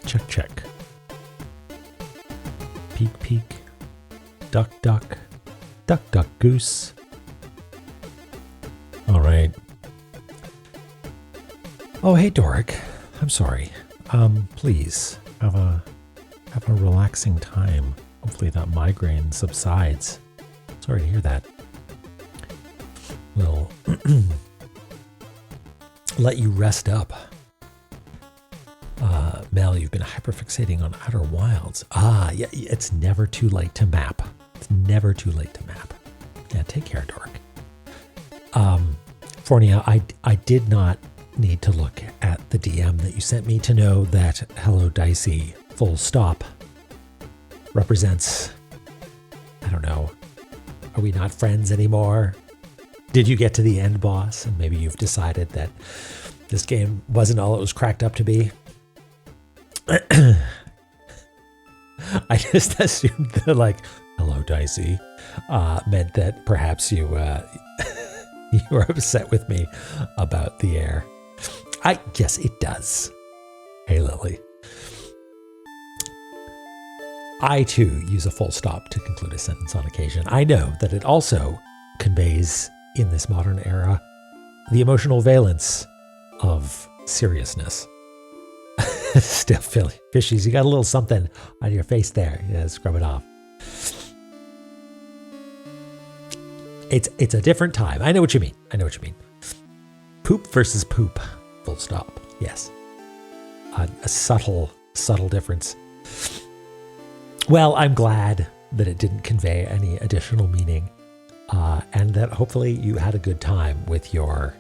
Check, check. Peek, peek. Duck, duck. Duck, duck, goose. All right. Oh, hey, Doric. I'm sorry. Please have a relaxing time. Hopefully that migraine subsides. Sorry to hear that. We'll let you rest up. Mel, you've been hyperfixating on Outer Wilds. Yeah, it's never too late to map. It's never too late to map. Yeah, take care, Doric. Fornia, I did not need to look at the DM that you sent me to know that Hello Dicey full stop represents, I don't know, are we not friends anymore? Did you get to the end boss and maybe you've decided that this game wasn't all it was cracked up to be? I just assumed that, like, hello Dicey meant that perhaps you you were upset with me about the air. I guess it does. Hey Lily. I too use a full stop to conclude a sentence on occasion. I know that it also conveys in this modern era the emotional valence of seriousness. Still fishies, you got a little something on your face there. Yeah, scrub it off. It's a different time. I know what you mean. I know what you mean. Poop versus poop. Full stop. Yes. A subtle difference. Well, I'm glad that it didn't convey any additional meaning, and that hopefully you had a good time with your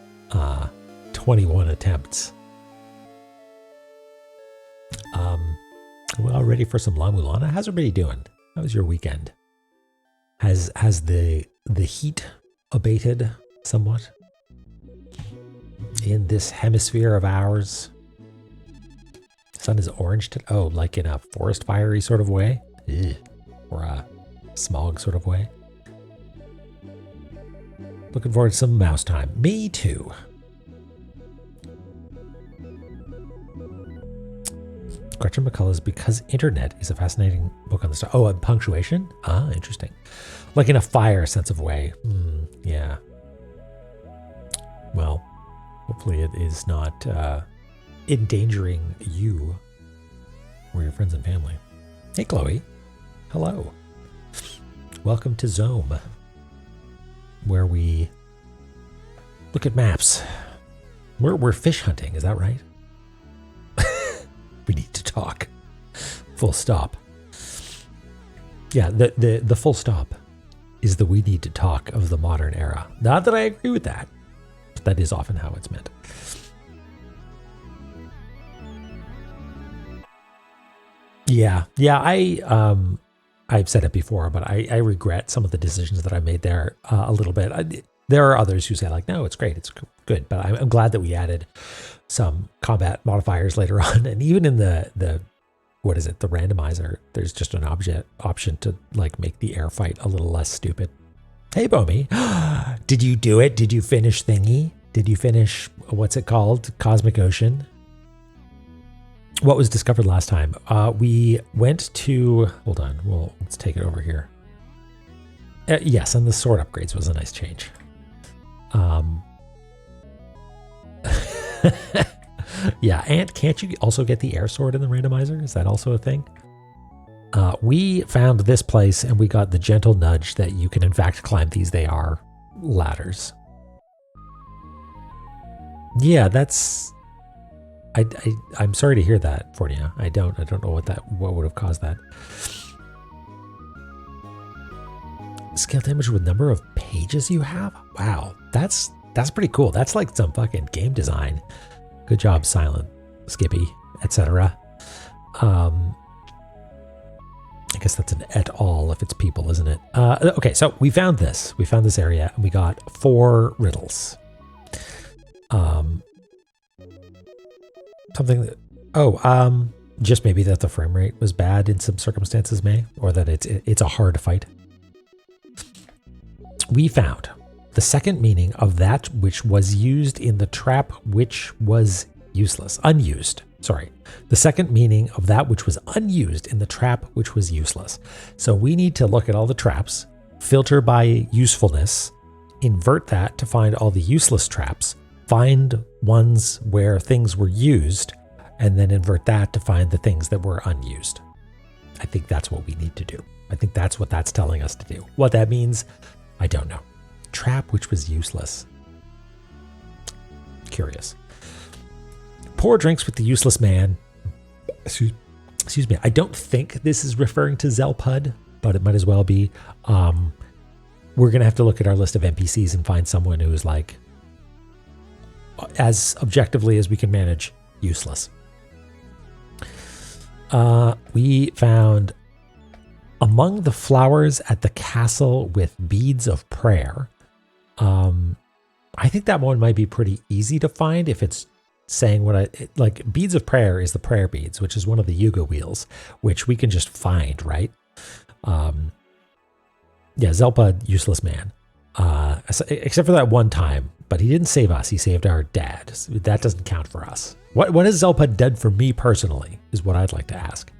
21 attempts. Well, ready for some La-Mulana? How's everybody doing? How was your weekend? Has the heat abated somewhat in this hemisphere of ours? Sun is orange today. Oh, like in a forest fiery sort of way? Ugh. Or a smog sort of way? Looking forward to some mouse time. Me too. Gretchen McCullough's Because Internet is a fascinating book on the stuff. Oh, and punctuation? Ah, interesting. Like in a fire sense of way. Yeah. Well, hopefully it is not endangering you or your friends and family. Hey, Chloe. Hello. Welcome to Zome, where we look at maps. We're fish hunting, is that right? We need to talk. Full stop. Yeah, the full stop is the we need to talk of the modern era. Not that I agree with that, but that is often how it's meant. Yeah, I've said it before, but I regret some of the decisions that I made there a little bit. There are others who say like, no, it's great, it's good, but I'm glad that we added some combat modifiers later on, and even in the what is it, the randomizer, there's just an option to like make the air fight a little less stupid. Hey, Bomi, did you do it? Did you finish Thingy? Did you finish, what's it called? Cosmic Ocean? What was discovered last time? We went to, hold on, well, let's take it over here. Yes, and the sword upgrades was a nice change. Yeah, and can't you also get the air sword in the randomizer? Is that also a thing? We found this place and we got the gentle nudge that you can in fact climb these. They are ladders. Yeah, that's... I'm sorry to hear that, Fornia. I don't know what would have caused that. Scale damage with number of pages you have? Wow, that's pretty cool. That's like some fucking game design. Good job, Silent, Skippy, etc. I guess that's an et al. If it's people, isn't it? Okay, so we found this. We found this area and we got 4 riddles. Something that, just maybe that the frame rate was bad in some circumstances, or that it's a hard fight. We found the second meaning of that which was used in the trap which was unused. Sorry. The second meaning of that which was unused in the trap which was useless. So we need to look at all the traps, filter by usefulness, invert that to find all the useless traps, find ones where things were used, and then invert that to find the things that were unused. I think that's what we need to do. I think that's what that's telling us to do. What that means, I don't know. Trap which was useless. Curious. Pour drinks with the useless man. Excuse me. I don't think this is referring to Zelpud, but it might as well be. We're going to have to look at our list of NPCs and find someone who is like, as objectively as we can manage, useless. We found among the flowers at the castle with beads of prayer. I think that one might be pretty easy to find if it's saying like beads of prayer is the prayer beads, which is one of the Yuga wheels, which we can just find, right? Yeah, Zelpud, useless man. Except for that one time, but he didn't save us. He saved our dad. So that doesn't count for us. What has Zelpud done for me personally is what I'd like to ask.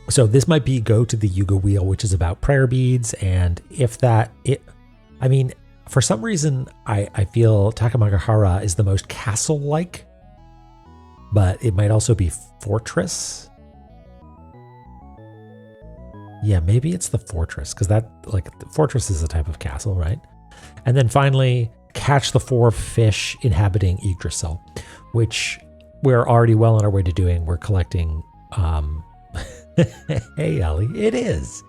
So this might be go to the Yuga wheel, which is about prayer beads. And if I mean, for some reason, I feel Takamagahara is the most castle-like, but it might also be fortress. Yeah, maybe it's the fortress, because the fortress is a type of castle, right? And then finally, catch the 4 fish inhabiting Yggdrasil, which we're already well on our way to doing. We're collecting. Hey, Ellie, it is.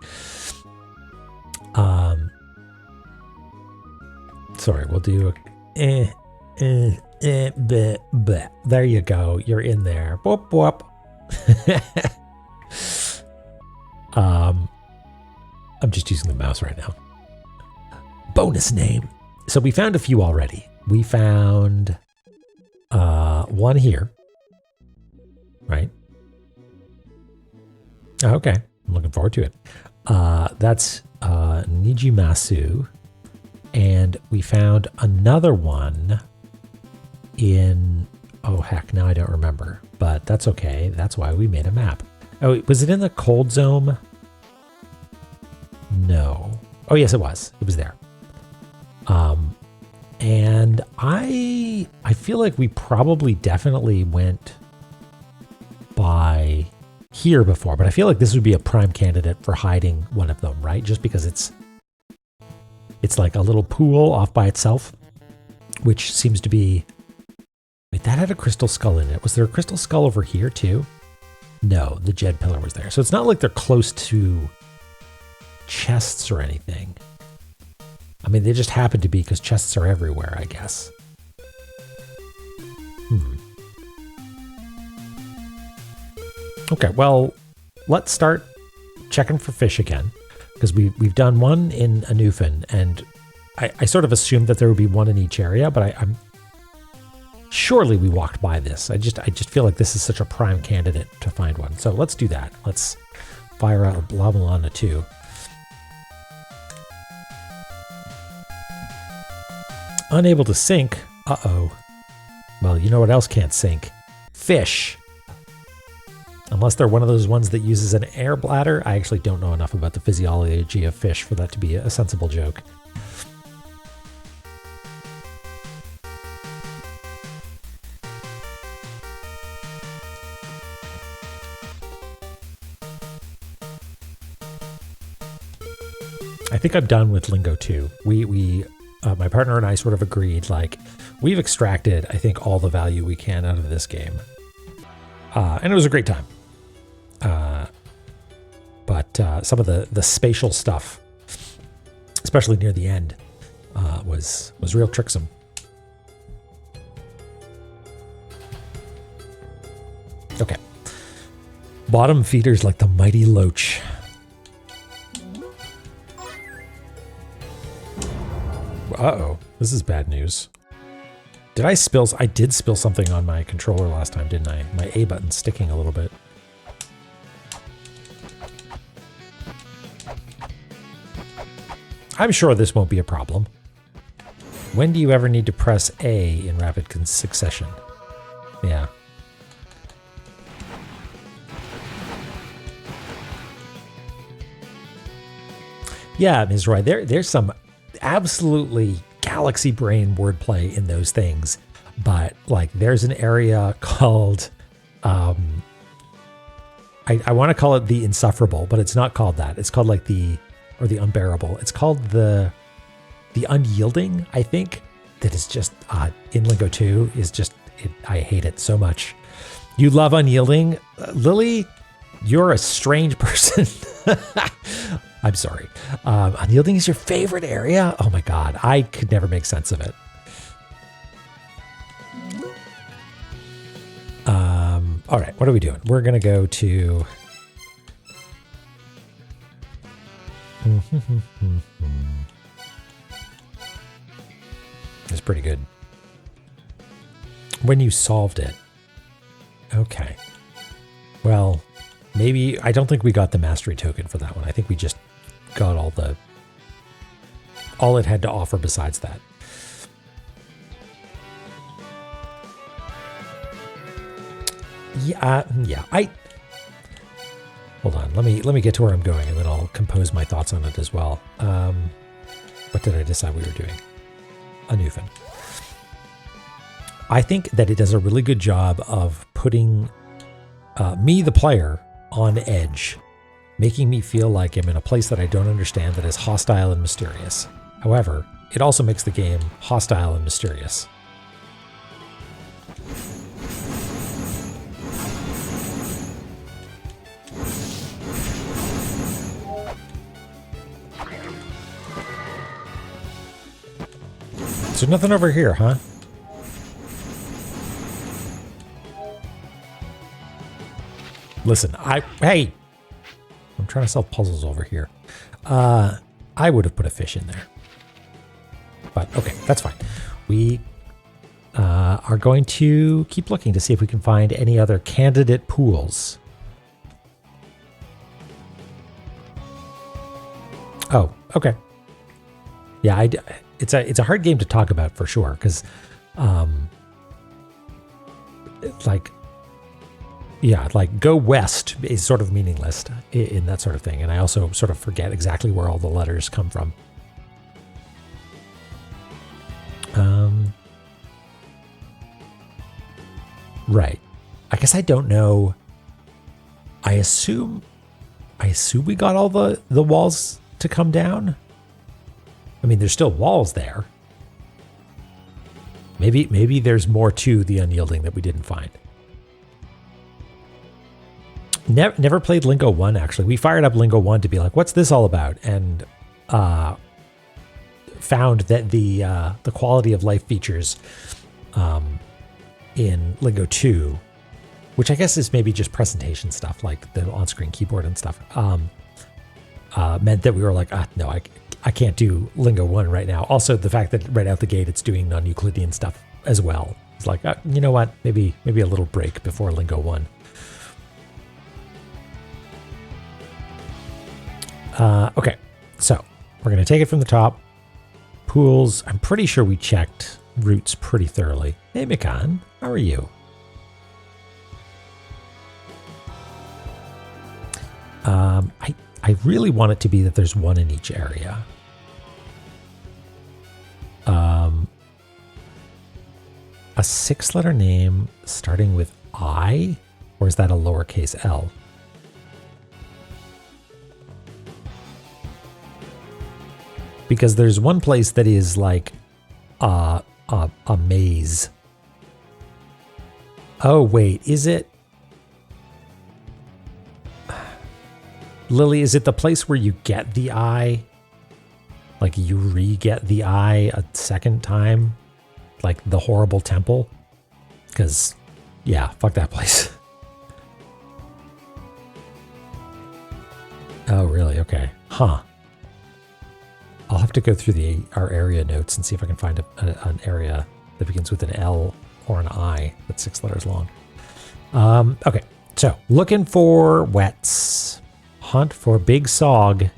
Sorry, we'll do. There you go. You're in there. Boop, boop. I'm just using the mouse right now. Bonus name. So we found a few already. We found one here. Right? Okay. I'm looking forward to it. That's Nijimasu. And we found another one in... Oh, heck, now I don't remember. But that's okay. That's why we made a map. Oh, was it in the cold zone? No. Oh, yes, it was. It was there. And I feel like we probably definitely went by here before, but I feel like this would be a prime candidate for hiding one of them, right? Just because it's like a little pool off by itself, which seems to be... Wait, that had a crystal skull in it. Was there a crystal skull over here too? No, the Jed pillar was there. So it's not like they're close to chests or anything. I mean, they just happen to be because chests are everywhere, I guess. Okay, well, let's start checking for fish again, because we've done one in a Newfound, and I sort of assumed that there would be one in each area, but I'm surely we walked by this. I just feel like this is such a prime candidate to find one. So let's do that. Let's fire out La-Mulana 2. Unable to sink. Uh-oh. Well, you know what else can't sink? Fish. Unless they're one of those ones that uses an air bladder. I actually don't know enough about the physiology of fish for that to be a sensible joke. I think I'm done with Lingo 2. My partner and I sort of agreed, like, we've extracted, I think, all the value we can out of this game. And it was a great time. But some of the spatial stuff, especially near the end, was real tricksome. Okay. Bottom feeders like the mighty loach. Uh-oh, this is bad news. Did I spill? I did spill something on my controller last time, didn't I? My A button's sticking a little bit. I'm sure this won't be a problem. When do you ever need to press A in rapid succession? Yeah. Yeah, Ms. Roy, there's some absolutely galaxy brain wordplay in those things, but like there's an area called I want to call it the insufferable, but it's not called that. It's called like the unbearable. It's called the unyielding, I think. That is just in Lingo 2 is just I hate it so much. You love unyielding, Lily. You're a strange person. I'm sorry. Unyielding is your favorite area? Oh my god, I could never make sense of it. All right, what are we doing? We're going to go to... It's pretty good. When you solved it. Okay. Well, maybe... I don't think we got the mastery token for that one. I think we just got all it had to offer besides that. Yeah, hold on. Let me get to where I'm going, and then I'll compose my thoughts on it as well. What did I decide we were doing? A Newfound. I think that it does a really good job of putting me, the player, on edge making me feel like I'm in a place that I don't understand that is hostile and mysterious. However, it also makes the game hostile and mysterious. So nothing over here, huh? Listen, hey! I'm trying to solve puzzles over here. I would have put a fish in there. But okay, that's fine. We are going to keep looking to see if we can find any other candidate pools. Oh, okay. Yeah, it's a hard game to talk about for sure, because like go west is sort of meaningless in that sort of thing. And I also sort of forget exactly where all the letters come from. Right. I guess I don't know. I assume we got all the walls to come down. I mean, there's still walls there. Maybe there's more to the unyielding that we didn't find. Never played Lingo 1, actually. We fired up Lingo 1 to be like, what's this all about? And found that the quality of life features in Lingo 2, which I guess is maybe just presentation stuff, like the on-screen keyboard and stuff, meant that we were like, no, I can't do Lingo 1 right now. Also, the fact that right out the gate it's doing non-Euclidean stuff as well. It's like, you know what? Maybe a little break before Lingo 1. Okay, so we're going to take it from the top. Pools, I'm pretty sure we checked roots pretty thoroughly. Hey, Mikan, how are you? I really want it to be that there's one in each area. A 6-letter name starting with I, or is that a lowercase l? Because there's one place that is like a maze. Oh, wait, is it? Lily, is it the place where you get the eye? Like you re-get the eye a second time? Like the horrible temple? Because, yeah, fuck that place. Oh, really? Okay. Huh. I'll have to go through our area notes and see if I can find an area that begins with an L or an I that's 6 letters long. Okay, so looking for wets. Hunt for big sog.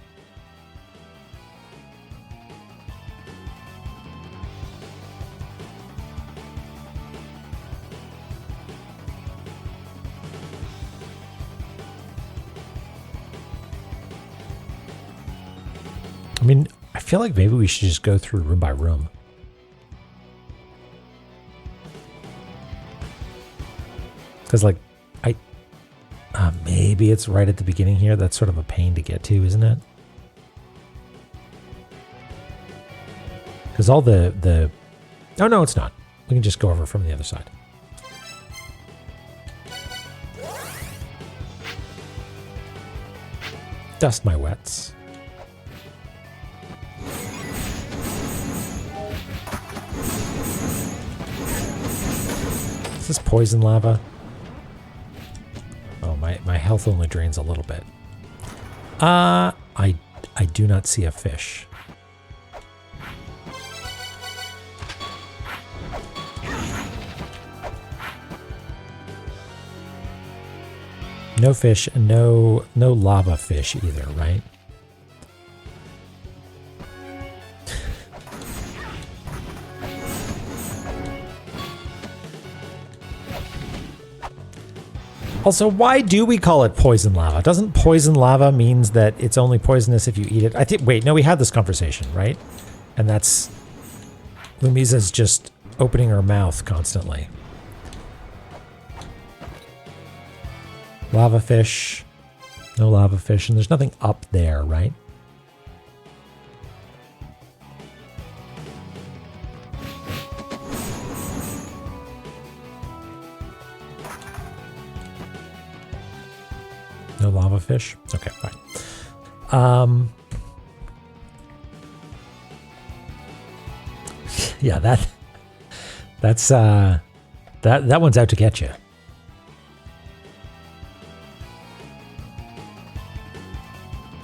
I mean, I feel like maybe we should just go through room by room. Because, like, maybe it's right at the beginning here. That's sort of a pain to get to, isn't it? Because all the... Oh, no, it's not. We can just go over from the other side. Dust my wets. Is this poison lava? Oh, my health only drains a little bit. I do not see a fish. No fish and no lava fish either, right? Also, why do we call it poison lava? Doesn't poison lava means that it's only poisonous if you eat it? I think, wait, no, we had this conversation, right? And that's, Lumisa's just opening her mouth constantly. Lava fish. No lava fish, and there's nothing up there, right? No lava fish? Okay, fine. Yeah, that's that one's out to get you.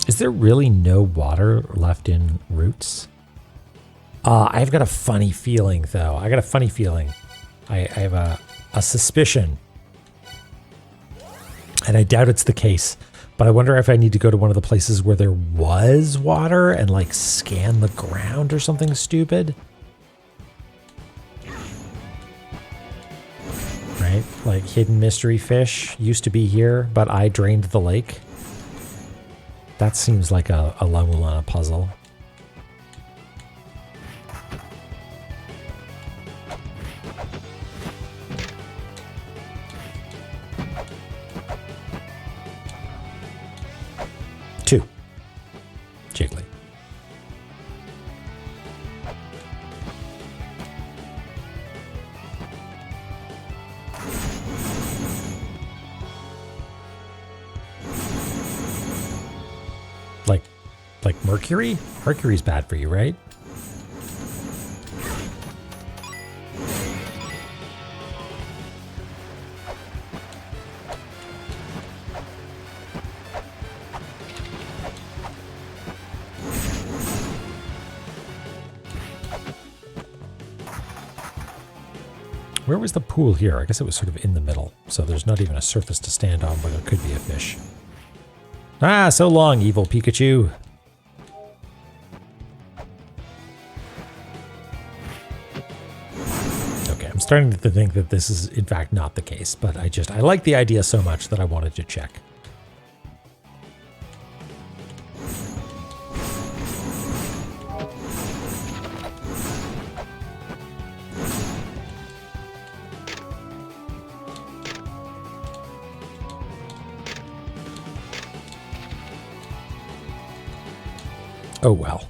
Is there really no water left in roots? I've got a funny feeling, though. I got a funny feeling. I have a suspicion. And I doubt it's the case. But I wonder if I need to go to one of the places where there was water and, like, scan the ground or something stupid. Right? Like, hidden mystery fish used to be here, but I drained the lake. That seems like a La-Mulana puzzle. Two. Jiggly. Like mercury? Mercury's bad for you, right? Where was the pool here? I guess it was sort of in the middle, so there's not even a surface to stand on where there could be a fish. Ah, so long, evil Pikachu. I'm starting to think that this is, in fact, not the case, but I like the idea so much that I wanted to check. Oh, well.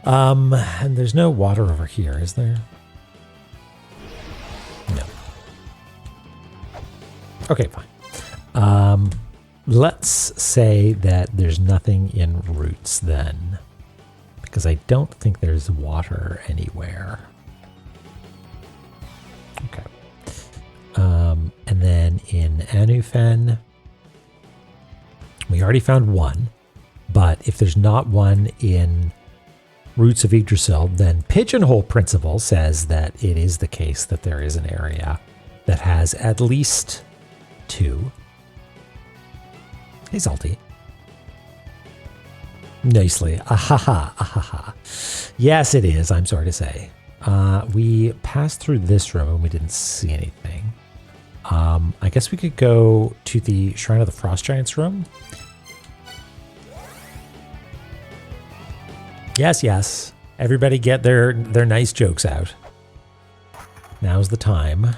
And there's no water over here, is there? No. Okay, fine. Let's say that there's nothing in roots then, because I don't think there's water anywhere. Okay. And then in Anufen, we already found one, but if there's not one in Roots of Yggdrasil, then Pigeonhole Principle says that it is the case that there is an area that has at least two. Hey, Salty. Nicely. Ahaha, ahaha. Yes, it is, I'm sorry to say. We passed through this room and we didn't see anything. I guess we could go to the Shrine of the Frost Giants room. Yes, yes. Everybody get their nice jokes out. Now's the time.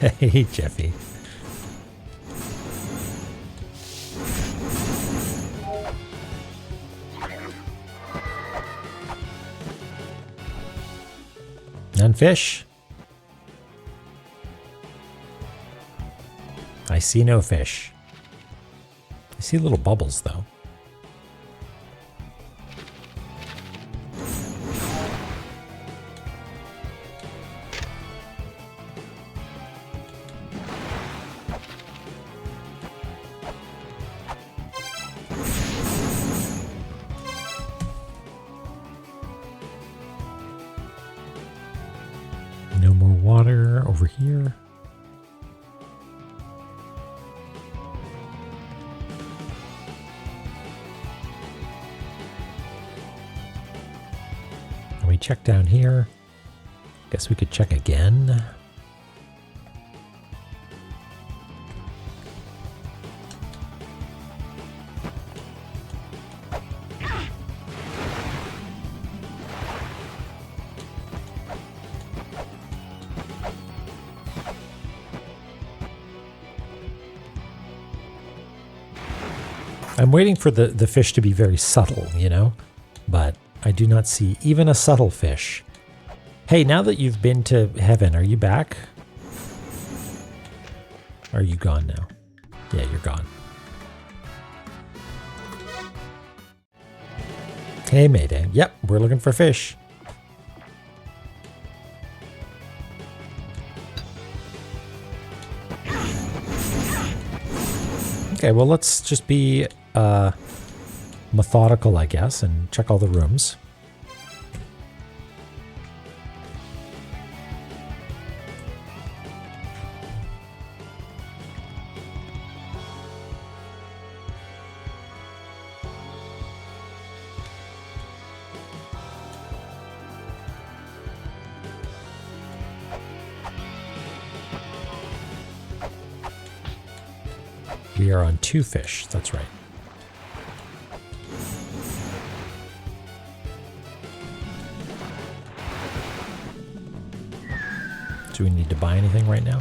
Hey, Jeffy. None fish? I see no fish. I see little bubbles, though. No more water over here. We check down here. Guess we could check again. I'm waiting for the fish to be very subtle, you know? But I do not see even a subtle fish. Hey, now that you've been to heaven, are you back? Or are you gone now? Yeah, you're gone. Hey, Mayday. Yep, we're looking for fish. Okay, well, let's just be methodical, I guess, and check all the rooms. We are on 2 fish, that's right. Do we need to buy anything right now?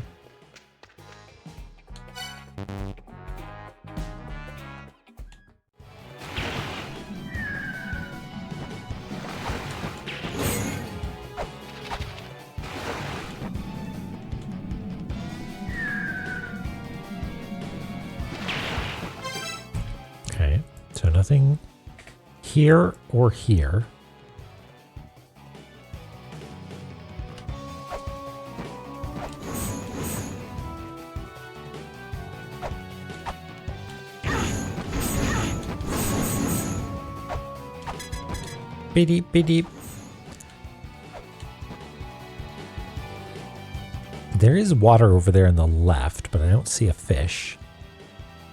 Okay, so nothing here or here. Beep, beep, beep. There is water over there on the left, but I don't see a fish.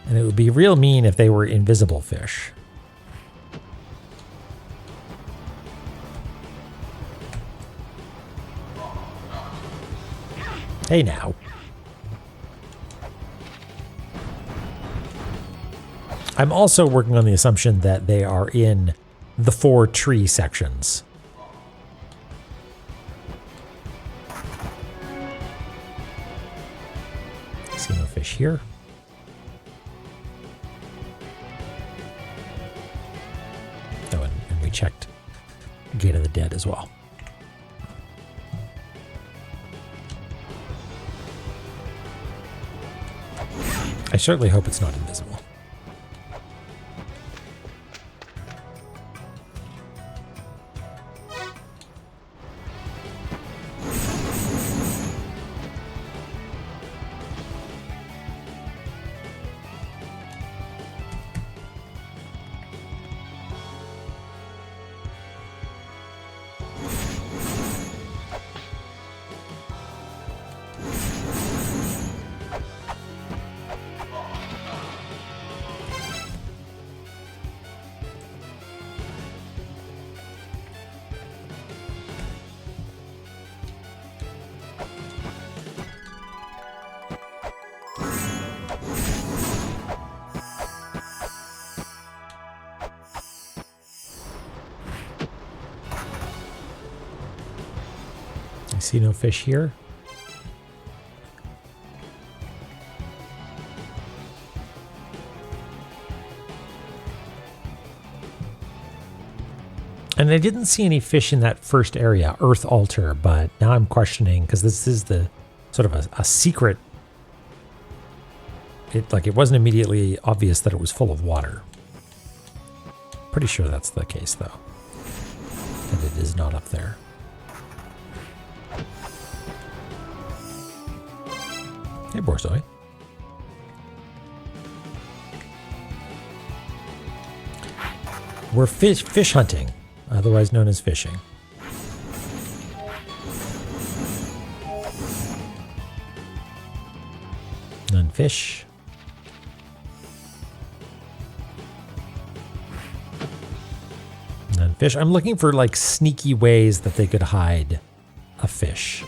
And it would be real mean if they were invisible fish. Hey now. I'm also working on the assumption that they are in the 4 tree sections. See no fish here. Oh, and we checked Gate of the Dead as well. I certainly hope it's not invisible. I see no fish here. And I didn't see any fish in that first area, Earth Altar, but now I'm questioning, because this is the sort of a secret. It wasn't immediately obvious that it was full of water. Pretty sure that's the case, though. And it is not up there. Hey, Borzoi. We're fish hunting, otherwise known as fishing. None fish. None fish. I'm looking for like sneaky ways that they could hide a fish.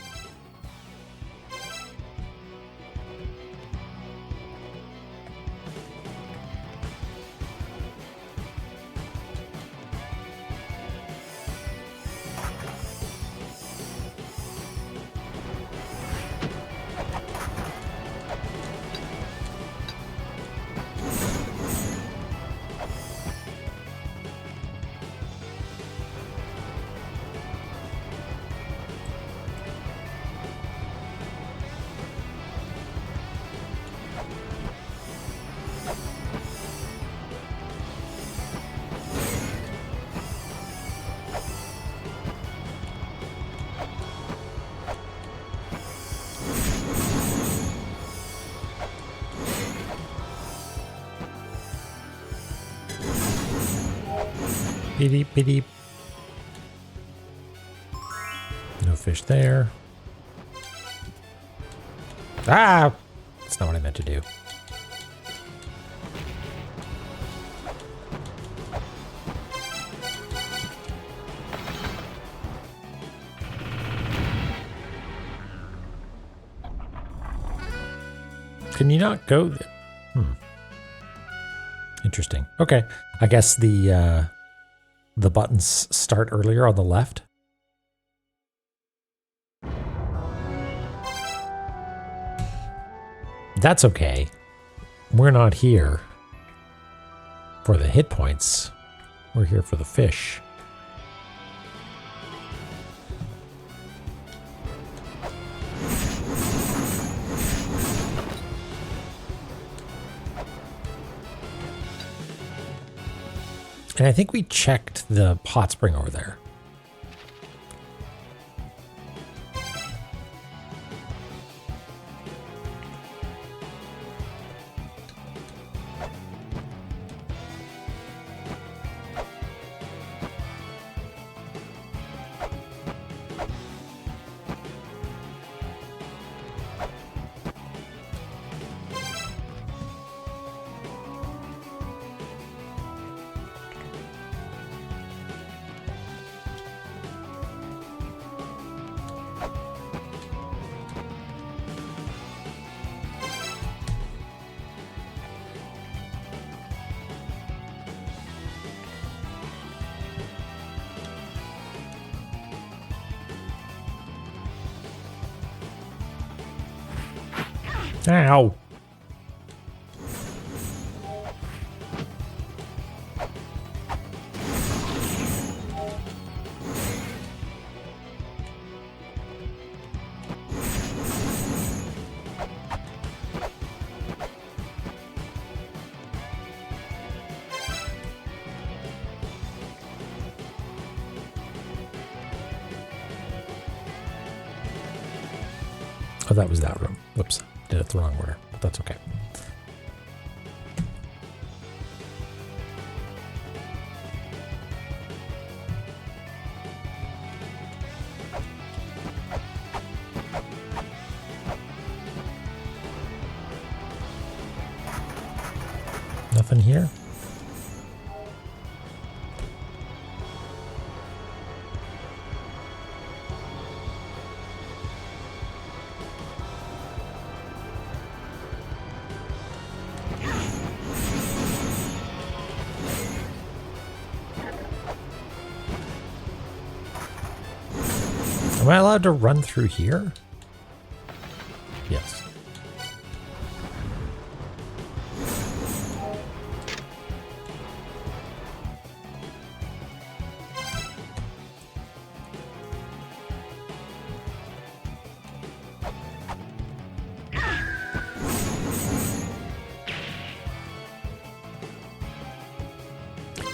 Beep, beep, beep. No fish there. Ah! That's not what I meant to do. Can you not go there? Interesting. Okay. I guess the buttons start earlier on the left. That's okay. We're not here for the hit points. We're here for the fish. And I think we checked the hot spring over there. Ow. Oh, that was that room. Whoops. Did it the wrong order, but that's okay. Nothing here? Am I allowed to run through here? Yes.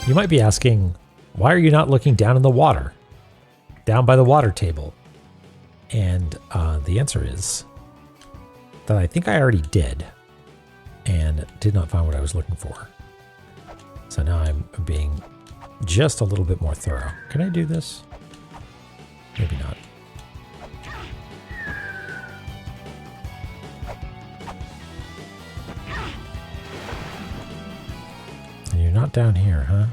You might be asking, why are you not looking down in the water? Down by the water table? And the answer is that I think I already did and did not find what I was looking for. So now I'm being just a little bit more thorough. Can I do this? Maybe not. And you're not down here, huh?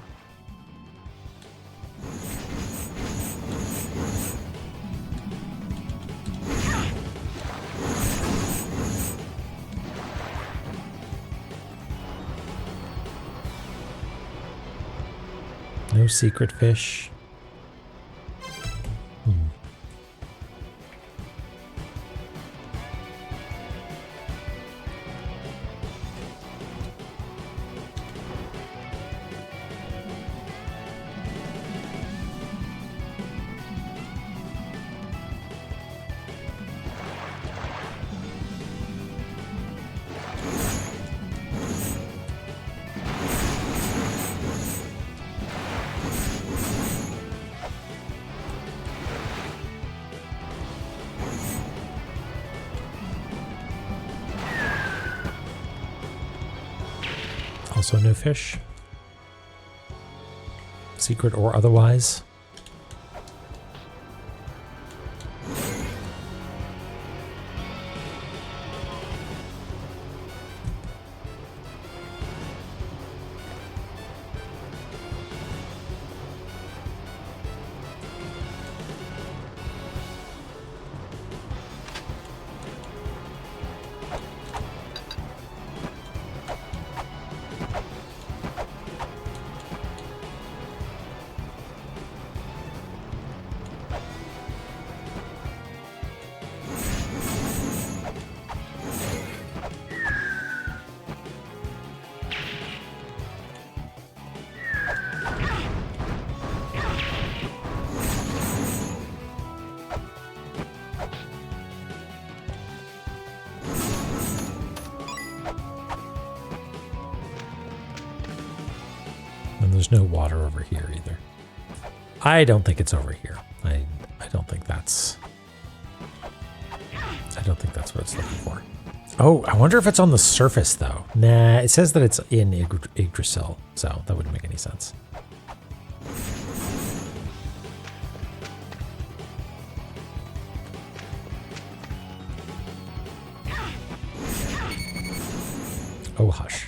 No secret fish. Also no fish. secret or otherwise. And there's no water over here either. I don't think it's over here. I don't think that's what it's looking for. Oh, I wonder if it's on the surface though. Nah, it says that it's in Yggdrasil, so that wouldn't make any sense. Oh, hush.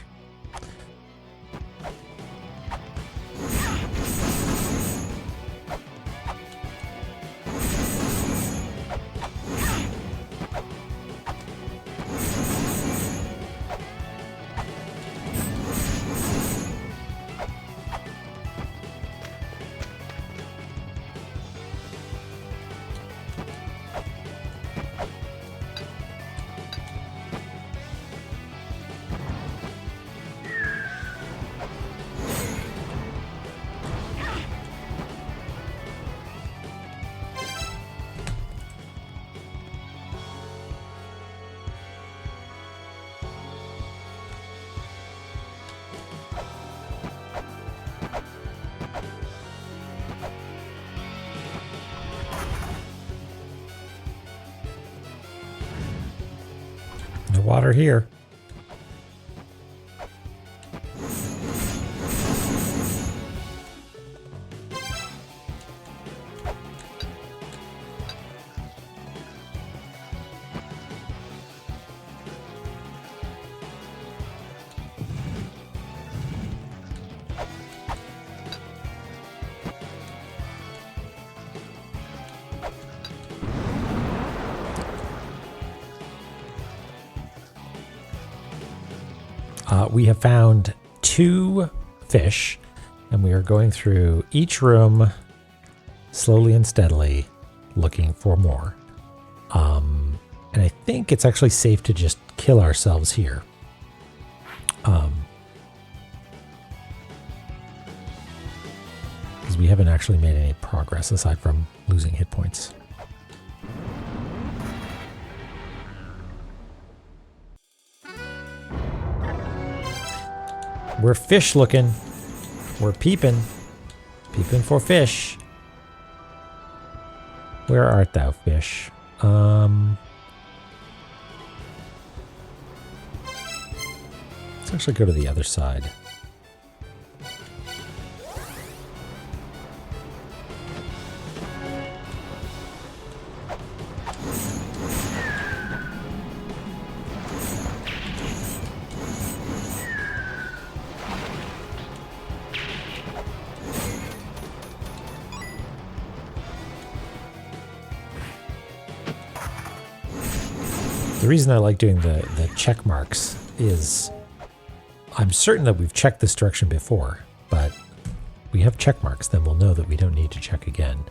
No water here. We have found 2 fish, and we are going through each room slowly and steadily looking for more. And I think it's actually safe to just kill ourselves here. Because we haven't actually made any progress aside from losing hit points. We're fish looking. We're peeping. Peeping for fish. Where art thou, fish? Let's actually go to the other side. The reason I like doing the check marks is I'm certain that we've checked this direction before, but we have check marks, then we'll know that we don't need to check again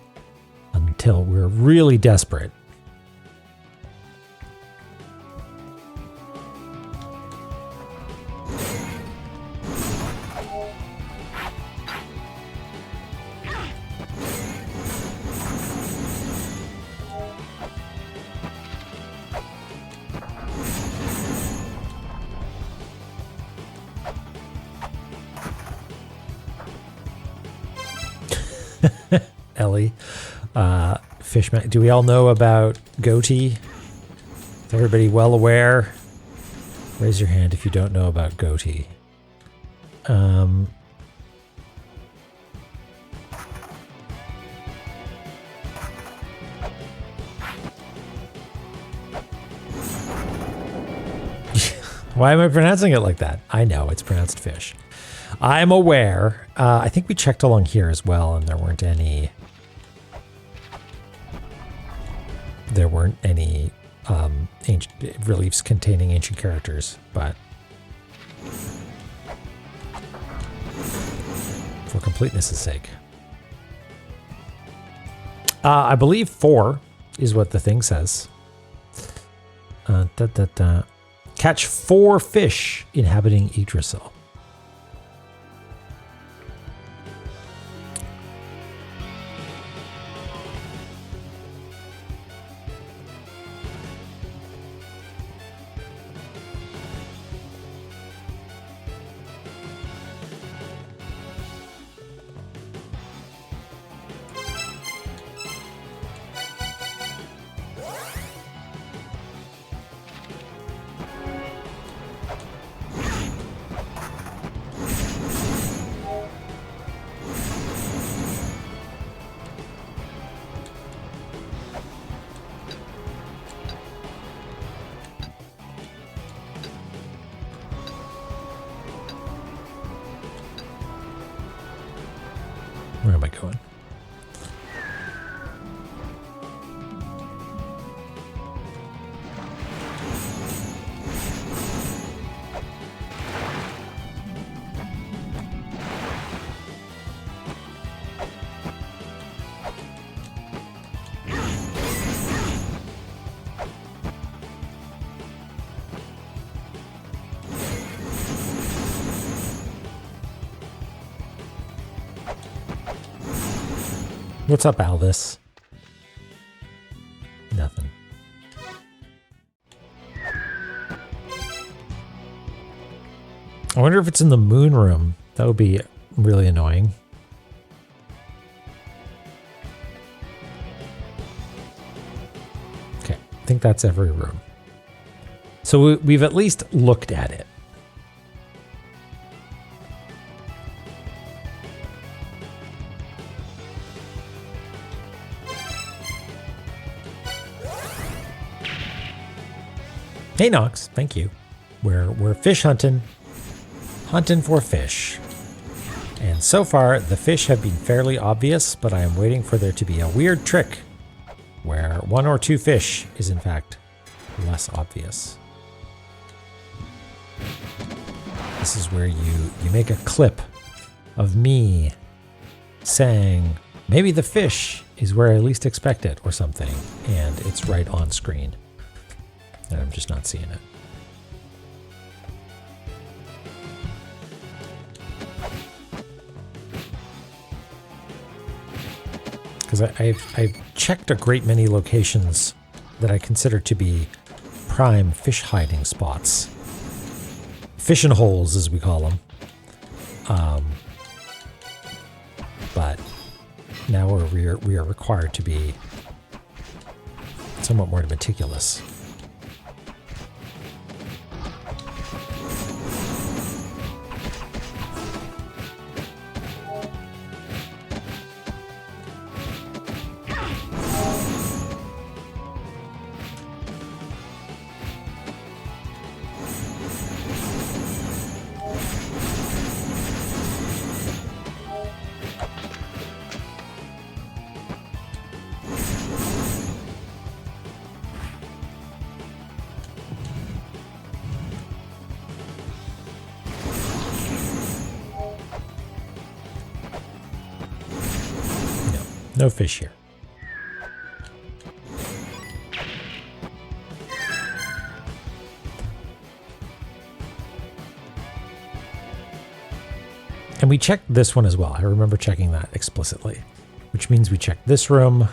until we're really desperate. Ellie, Fishman. Do we all know about goatee? Is everybody well aware? Raise your hand if you don't know about goatee. Why am I pronouncing it like that? I know it's pronounced fish. I'm aware. I think we checked along here as well, and there weren't any ancient reliefs containing ancient characters, but for completeness' sake. I believe 4 is what the thing says. Catch 4 fish inhabiting Yggdrasil. Where am I going? What's up, Aldous? Nothing. I wonder if it's in the moon room. That would be really annoying. Okay, I think that's every room. So we've at least looked at it. Hey Nox, thank you. We're fish hunting for fish. And so far the fish have been fairly obvious, but I am waiting for there to be a weird trick where 1 or 2 fish is in fact less obvious. This is where you make a clip of me saying maybe the fish is where I least expect it or something, and it's right on screen. And I'm just not seeing it. Because I've checked a great many locations that I consider to be prime fish hiding spots. Fishing holes, as we call them. But now we are required to be somewhat more meticulous. No fish here. And we checked this one as well. I remember checking that explicitly, which means we checked this room,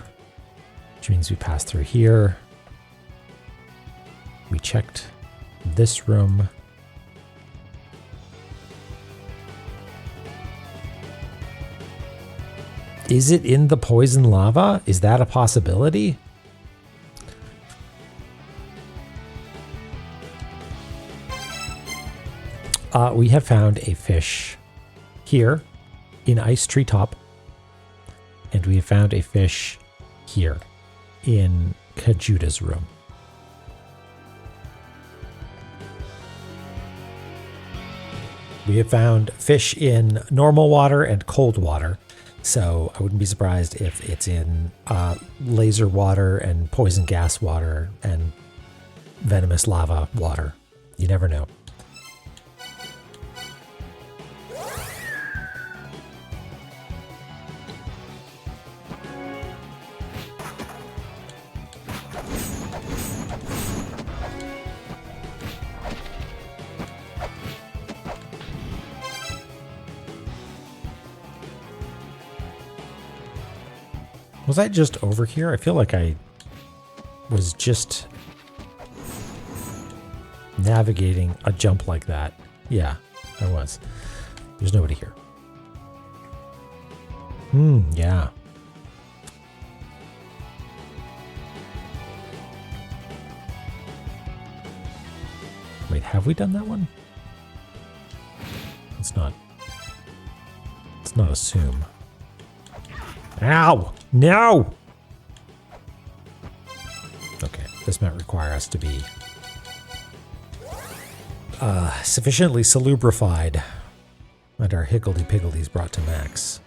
which means we passed through here. We checked this room. Is it in the poison lava? Is that a possibility? We have found a fish here in Ice Treetop, and we have found a fish here in Kajuta's room. We have found fish in normal water and cold water. So I wouldn't be surprised if it's in laser water and poison gas water and venomous lava water. You never know. Was I just over here? I feel like I was just navigating a jump like that. Yeah, I was. There's nobody here. Yeah. Wait, have we done that one? Let's not assume. Ow! No! Okay, this might require us to be sufficiently salubrified and our higgledy-piggledies brought to max.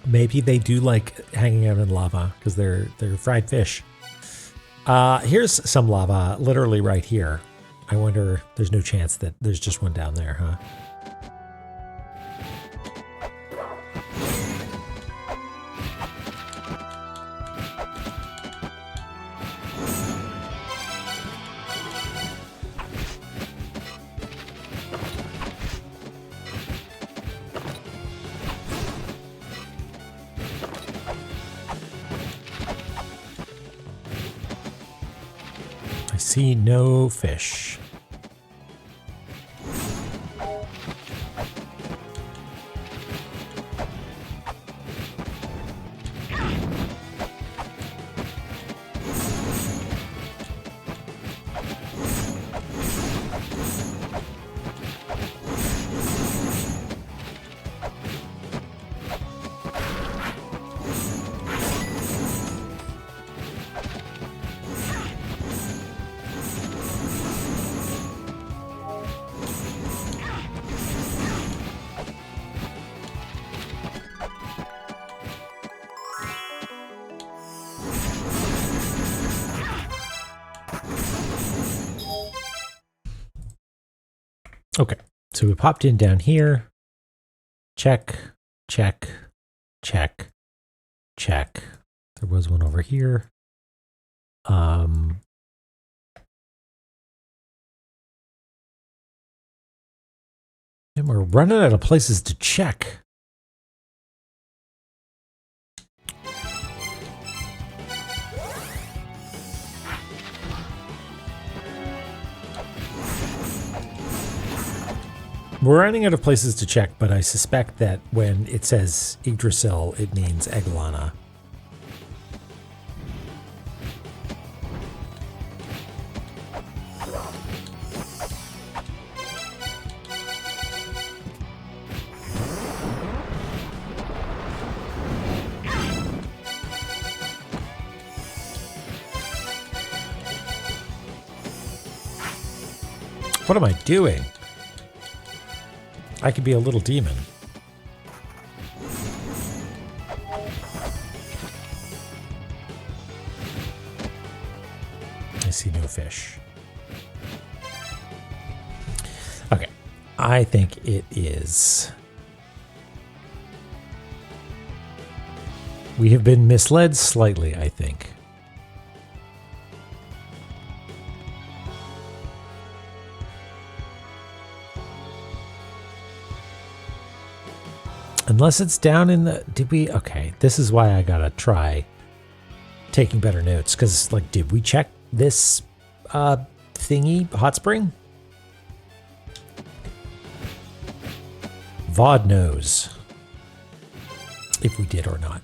Maybe they do like hanging out in lava because they're fried fish. Here's some lava literally right here. I wonder, there's no chance that there's just one down there, huh? I see no fish. Okay, so we popped in down here. Check, check, check, check. There was one over here. And we're running out of places to check. We're running out of places to check, but I suspect that when it says Yggdrasil, it means Egglana. What am I doing? I could be a little demon. I see no fish. Okay, I think it is. We have been misled slightly, I think. Unless it's down in the... Did we... Okay, this is why I gotta try taking better notes. Because, like, did we check this thingy, hot spring? Vod knows if we did or not.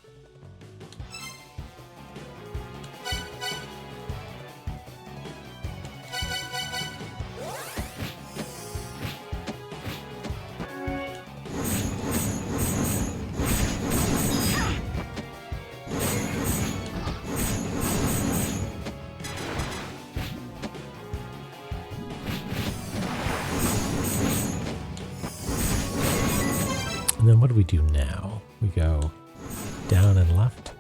And then what do we do now? We go down and left.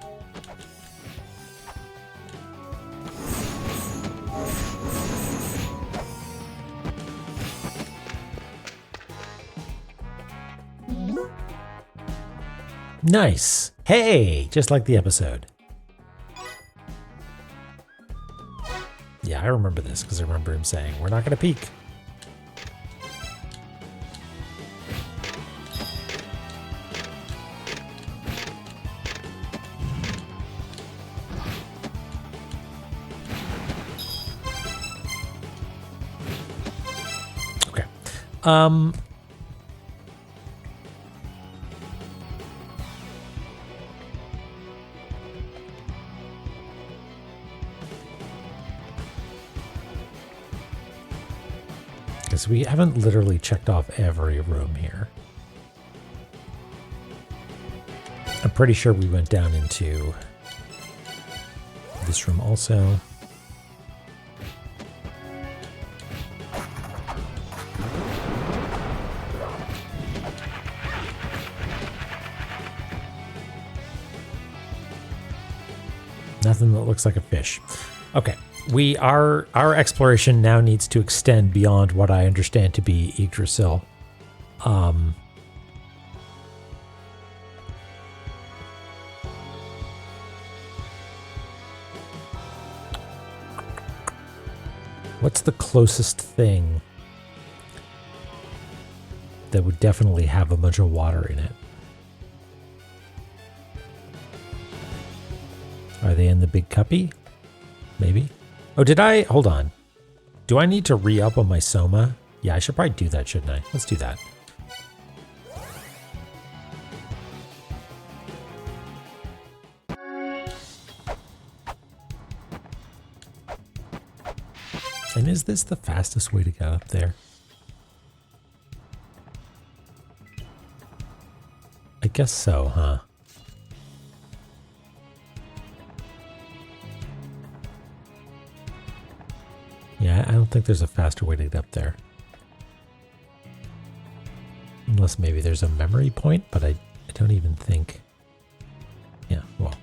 Nice. Hey, just like the episode. Yeah, I remember this because I remember him saying, we're not going to peek. Okay. Because we haven't literally checked off every room here. I'm pretty sure we went down into this room also. Nothing that looks like a fish. Okay. Our exploration now needs to extend beyond what I understand to be Yggdrasil. What's the closest thing that would definitely have a bunch of water in it? Are they in the big cuppy? Maybe. Oh, did I? Hold on. Do I need to re-up on my Soma? Yeah, I should probably do that, shouldn't I? Let's do that. And is this the fastest way to get up there? I guess so, huh? Yeah, I don't think there's a faster way to get up there. Unless maybe there's a memory point, but I don't even think... Yeah, well...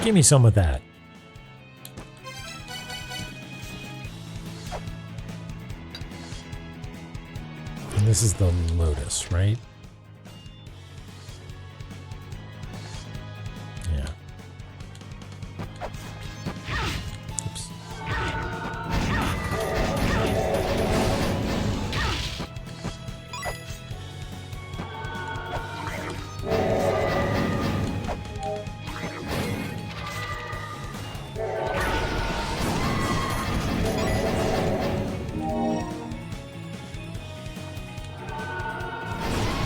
Give me some of that. And this is the Lotus, right? Yeah. Oops.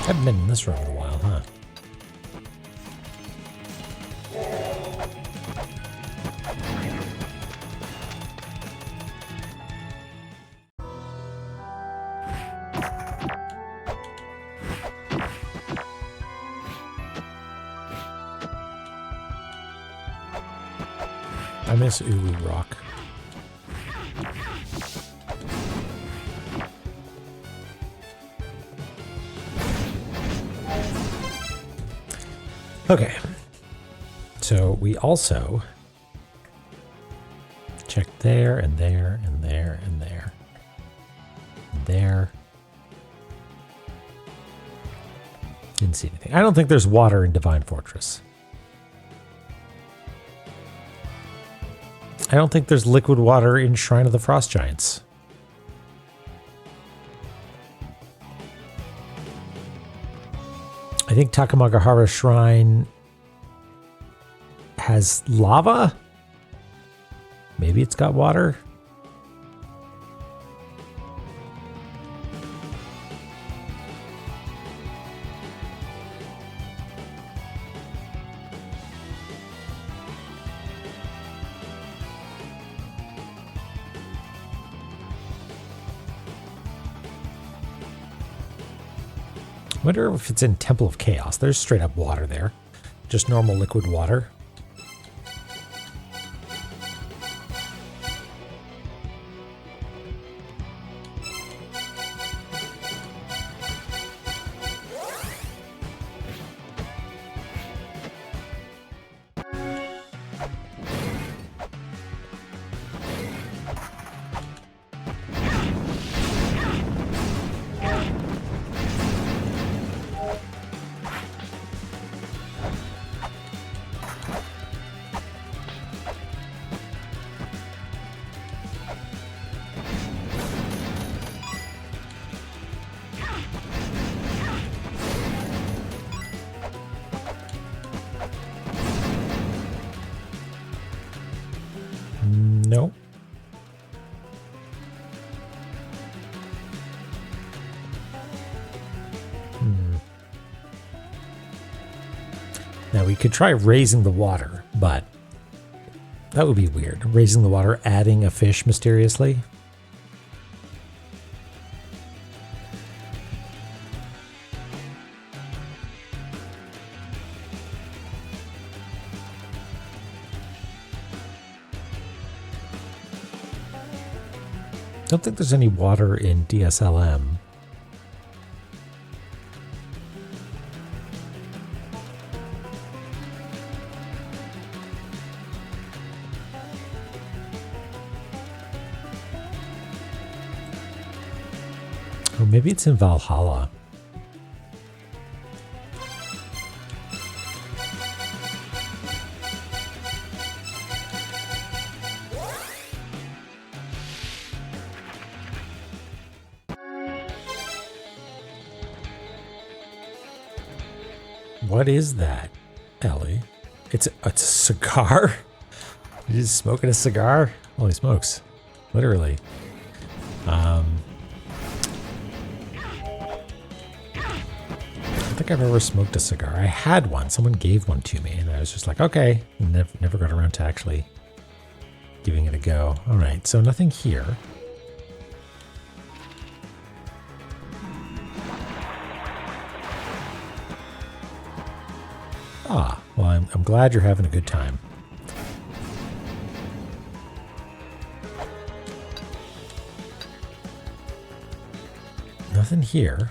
Haven't been in this room in a while, huh? I miss Ulu Rock. Okay, so we also checked there and there and there and there and there. Didn't see anything. I don't think there's water in Divine Fortress. I don't think there's liquid water in Shrine of the Frost Giants. I think Takamagahara Shrine has lava? Maybe it's got water? I wonder if it's in Temple of Chaos. There's straight up water there. Just normal liquid water. No. Now we could try raising the water, but that would be weird. Raising the water, adding a fish mysteriously. Don't think there's any water in DSLM. Or maybe it's in Valhalla. What is that, Ellie? It's a cigar? He's smoking a cigar? Holy smokes. Literally. I don't think I've ever smoked a cigar. I had one. Someone gave one to me, and I was just like, okay. Never got around to actually giving it a go. All right, so nothing here. Ah, well, I'm glad you're having a good time. Nothing here.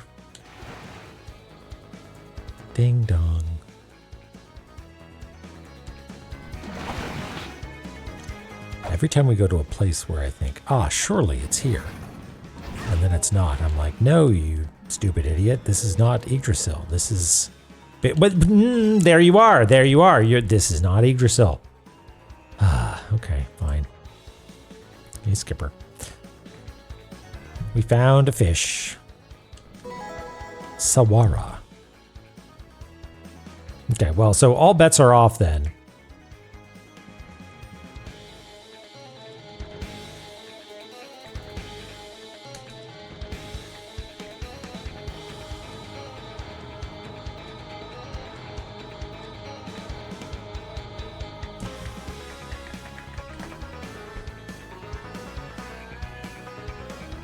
Ding dong. Every time we go to a place where I think, surely it's here, and then it's not, I'm like, no, you stupid idiot. This is not Yggdrasil. This is... But there you are. There you are. This is not Yggdrasil. Okay, fine. Hey, Skipper. We found a fish. Sawara. Okay, well, so all bets are off then.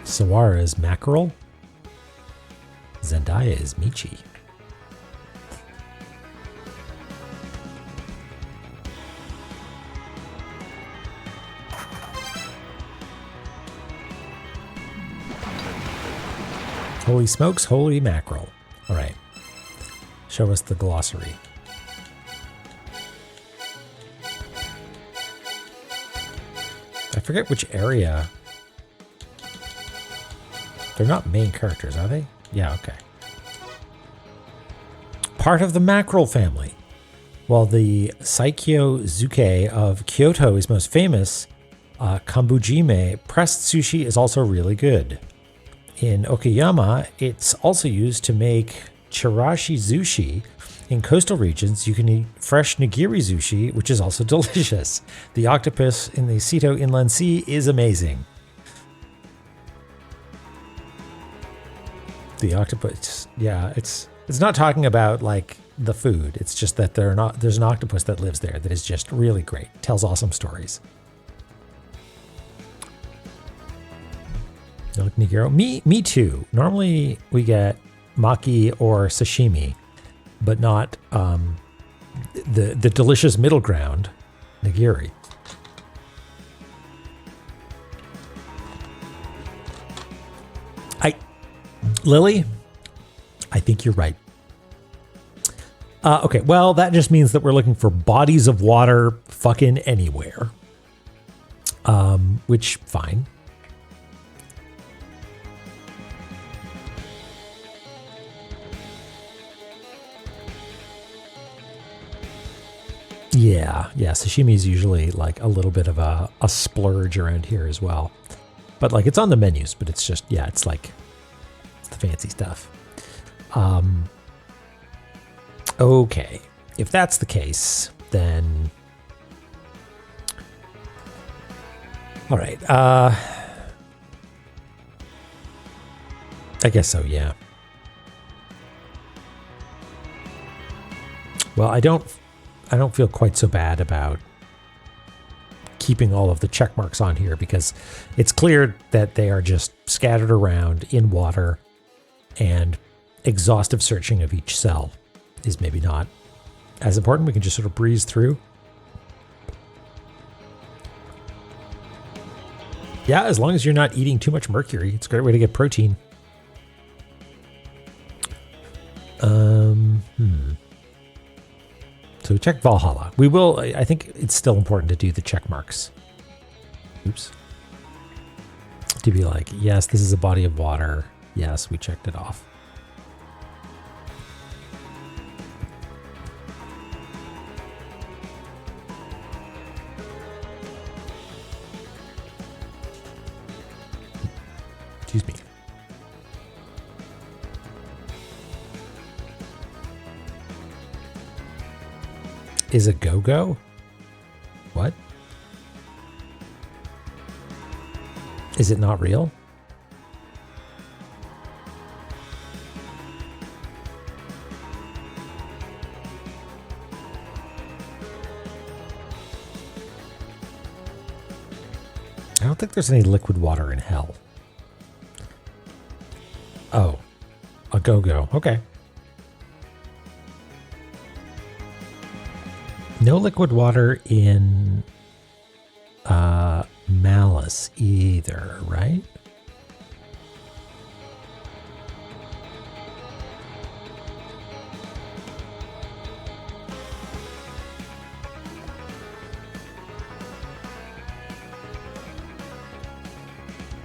Sawara is mackerel. Zendaya is Michi. Holy smokes, holy mackerel. All right. Show us the glossary. I forget which area. They're not main characters, are they? Yeah, okay. Part of the mackerel family. While the Saikyo Zuke of Kyoto is most famous, Kambujime pressed sushi is also really good. In Okayama, it's also used to make chirashi sushi. In coastal regions, you can eat fresh nigiri sushi, which is also delicious. The octopus in the Seto Inland Sea is amazing. The octopus, yeah, it's not talking about like the food. It's just that there's an octopus that lives there that is just really great. Tells awesome stories. Nigiri. Me too. Normally we get maki or sashimi, but not the delicious middle ground, nigiri. Lily, I think you're right. Okay, well, that just means that we're looking for bodies of water fucking anywhere. Which, fine. Yeah, sashimi is usually like a little bit of a splurge around here as well. But like it's on the menus, but it's just, yeah, it's like it's the fancy stuff. Okay, if that's the case, then all right. I guess so, yeah. Well, I don't feel quite so bad about keeping all of the check marks on here because it's clear that they are just scattered around in water, and exhaustive searching of each cell is maybe not as important. We can just sort of breeze through. Yeah, as long as you're not eating too much mercury, it's a great way to get protein. So check Valhalla. We will, I think it's still important to do the check marks. Oops. To be like, yes, this is a body of water. Yes, we checked it off. Excuse me. Is a go-go? What? Is it not real? I don't think there's any liquid water in hell. Oh, a go-go. Okay. No liquid water in Malice either, right?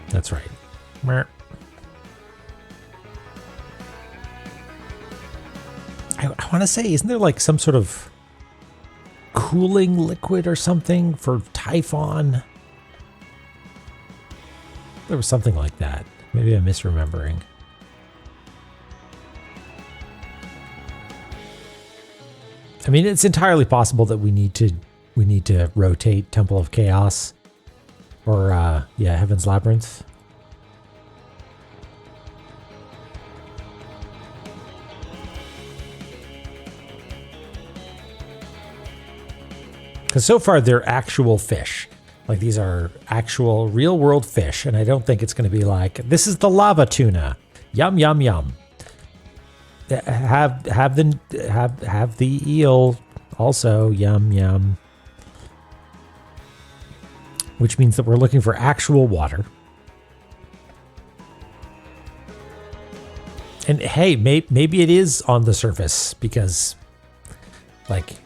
That's right. I want to say, isn't there like some sort of cooling liquid or something for Typhon? There was something like that. Maybe I'm misremembering. I mean, it's entirely possible that we need to rotate Temple of Chaos or yeah, Heaven's Labyrinth. Because so far they're actual fish. Like these are actual real world fish. And I don't think it's going to be like, this is the lava tuna. Yum, yum, yum. Have the eel also. Yum, yum. Which means that we're looking for actual water. And hey, maybe it is on the surface because like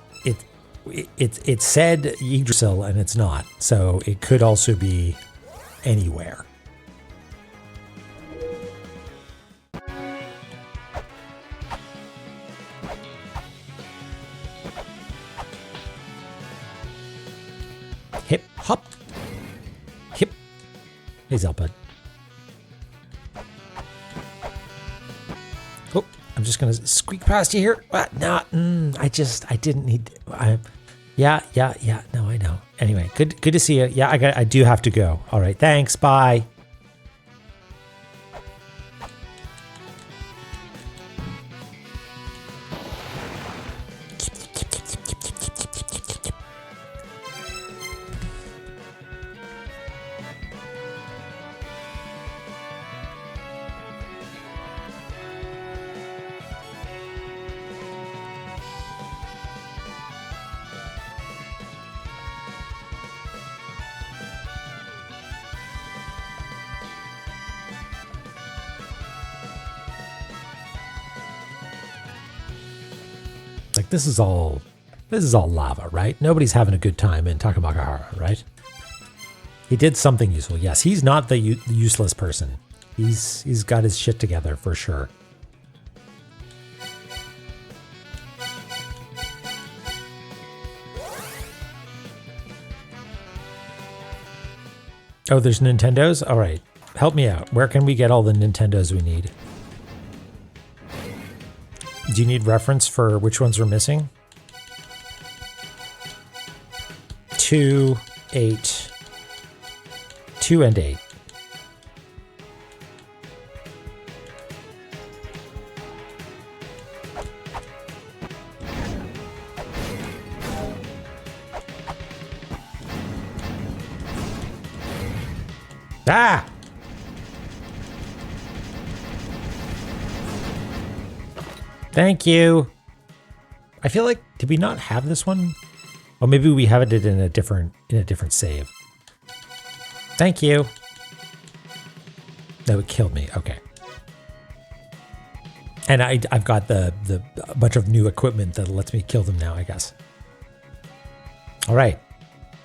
it said Yggdrasil and it's not. So it could also be anywhere. Hip, hop, hip. Hey, Zelpud. Oh, I'm I'm just gonna squeak past you here. No, I didn't need. Yeah. No, I know. Anyway, good to see you. Yeah, I do have to go. All right, thanks. Bye. Like this is all lava, right? Nobody's having a good time in Takamagahara, right? He did something useful. Yes, he's not the useless person. He's got his shit together for sure. Oh, there's Nintendos? All right. Help me out. Where can we get all the Nintendos we need? Do you need reference for which ones are missing? 2, 8, 2 and 8. Ah! Thank you. I feel like, did we not have this one? Oh, maybe we have it in a different save. Thank you. No, it killed me. Okay. And I've got the bunch of new equipment that lets me kill them now, I guess. All right.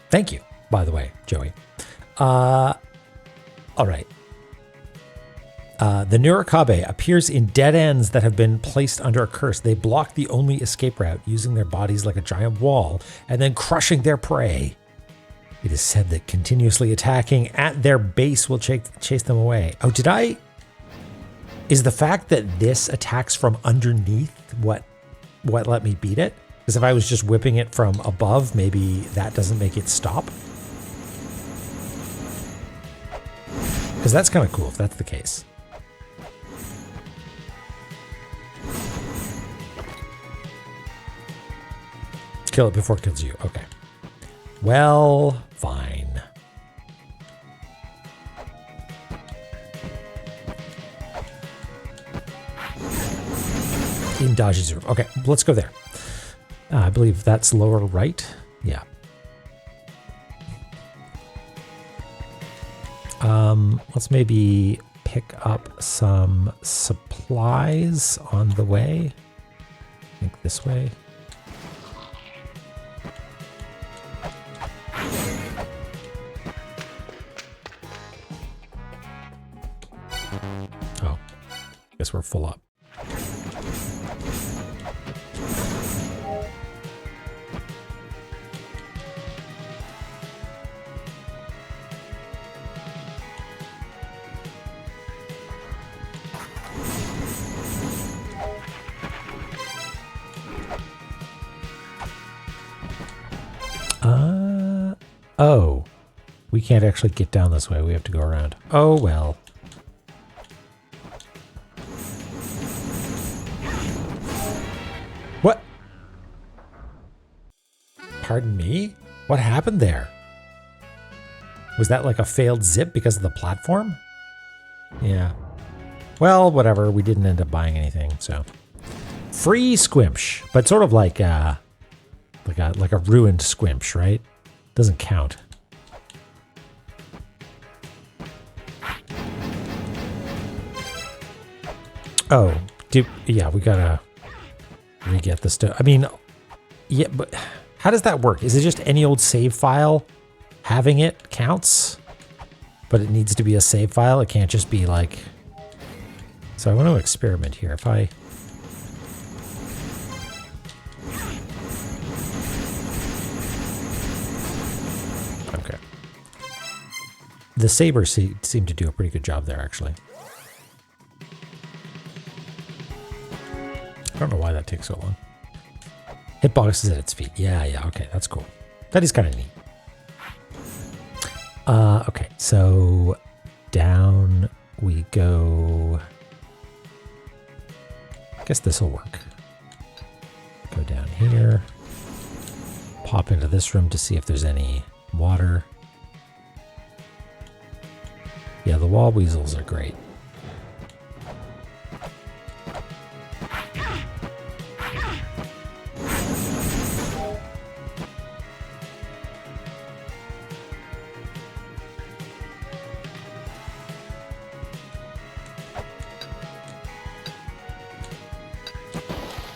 Thank you, by the way, Joey. All right. The Nurikabe appears in dead ends that have been placed under a curse. They block the only escape route, using their bodies like a giant wall and then crushing their prey. It is said that continuously attacking at their base will chase them away. Oh, is the fact that this attacks from underneath what let me beat it? Because if I was just whipping it from above, maybe that doesn't make it stop. Because that's kind of cool if that's the case. Kill it before it kills you. Okay. Well, fine. In Daji's room. Okay, let's go there. I believe that's lower right. Yeah. Let's maybe pick up some supplies on the way. I think this way. Oh, guess we're full up. Oh, we can't actually get down this way. We have to go around. Oh, well. What? Pardon me? What happened there? Was that like a failed zip because of the platform? Yeah. Well, whatever. We didn't end up buying anything, so. Free squimsh, but sort of like a ruined squimsh, right? Doesn't count. Oh, yeah, we gotta re-get the stuff. I mean, yeah, but how does that work? Is it just any old save file? Having it counts, but it needs to be a save file. It can't just be like. So I want to experiment here. If I. Okay. The saber seemed to do a pretty good job there, actually. I don't know why that takes so long. Hitbox is at its feet. Yeah, okay, that's cool. That is kind of neat. Okay, so down we go. I guess this will work. Go down here. Pop into this room to see if there's any water. Yeah, the wall weasels are great.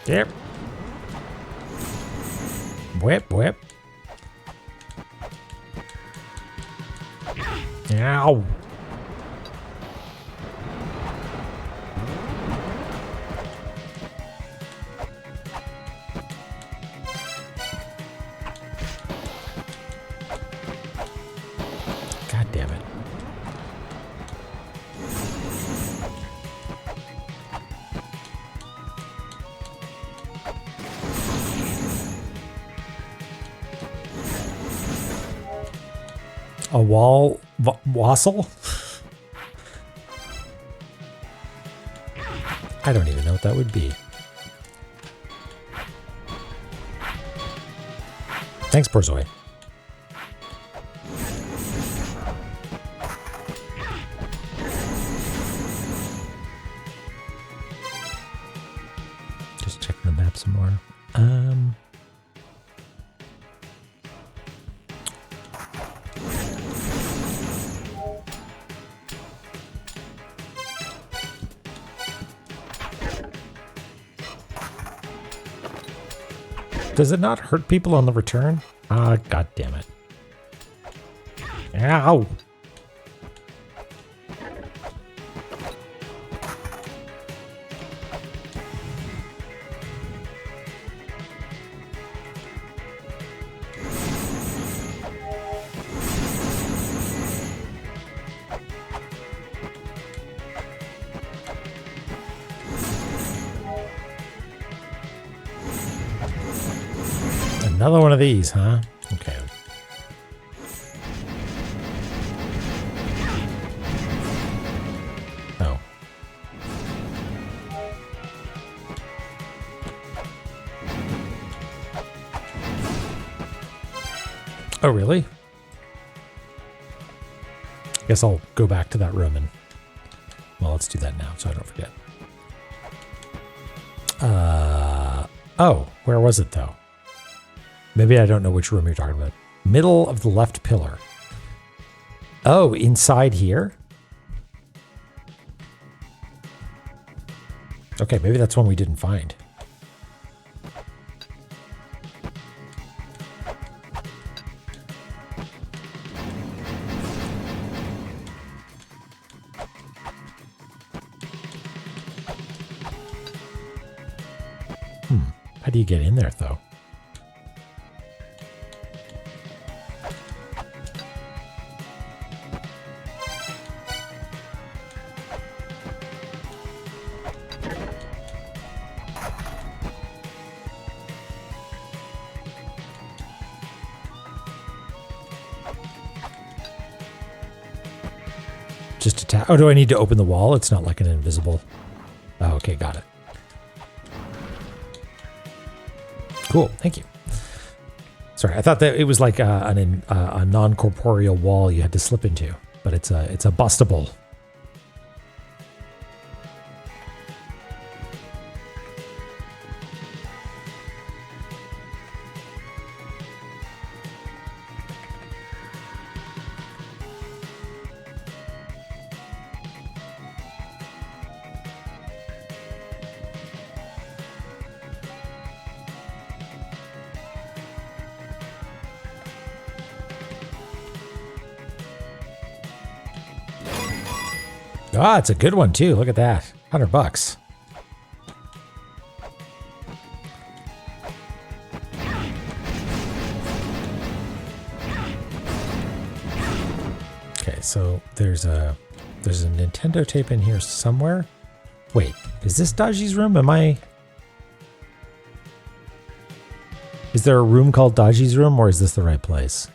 Yep. Whip, whip. Ow. God damn it. A wall wassail? I don't even know what that would be. Thanks, Borzoi. Just checking the map some more. Does it not hurt people on the return? Ah, god damn it. Ow! Another one of these, huh? Okay. Oh. Oh, really? Guess I'll go back to that room and... Well, let's do that now so I don't forget. Oh, where was it, though? Maybe I don't know which room you're talking about. Middle of the left pillar. Oh, inside here? Okay, maybe that's one we didn't find. How do you get in there, though? Just to tap. Oh, do I need to open the wall? It's not like an invisible. Oh, okay, got it. Cool, thank you. Sorry, I thought that it was like a non-corporeal wall you had to slip into, but it's a bustable. Ah, it's a good one too. Look at that. $100. Okay, so there's a Nintendo tape in here somewhere. Wait, is this Daji's room? Am I Is there a room called Daji's room, or is this the right place?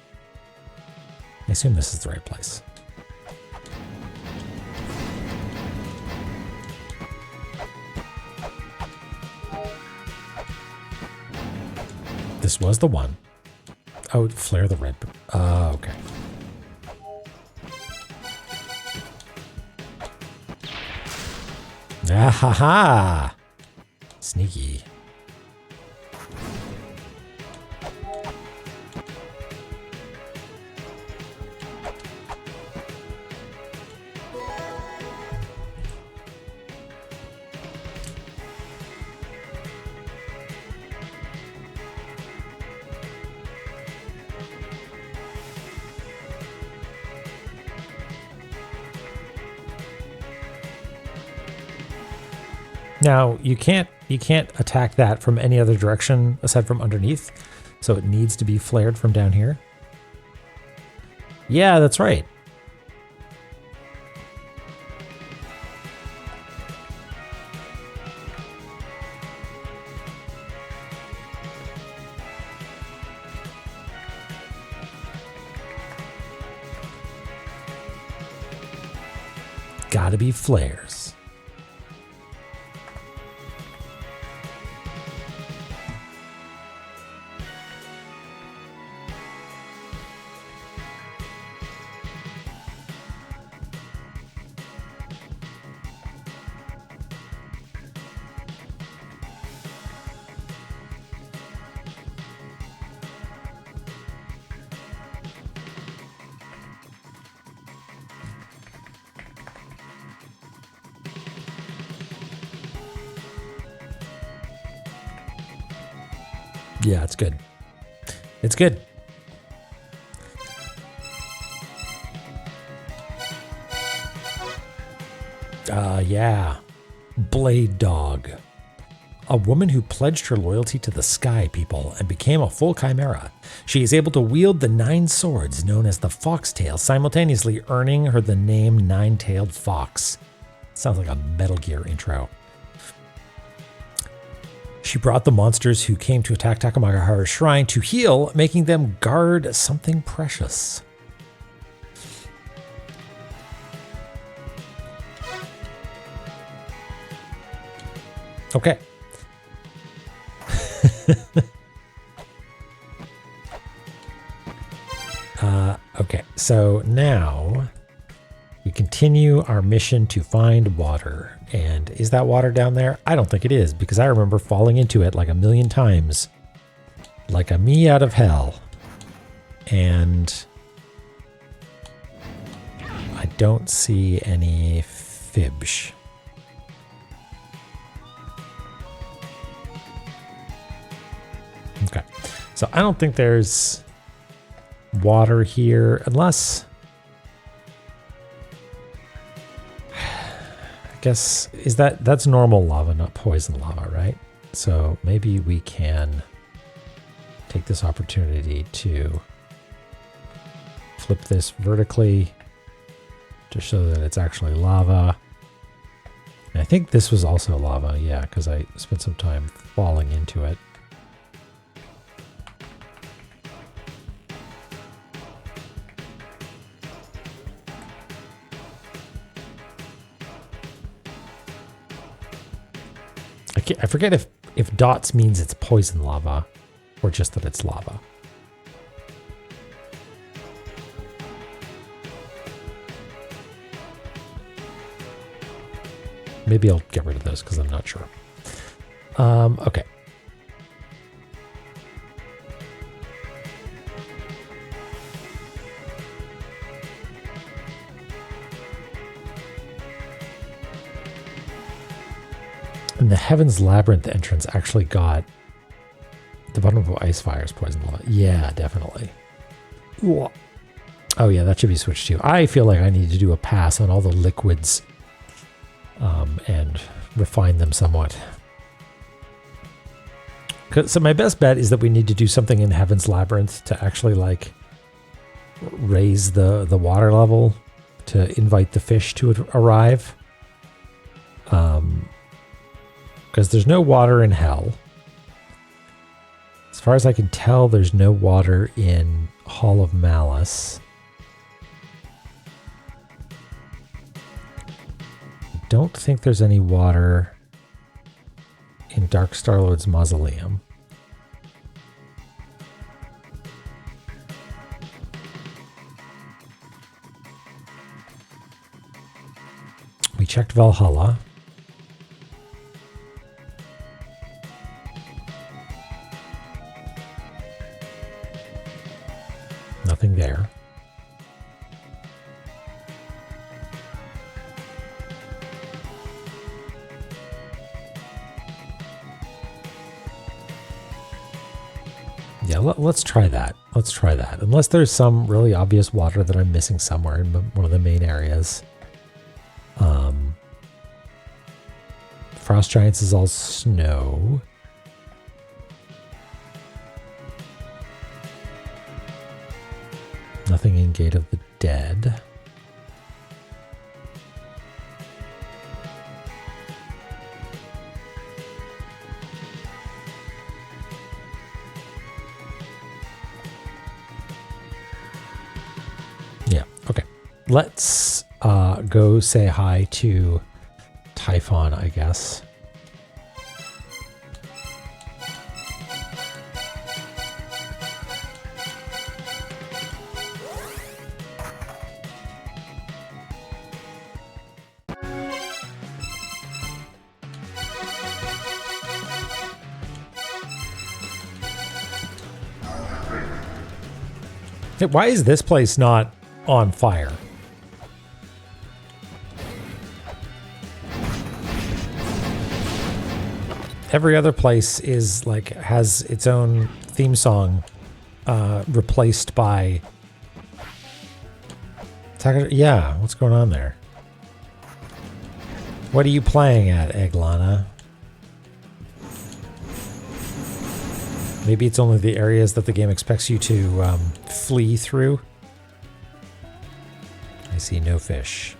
I assume this is the right place. This was the one. Oh, flare the red. Okay. Ah ha ha! Sneaky. Now, you can't attack that from any other direction aside from underneath, so it needs to be flared from down here. Yeah, that's right. Gotta be flares. Yeah, it's good. It's good. Yeah. Blade Dog. A woman who pledged her loyalty to the Sky People and became a full chimera. She is able to wield the 9 swords known as the Foxtail, simultaneously earning her the name Nine-Tailed Fox. Sounds like a Metal Gear intro. She brought the monsters who came to attack Takamagahara's shrine to heal, making them guard something precious. Okay. Okay, so now we continue our mission to find water. And is that water down there? I don't think it is, because I remember falling into it like a million times. Like a me out of hell. And I don't see any fibs. Okay, so I don't think there's water here, unless... I guess, that's normal lava, not poison lava, right? So maybe we can take this opportunity to flip this vertically to show that it's actually lava. And I think this was also lava, yeah, because I spent some time falling into it. I forget if dots means it's poison lava or just that it's lava. Maybe I'll get rid of those because I'm not sure. Okay. And the Heaven's Labyrinth entrance actually got the bottom of Ice Fire's poison lava. Yeah, definitely. Ooh. Oh yeah, that should be switched too. I feel like I need to do a pass on all the liquids and refine them somewhat. So my best bet is that we need to do something in Heaven's Labyrinth to actually like raise the water level to invite the fish to arrive. Because there's no water in hell. As far as I can tell, there's no water in Hall of Malice. I don't think there's any water in Dark Star-Lord's Mausoleum. We checked Valhalla. Nothing there. Yeah, let's try that. Let's try that. Unless there's some really obvious water that I'm missing somewhere in one of the main areas. Frost Giants is all snow. Nothing in Gate of the Dead. Yeah, okay. Let's go say hi to Typhon, I guess. Hey, why is this place not on fire? Every other place is like has its own theme song replaced by yeah, what's going on there? What are you playing at, Eglana? Maybe it's only the areas that the game expects you to flee through. I see no fish.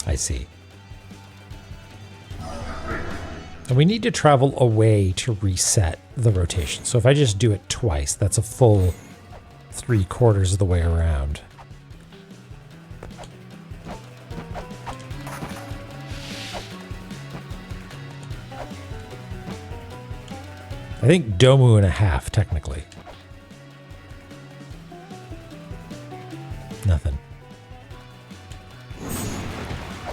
I see. And we need to travel away to reset the rotation. So if I just do it twice, that's a full 3/4 of the way around. I think Domu and a half, technically. Nothing.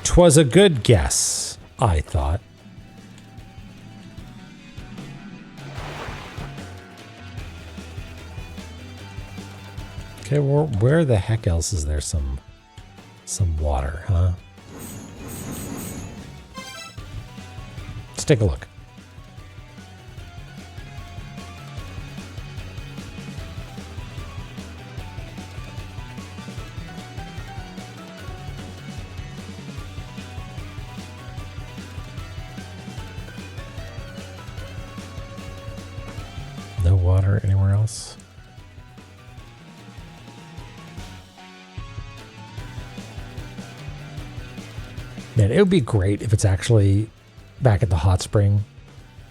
'Twas a good guess, I thought. Okay, well, where the heck else is there some water, huh? Let's take a look. No water anywhere else? Man, it would be great if it's actually back at the hot spring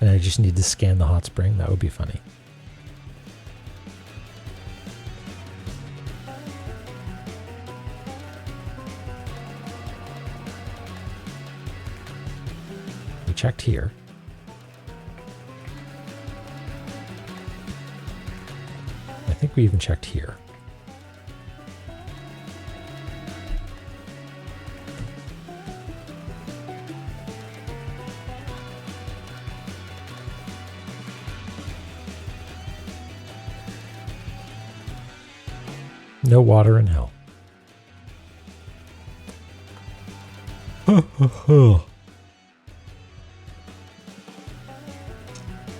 and I just need to scan the hot spring. That would be funny. We checked here. I think we even checked here. No water in hell.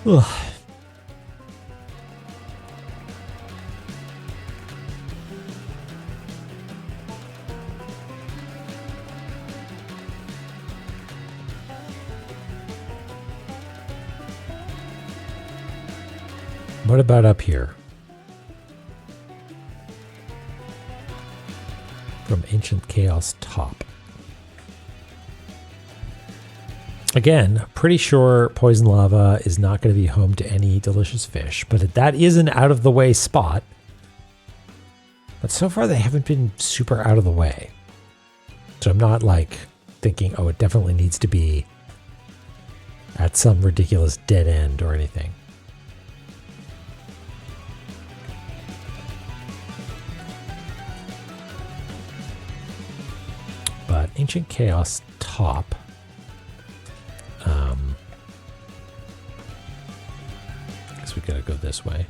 Ugh. What about up here? from Ancient Chaos Top. Again, pretty sure poison lava is not going to be home to any delicious fish, but that is an out-of-the-way spot. But so far, they haven't been super out of the way. So I'm not like thinking, oh, it definitely needs to be at some ridiculous dead end or anything. But Ancient Chaos Top. I guess we gotta go this way.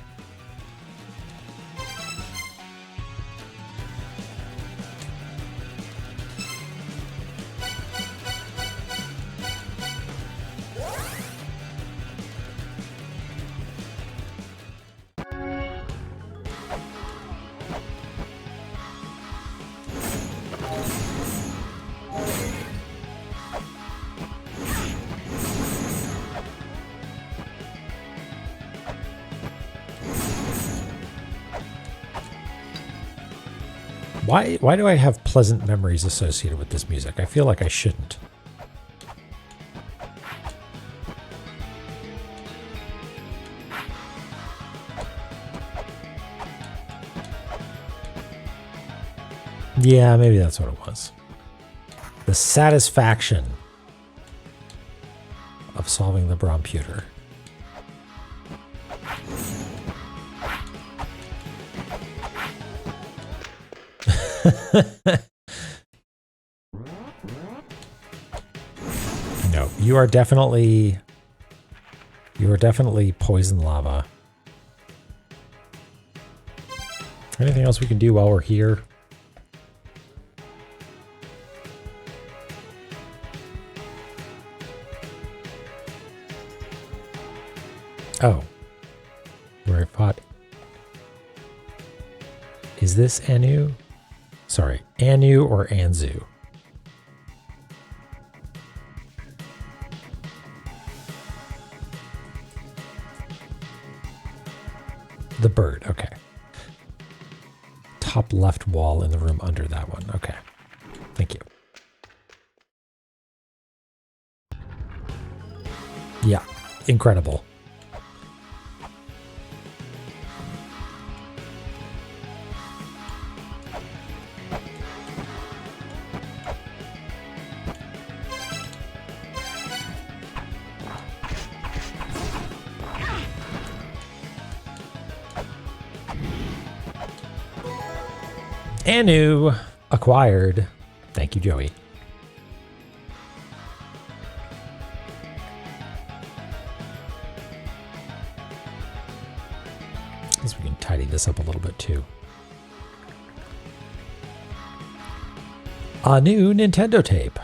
Why do I have pleasant memories associated with this music? I feel like I shouldn't. Yeah, maybe that's what it was. The satisfaction of solving the Bromputer. No, you are definitely poison lava. Anything else we can do while we're here? Oh, where I fought. Is this Anu? Sorry, Anu or Anzu? The bird, okay. Top left wall in the room under that one. Okay, thank you. Yeah, incredible. Anu acquired. Thank you, Joey. I guess we can tidy this up a little bit too. A new Nintendo tape.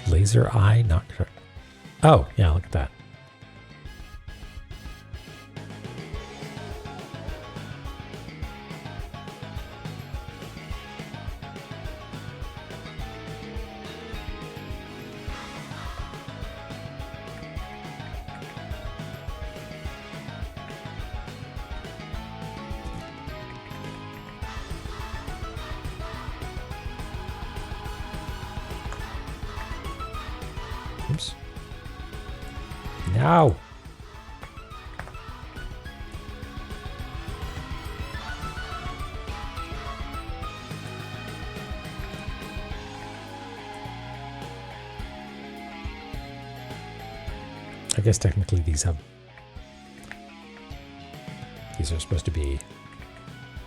Laser eye, not. Oh, yeah, look at that. Oops. No. I guess technically these are supposed to be.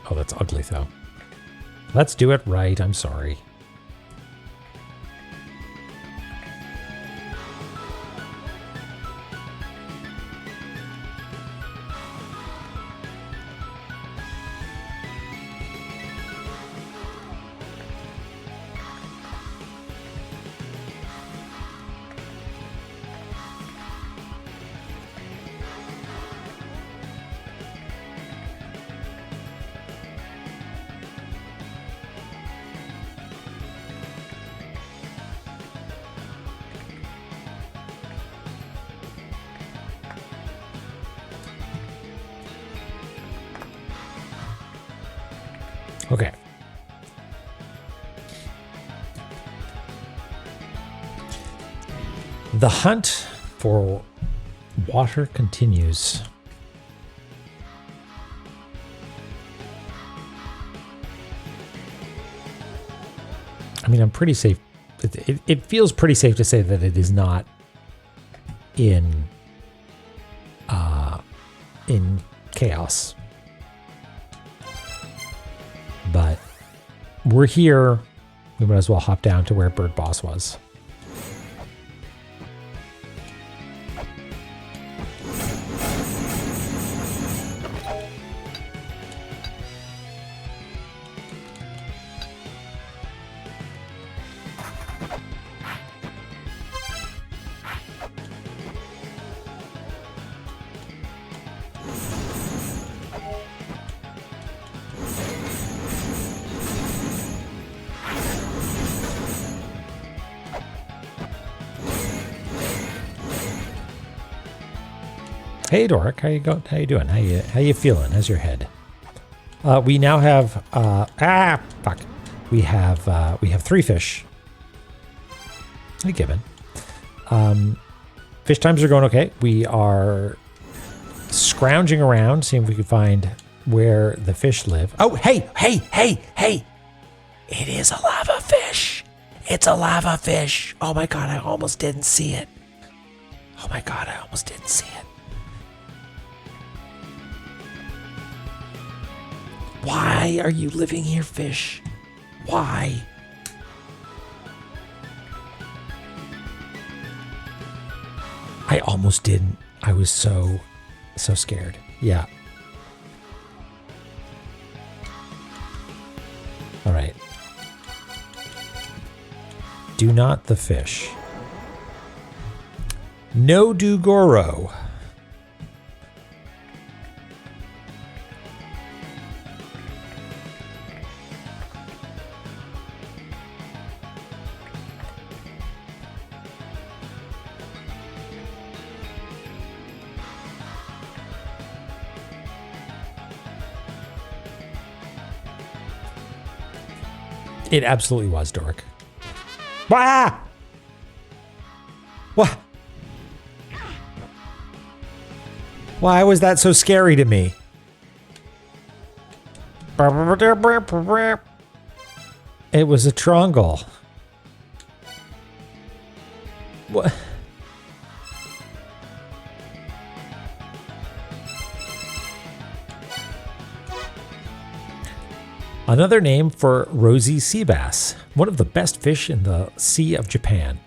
Oh, that's ugly though. Let's do it right. I'm sorry. Okay. The hunt for water continues. I mean, I'm pretty safe. It feels pretty safe to say that it is not in chaos. But we're here. We might as well hop down to where Bird Boss was. Hey Doric, how you doing? How you feeling? How's your head? We now have fuck. We have 3 fish. Hey Gibbon. Fish times are going okay. We are scrounging around, seeing if we can find where the fish live. Oh, hey! It is a lava fish. It's a lava fish. Oh my god, I almost didn't see it. Why are you living here, fish? Why? I almost didn't. I was so scared. Yeah. All right. Do not the fish. No do Goro. It absolutely was, Dork. Wah! What? Why was that so scary to me? It was a triangle. What? Another name for rosy sea bass, one of the best fish in the Sea of Japan.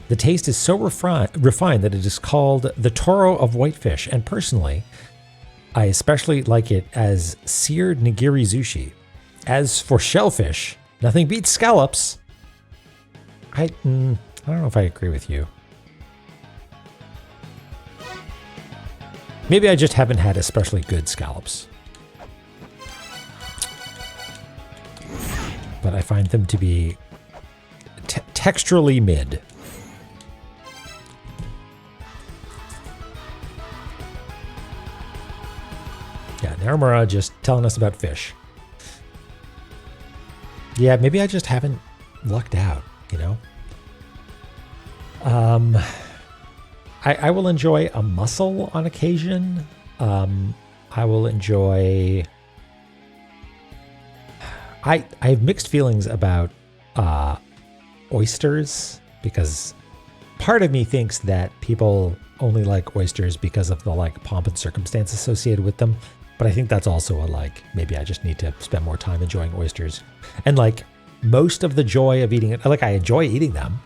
The taste is so refined that it is called the toro of whitefish, and personally, I especially like it as seared nigiri sushi. As for shellfish, nothing beats scallops. I don't know if I agree with you. Maybe I just haven't had especially good scallops. But I find them to be texturally mid. Yeah, Naramura just telling us about fish. Yeah, maybe I just haven't lucked out, you know? I will enjoy a mussel on occasion. I will enjoy... I have mixed feelings about oysters, because part of me thinks that people only like oysters because of the like pomp and circumstance associated with them. But I think that's also a like, maybe I just need to spend more time enjoying oysters. And like most of the joy of eating it, like I enjoy eating them,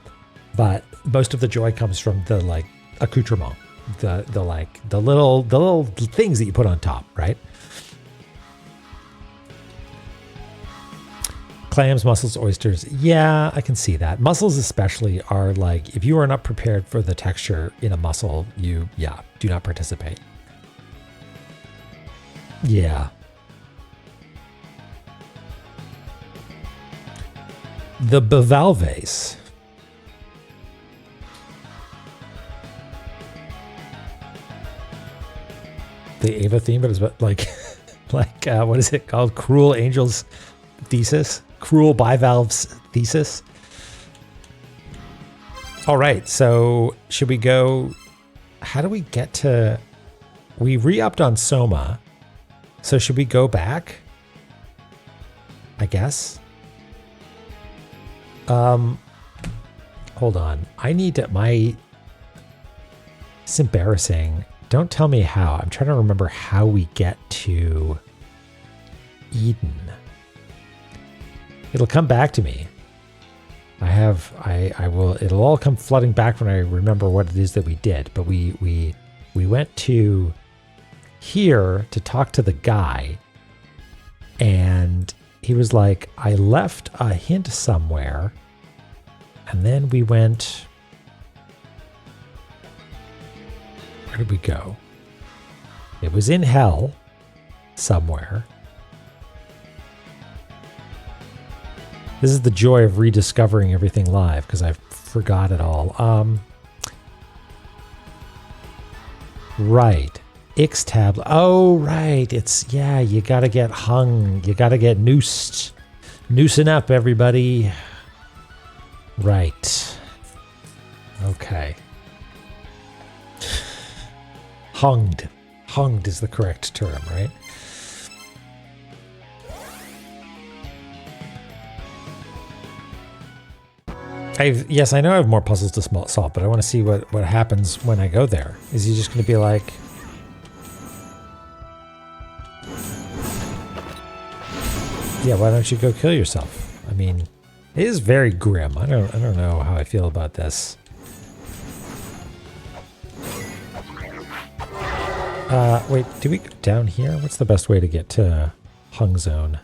but most of the joy comes from the like accoutrement, the little things that you put on top, right? Clams, mussels, oysters. Yeah, I can see that. Mussels especially are like, if you are not prepared for the texture in a mussel, do not participate. Yeah. The bivalves. The Ava theme, but it's like, what is it called? Cruel Angels thesis, cruel bivalve's thesis. All right, so should we go? How do we get to? We re-upped on Soma, so should we go back? I guess. Hold on. I need to. It's embarrassing. Don't tell me how. I'm trying to remember how we get to Eden. It'll come back to me. I will, it'll all come flooding back when I remember what it is that we did. But we went to here to talk to the guy, and he was like, I left a hint somewhere, and then we went, where did we go? It was in hell somewhere. This is the joy of rediscovering everything live, because I forgot it all. Right. X tab. Oh, right. It's, yeah, you got to get hung. You got to get noosed. Noosing up, everybody. Right. Okay. Hunged. Hunged is the correct term, right? Yes, I know I have more puzzles to solve, but I want to see what happens when I go there. Is he just going to be like... Yeah, why don't you go kill yourself? I mean, it is very grim. I don't know how I feel about this. Wait, do we go down here? What's the best way to get to Hung Zone?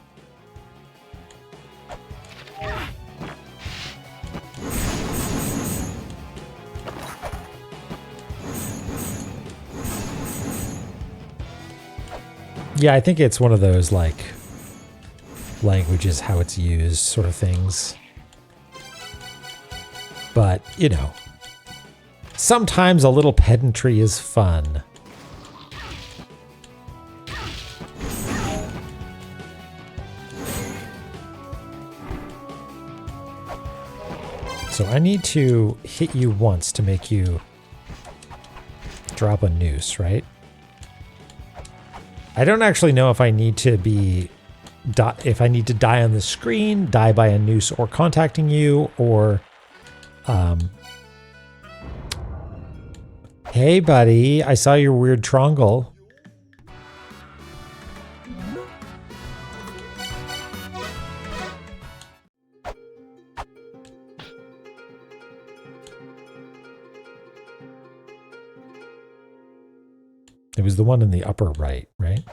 Yeah, I think it's one of those, like, languages, how it's used sort of things. But, you know, sometimes a little pedantry is fun. So I need to hit you once to make you drop a noose, right? I don't actually know if I need to be, if I need to die on the screen, die by a noose, or contacting you, or, hey buddy, I saw your weird trongle. It was the one in the upper right, right?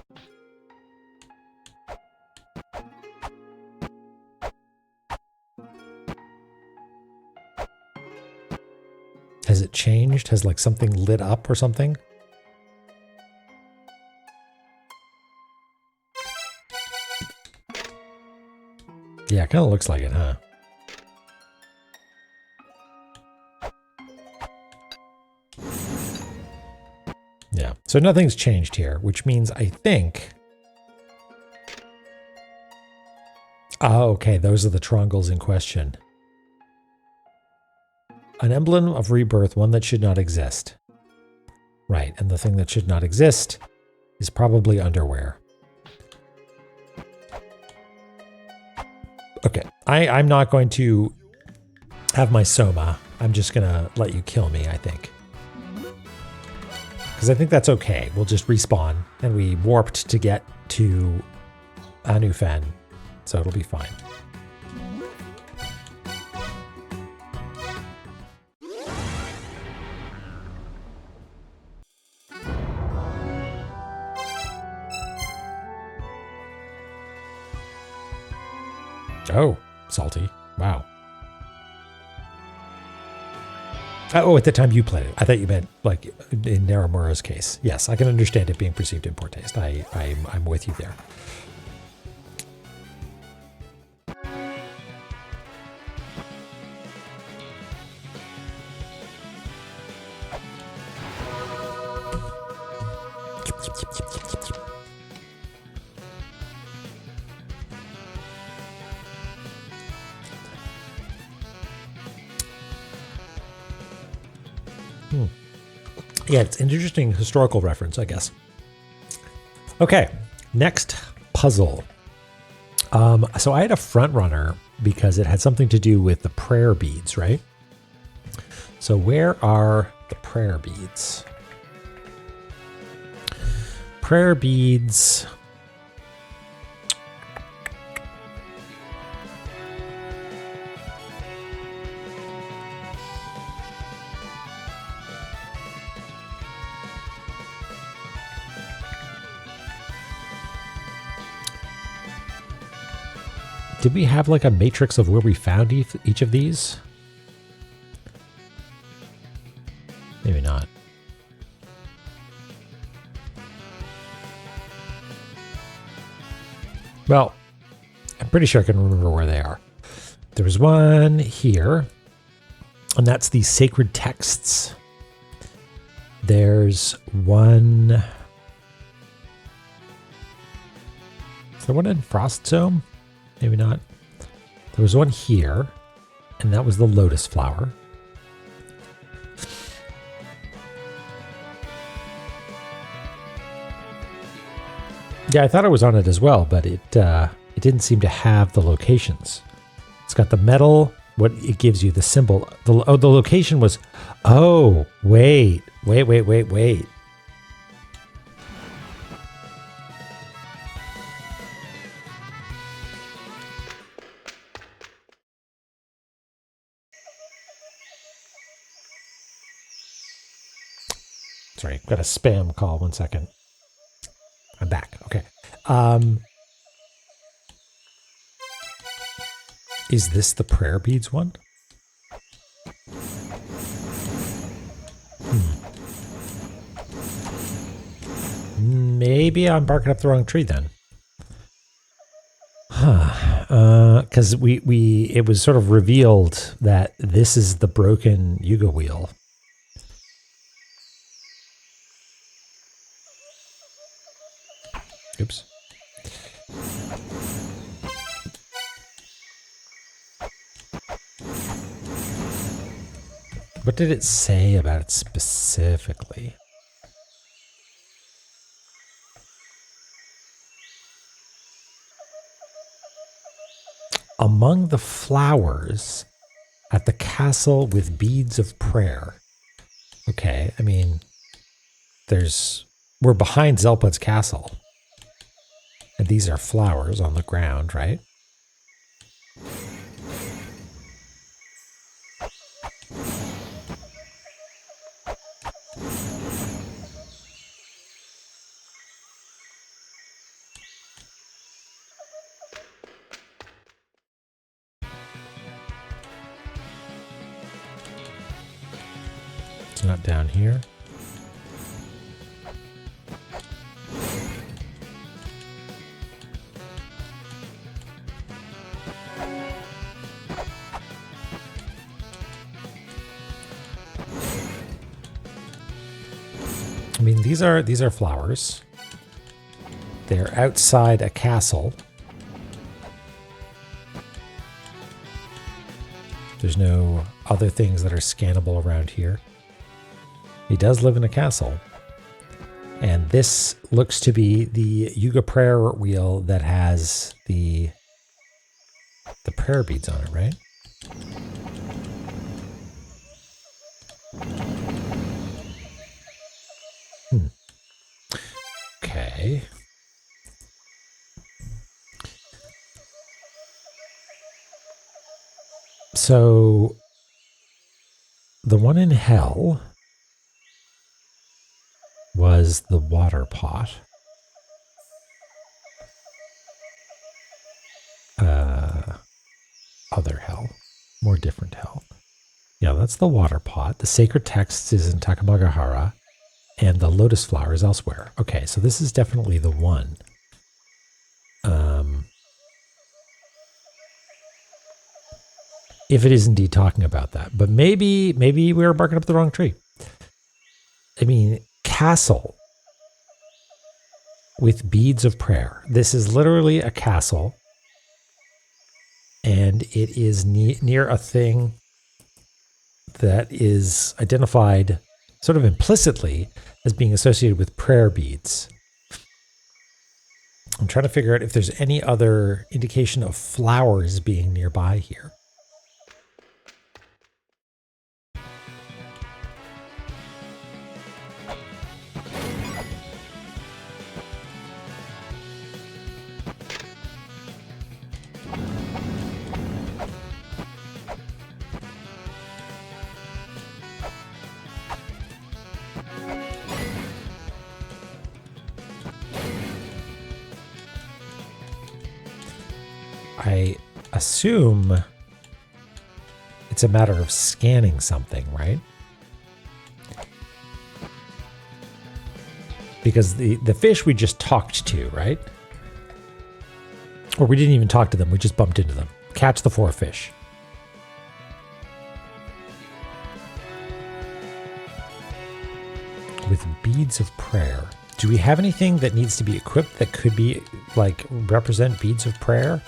Has it changed? Has like something lit up or something? Yeah, it kind of looks like it, huh? Yeah, so nothing's changed here, which means I think... Oh, okay, those are the trongles in question. An emblem of rebirth, one that should not exist. Right, and the thing that should not exist is probably underwear. Okay, I'm not going to have my Soma. I'm just going to let you kill me, I think. Because I think that's okay. We'll just respawn, and we warped to get to Anufen, so it'll be fine. Oh, salty. Wow. Oh, at the time you played it. I thought you meant, like, in Naramura's case. Yes, I can understand it being perceived in poor taste. I'm with you there. Yeah, it's an interesting historical reference, I guess. Okay, next puzzle. So I had a front runner because it had something to do with the prayer beads, right? So where are the prayer beads? Prayer beads. Did we have like a matrix of where we found each of these? Maybe not. Well, I'm pretty sure I can remember where they are. There was one here, and that's the sacred texts. There's one... Is there one in Frost Zone? Maybe not. There was one here, and that was the lotus flower. Yeah, I thought it was on it as well, but it didn't seem to have the locations. It's got the metal, what it gives you, the symbol. The location was... Oh, wait. Sorry, got a spam call. 1 second. I'm back. Okay. Is this the prayer beads one? Maybe I'm barking up the wrong tree then. Because it was sort of revealed that this is the broken Yuga wheel. Oops. What did it say about it specifically? Among the flowers at the castle with beads of prayer. Okay, I mean, we're behind Zelpud's castle. And these are flowers on the ground, right? It's not down here. I mean, these are flowers. They're outside a castle. There's no other things that are scannable around here. He does live in a castle. And this looks to be the Yuga prayer wheel that has the prayer beads on it, right? Okay. So the one in hell was the water pot. Other hell. More different hell. Yeah, that's the water pot. The sacred text is in Takamagahara, and the lotus flower is elsewhere. Okay, so this is definitely the one. If it is indeed talking about that. But maybe we were barking up the wrong tree. I mean, castle with beads of prayer. This is literally a castle. And it is near a thing that is identified sort of implicitly as being associated with prayer beads. I'm trying to figure out if there's any other indication of flowers being nearby here. I assume it's a matter of scanning something, right? Because the fish we just talked to, right? Or we didn't even talk to them, we just bumped into them. Catch the 4 fish. With beads of prayer. Do we have anything that needs to be equipped that could be, like, represent beads of prayer?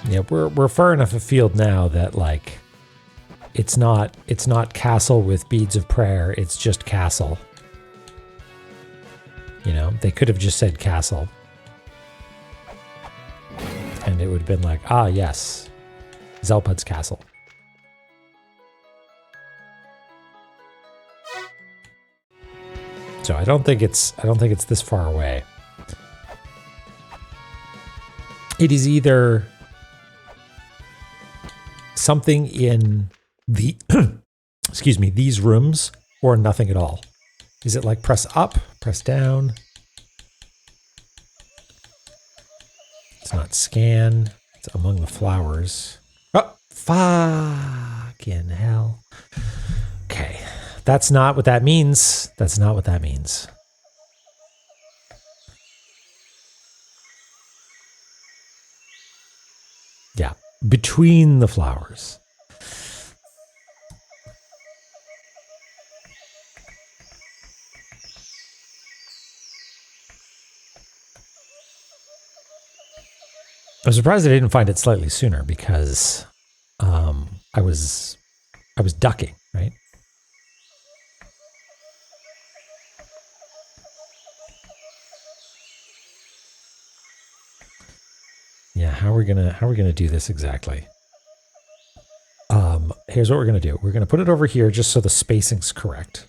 Yeah, we're far enough afield now that, like, it's not castle with beads of prayer, it's just castle. You know, they could have just said castle. And it would have been like, ah yes, Zelpud's castle. So I don't think it's this far away. It is either something in the excuse me, these rooms, or nothing at all. Is it like press up, press down? It's not scan. It's among the flowers. Oh, fucking hell. Okay. That's not what that means. That's not what that means. Yeah. Between the flowers. I'm surprised I didn't find it slightly sooner because I was ducking, right? Yeah, how are we gonna do this exactly? Here's what we're gonna do. We're gonna put it over here just so the spacing's correct.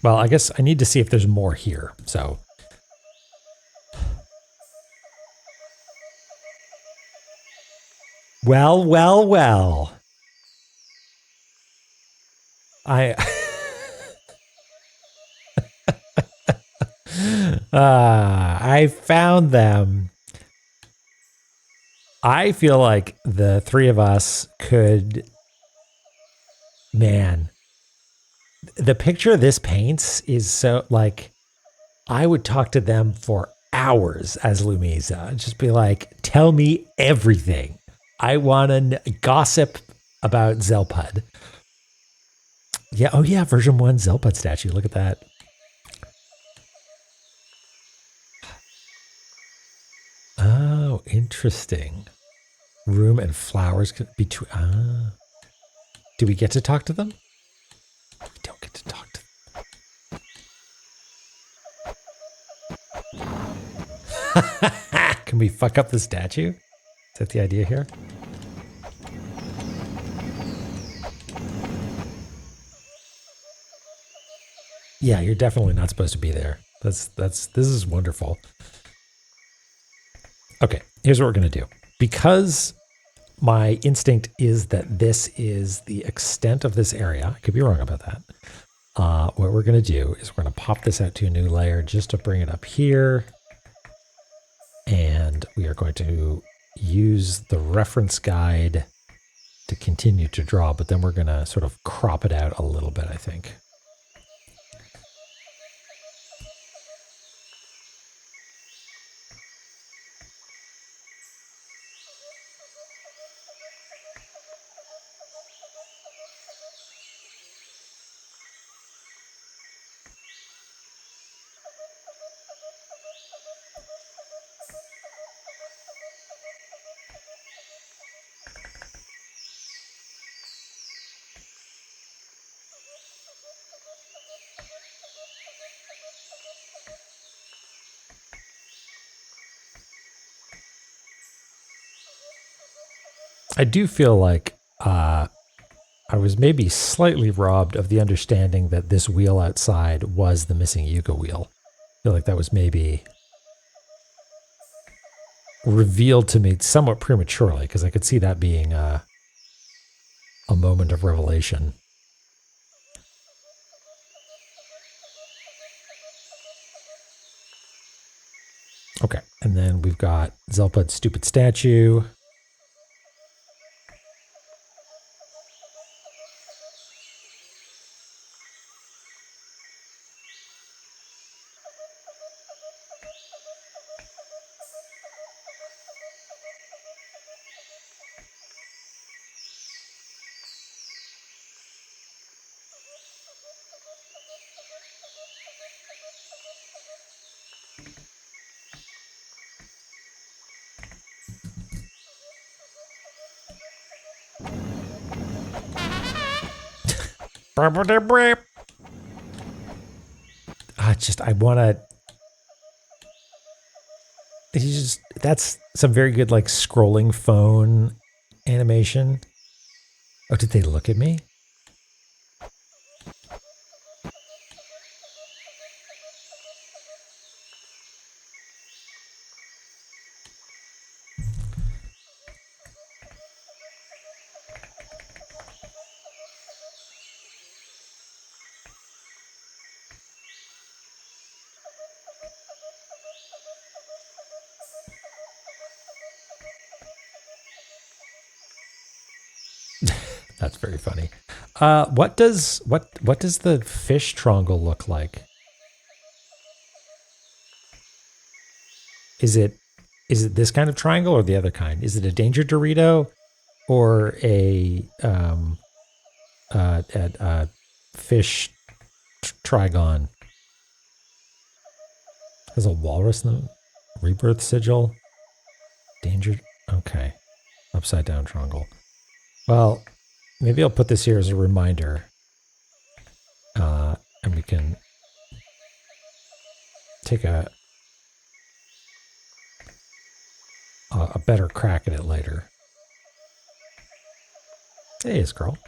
Well, I guess I need to see if there's more here, so. Well. I found them. I feel like the three of us could, man, the picture this paints is so, like, I would talk to them for hours as Lumisa. Just be like, tell me everything. I want to gossip about Zelpud. Yeah, oh yeah, version 1 Zelpud statue. Look at that. Oh, interesting. Room and flowers between. Ah. Do we get to talk to them? We don't get to talk to them. Can we fuck up the statue? Is that the idea here? Yeah, you're definitely not supposed to be there. This is wonderful. Okay, here's what we're gonna do. Because my instinct is that this is the extent of this area. I could be wrong about that. What we're gonna do is we're gonna pop this out to a new layer just to bring it up here. And we are going to use the reference guide to continue to draw, but then we're gonna sort of crop it out a little bit, I think. I do feel like I was maybe slightly robbed of the understanding that this wheel outside was the missing Yucca wheel. I feel like that was maybe revealed to me somewhat prematurely, because I could see that being a moment of revelation. Okay, and then we've got Zelpud's stupid statue. I want to. That's some very good, like, scrolling phone animation. Oh, did they look at me? That's very funny. What does the fish triangle look like? Is it this kind of triangle or the other kind? Is it a danger Dorito or a fish trigon? Has a walrus in the rebirth sigil. Danger. Okay, upside down triangle. Well, maybe I'll put this here as a reminder, and we can take a better crack at it later. Hey, Scroll.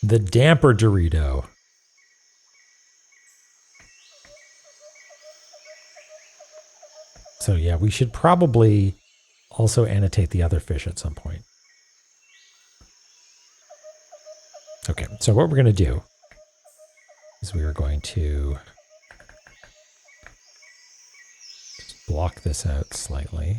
The damper Dorito. So yeah, we should probably also annotate the other fish at some point. Okay, so what we're going to do is we are going to just block this out slightly.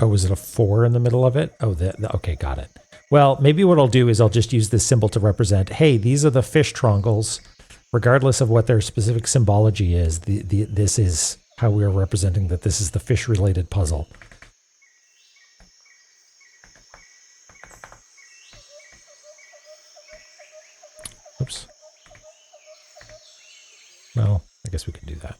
Oh, was it a 4 in the middle of it? Oh, okay, got it. Well, maybe what I'll do is I'll just use this symbol to represent, hey, these are the fish triangles. Regardless of what their specific symbology is, this is how we are representing that this is the fish-related puzzle. Oops. Well, I guess we can do that.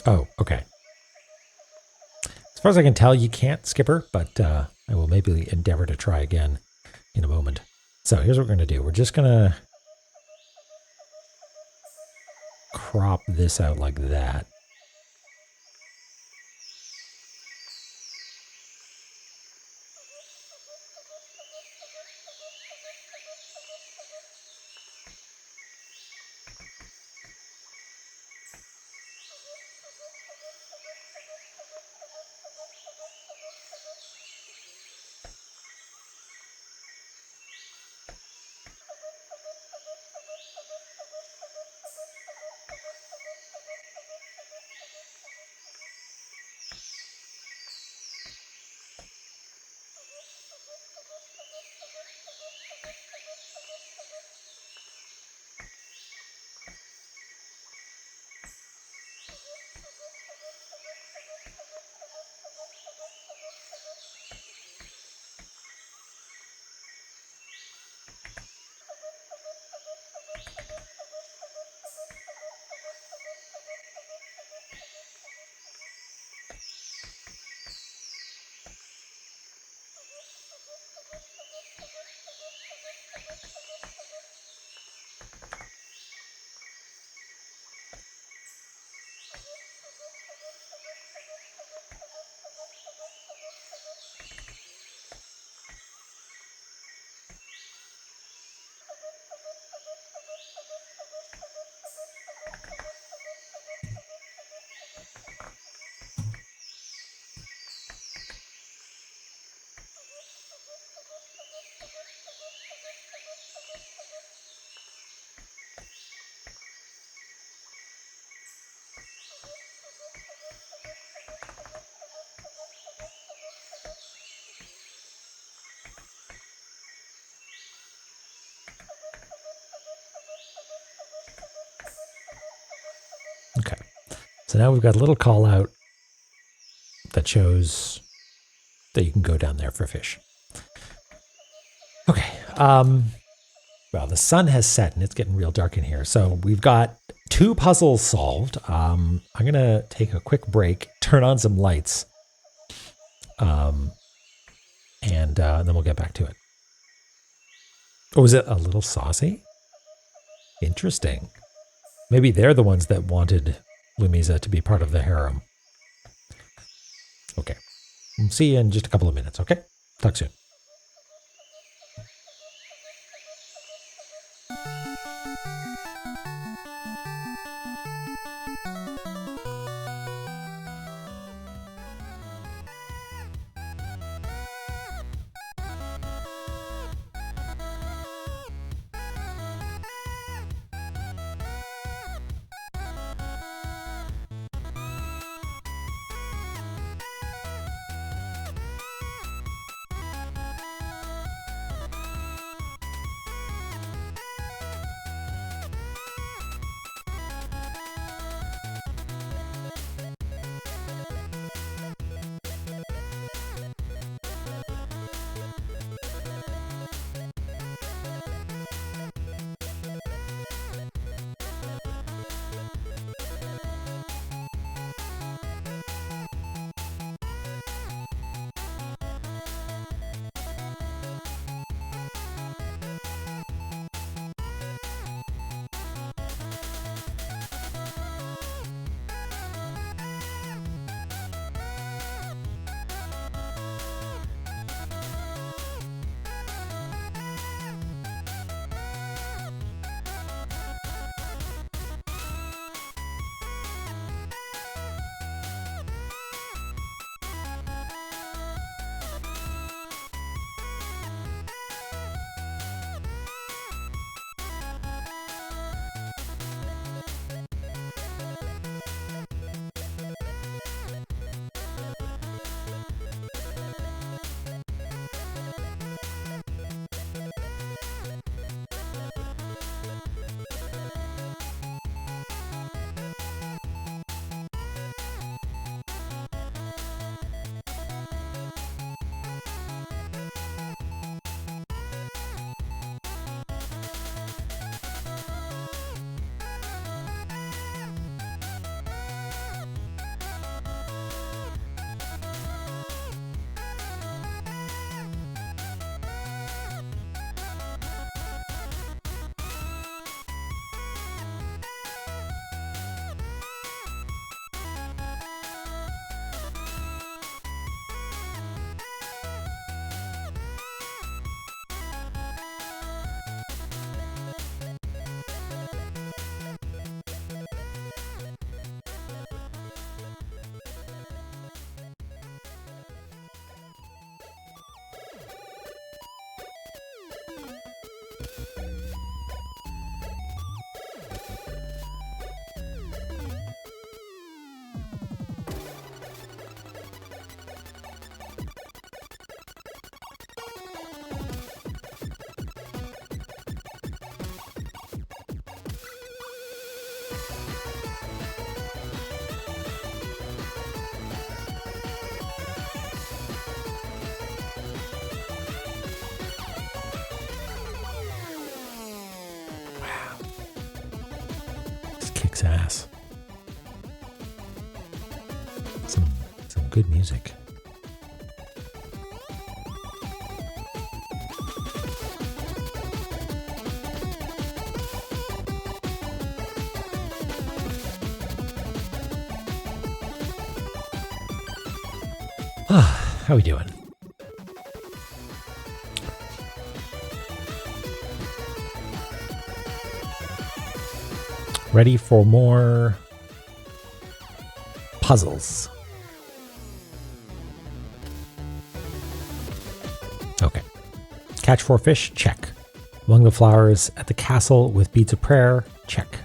Oh, okay. As far as I can tell, you can't skip her, but I will maybe endeavor to try again in a moment. So here's what we're going to do. We're just going to crop this out like that. Okay. So now we've got a little call out that shows that you can go down there for fish. Okay. Well, the sun has set and it's getting real dark in here. So we've got 2 puzzles solved. I'm going to take a quick break, turn on some lights, and then we'll get back to it. Oh, is it a little saucy? Interesting. Maybe they're the ones that wanted Lumisa to be part of the harem. Okay. We'll see you in just a couple of minutes, okay? Talk soon. kicks ass. Some good music. How we doing? Ready for more puzzles? Okay. Catch 4 fish? Check. Among the flowers at the castle with beads of prayer? Check.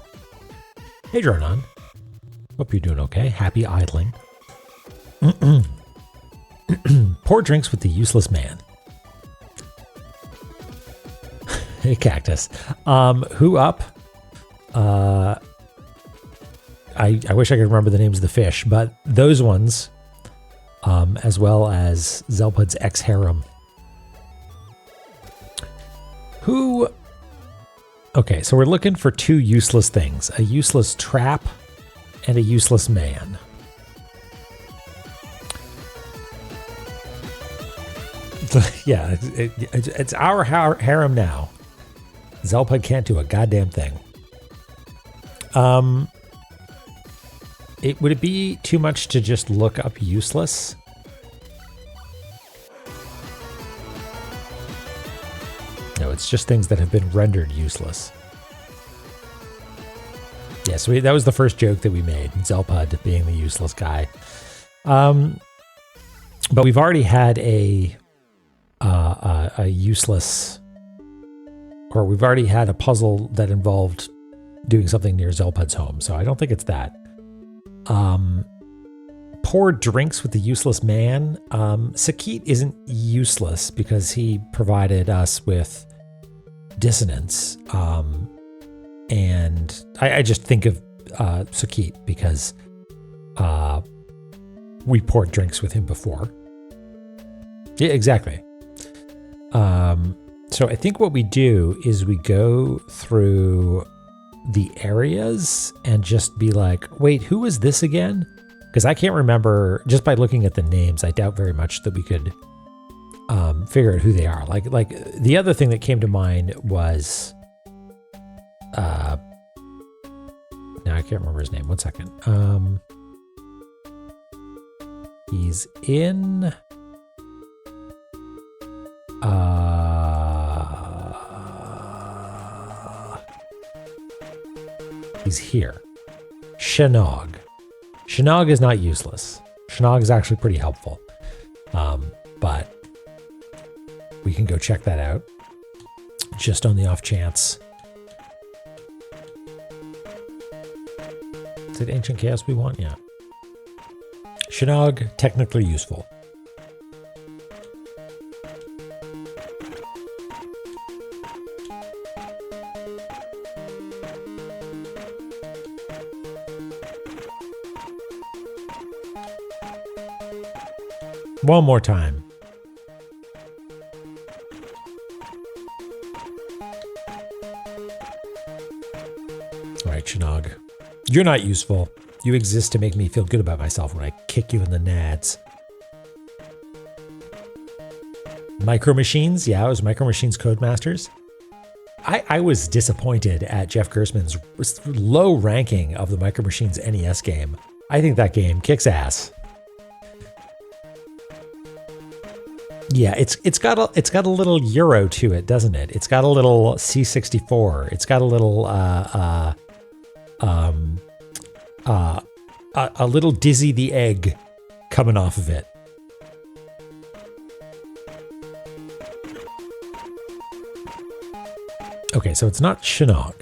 Hey, Dronon. Hope you're doing okay. Happy idling. Pour drinks with the useless man. Hey, Cactus. Who up? I wish I could remember the names of the fish, but those ones, as well as Zelpud's ex-harem. Who? Okay, so we're looking for 2 useless things: a useless trap and a useless man. Yeah, it's our harem now. Zelpud can't do a goddamn thing. Would it be too much to just look up useless? No, it's just things that have been rendered useless. Yeah, so that was the first joke that we made, Zelpud being the useless guy. But we've already had a useless, or we've already had a puzzle that involved doing something near Zelpud's home, so I don't think it's that. Pour drinks with the useless man. Sakit isn't useless because he provided us with dissonance. And I just think of Sakit because we poured drinks with him before. Yeah, exactly. So I think what we do is we go through the areas and just be like, wait, who is this again? Because I can't remember, just by looking at the names. I doubt very much that we could figure out who they are. Like the other thing that came to mind was, now I can't remember his name. 1 second. He's in, he's here. Shinog. Shinog is not useless. Shinog is actually pretty helpful. But we can go check that out just on the off chance. Is it Ancient Chaos we want? Yeah. Shinog, technically useful. One more time. All right, Shinog. You're not useful. You exist to make me feel good about myself when I kick you in the nads. Micro Machines? Yeah, it was Micro Machines Codemasters. I was disappointed at Jeff Gersman's low ranking of the Micro Machines NES game. I think that game kicks ass. Yeah, it's got a little Euro to it, doesn't it? It's got a little C64. It's got a little a little Dizzy the Egg coming off of it. Okay, so it's not Shinnok.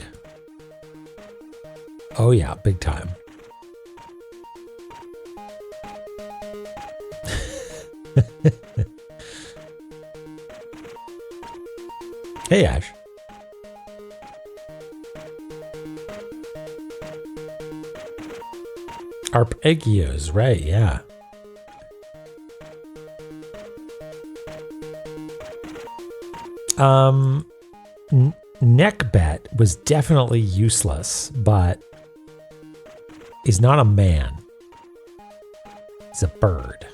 Oh yeah, big time. Hey, Ash. Arpeggios, right, yeah. Neckbet was definitely useless, but is not a man. He's a bird.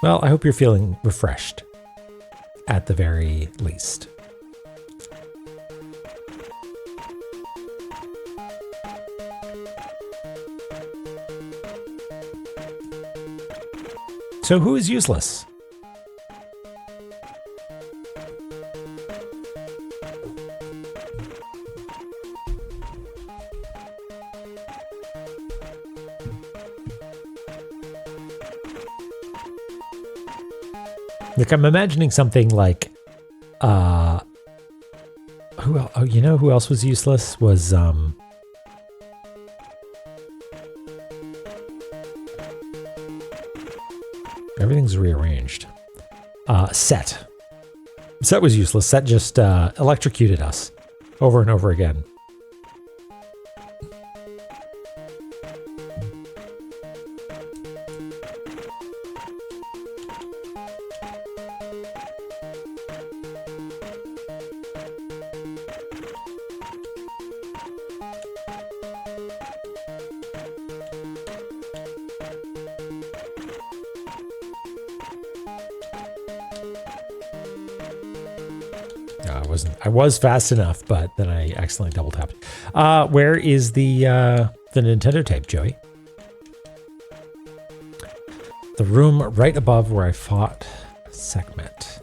Well, I hope you're feeling refreshed, at the very least. So who is useless? Like, I'm imagining something like, who else? Oh, you know who else was useless? Was, everything's rearranged. Set. Set was useless. Set just, electrocuted us over and over again. I was fast enough, but then I accidentally double tapped. Where is the Nintendo tape, Joey? The room right above where I fought Sekhmet.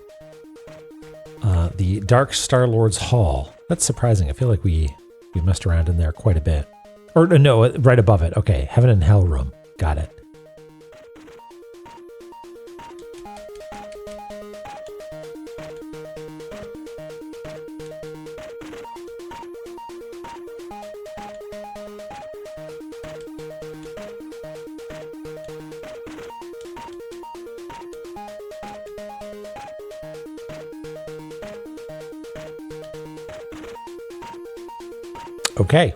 The Dark Star Lord's Hall. That's surprising. I feel like we messed around in there quite a bit. Or no, right above it. Okay, Heaven and Hell room. Got it. Okay.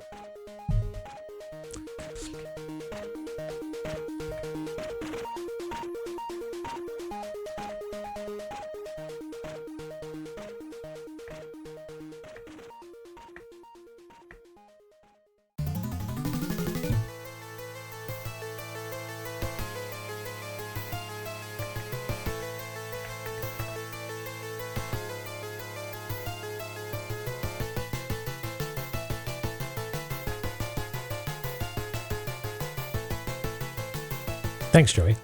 Thanks, Joey.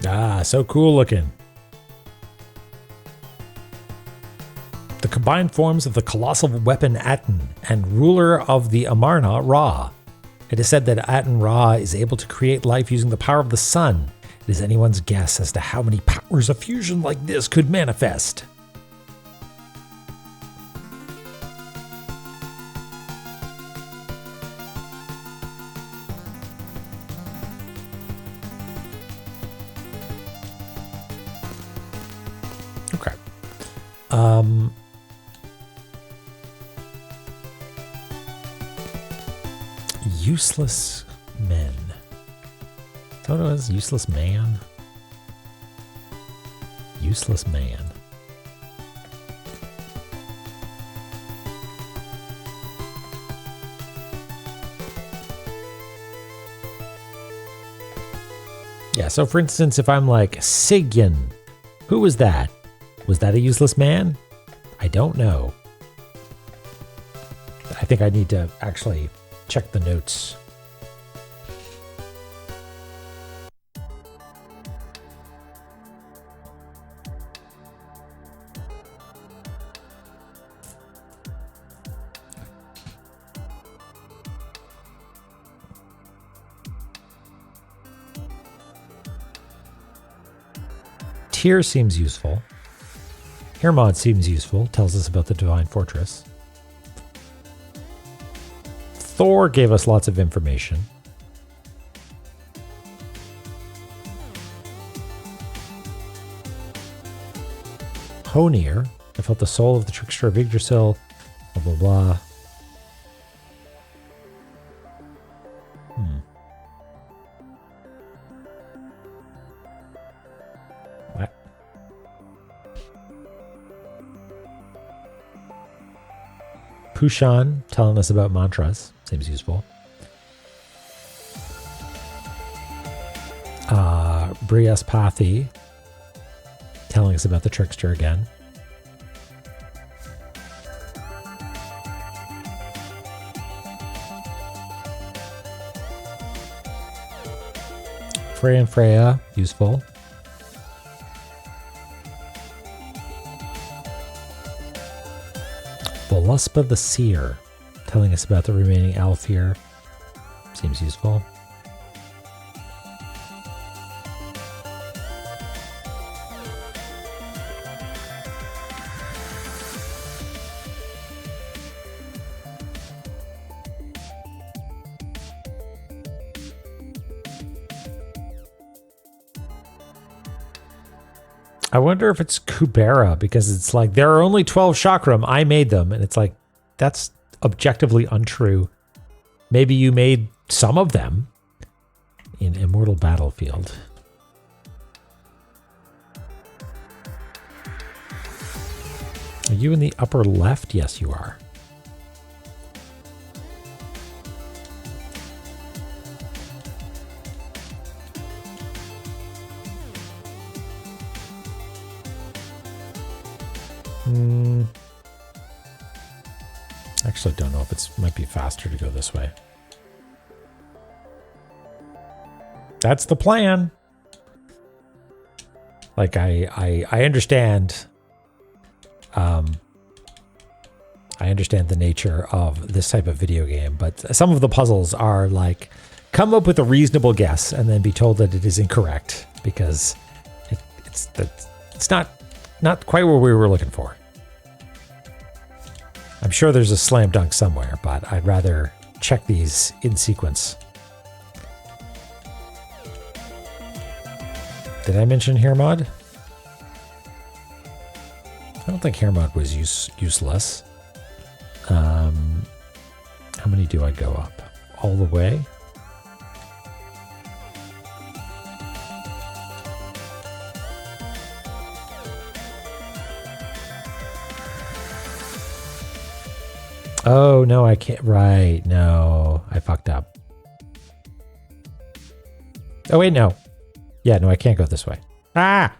Ah, so cool looking. The combined forms of the colossal weapon Aten and ruler of the Amarna, Ra. It is said that Aten Ra is able to create life using the power of the sun. It is anyone's guess as to how many powers a fusion like this could manifest. Okay. Useless men. Is that what it was? Useless man? Useless man. Yeah, so for instance, if I'm like, Sigyn, who was that? Was that a useless man? I don't know. I think I need to actually check the notes. Tyr seems useful. Hermod seems useful, tells us about the Divine Fortress. Thor gave us lots of information. Honir, I felt the soul of the trickster of Yggdrasil, blah blah blah. Kushan telling us about mantras. Seems useful. Brihaspati telling us about the trickster again. Freya and Freya, useful. Voluspa the Seer, telling us about the remaining Alfir. Seems useful. I wonder if it's Kubera, because it's like, there are only 12 chakram. I made them. And it's like, that's objectively untrue. Maybe you made some of them in Immortal Battlefield. Are you in the upper left? Yes, you are. Actually, don't know if it might be faster to go this way. That's the plan. Like I understand. I understand the nature of this type of video game, but some of the puzzles are like, come up with a reasonable guess and then be told that it is incorrect because it's not quite what we were looking for. I'm sure there's a slam dunk somewhere, but I'd rather check these in sequence. Did I mention Hermod? I don't think Hermod was useless. How many do I go up? All the way? Oh, no, I can't. Right. No, I fucked up. Oh, wait, no. Yeah, no, I can't go this way. Ah!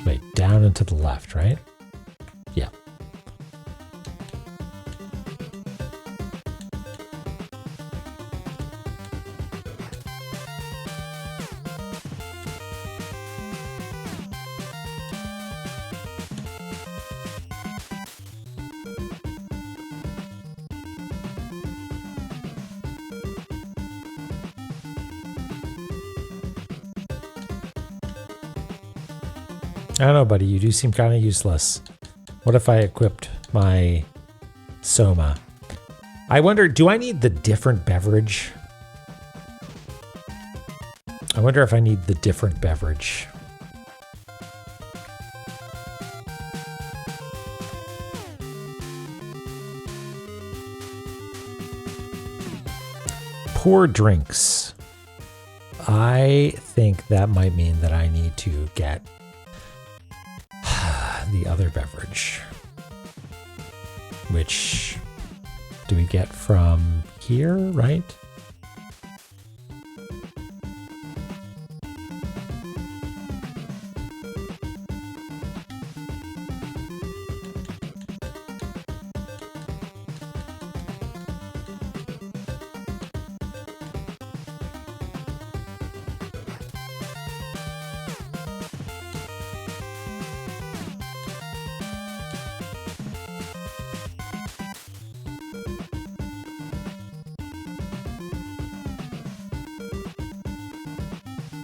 Wait, down and to the left, right? Yeah. I don't know, buddy. You do seem kind of useless. What if I equipped my Soma? I wonder, do I need the different beverage? I wonder if I need the different beverage. Pour drinks. I think that might mean that I need to get the other beverage, which do we get from here, right?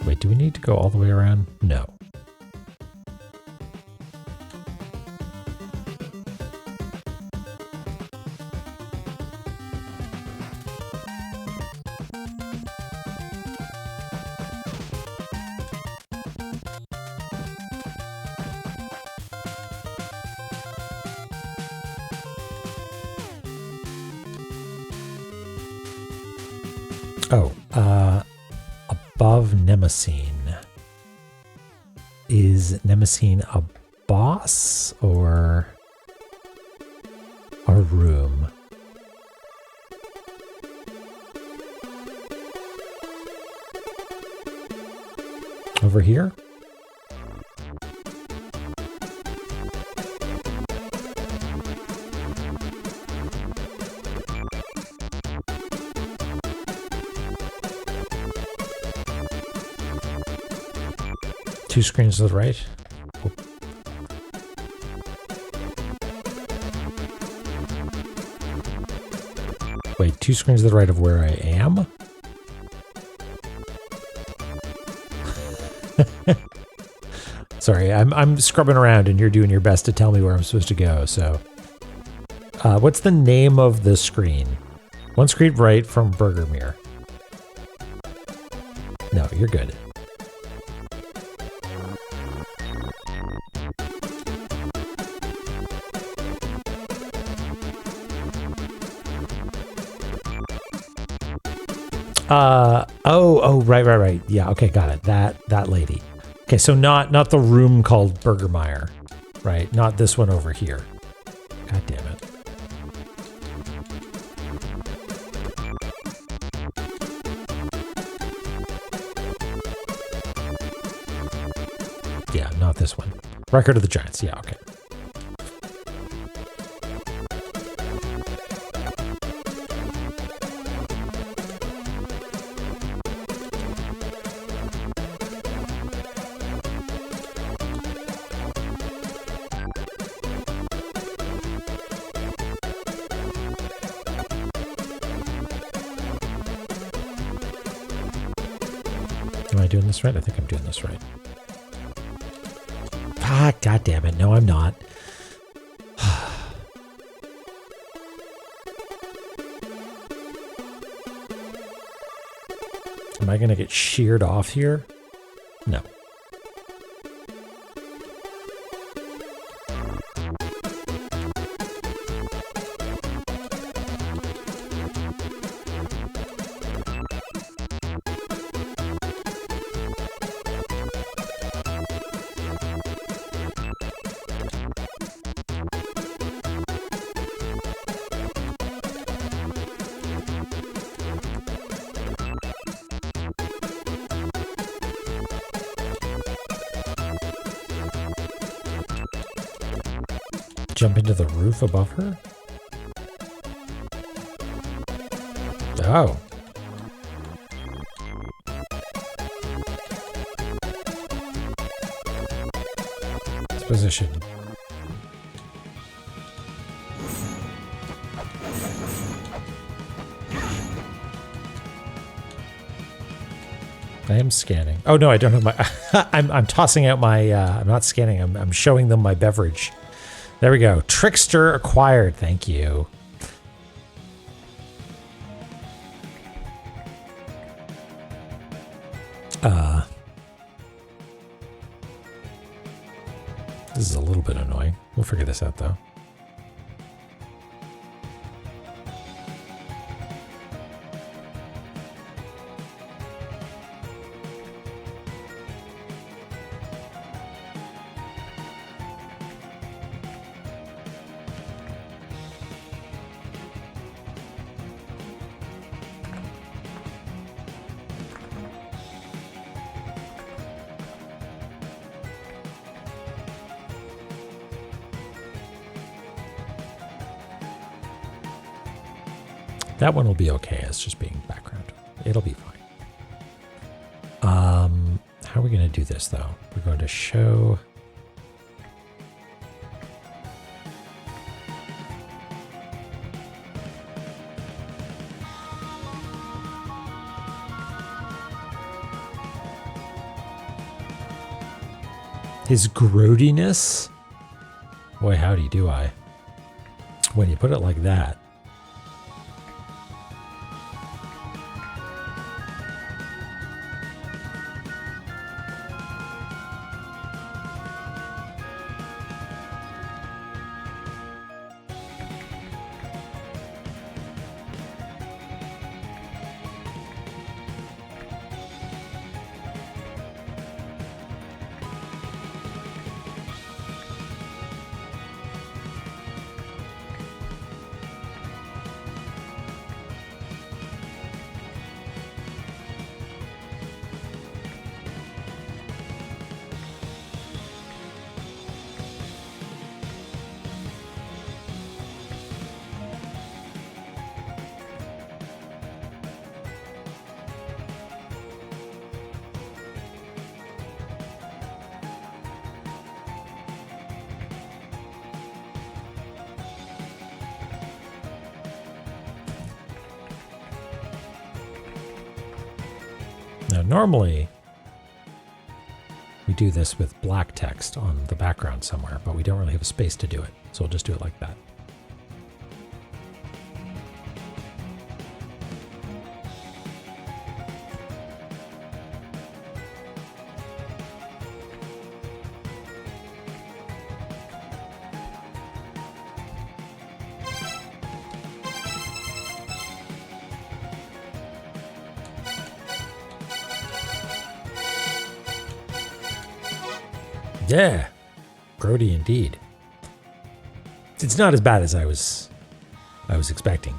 Wait, do we need to go all the way around? No. Oh, above Nemesine. Is Nemesine a boss or a room? Over here? Two screens to the right. Oh. Wait, two screens to the right of where I am? Sorry, I'm scrubbing around and you're doing your best to tell me where I'm supposed to go, so. What's the name of the screen? One screen right from Burgermere. No, you're good. Right. Yeah, okay, got it. That lady. Okay, so not the room called Burgermeyer, right? Not this one over here. God damn it. Yeah, not this one. Record of the Giants. Yeah, okay. Am I doing this right? I think I'm doing this right. Ah, God damn it. No, I'm not. Am I going to get sheared off here? No. Jump into the roof above her? Oh. It's positioned. I am scanning. Oh no, I don't have my. I'm tossing out my. I'm not scanning. I'm showing them my beverage. There we go. Trickster acquired. Thank you. This is a little bit annoying. We'll figure this out though. That one will be okay as just being background. It'll be fine. How are we going to do this though? We're going to show. His grody-ness? Boy, howdy do I. When you put it like that. Now, normally, we do this with black text on the background somewhere, but we don't really have a space to do it. So we'll just do it like that. Yeah, grody indeed. It's not as bad as I was expecting.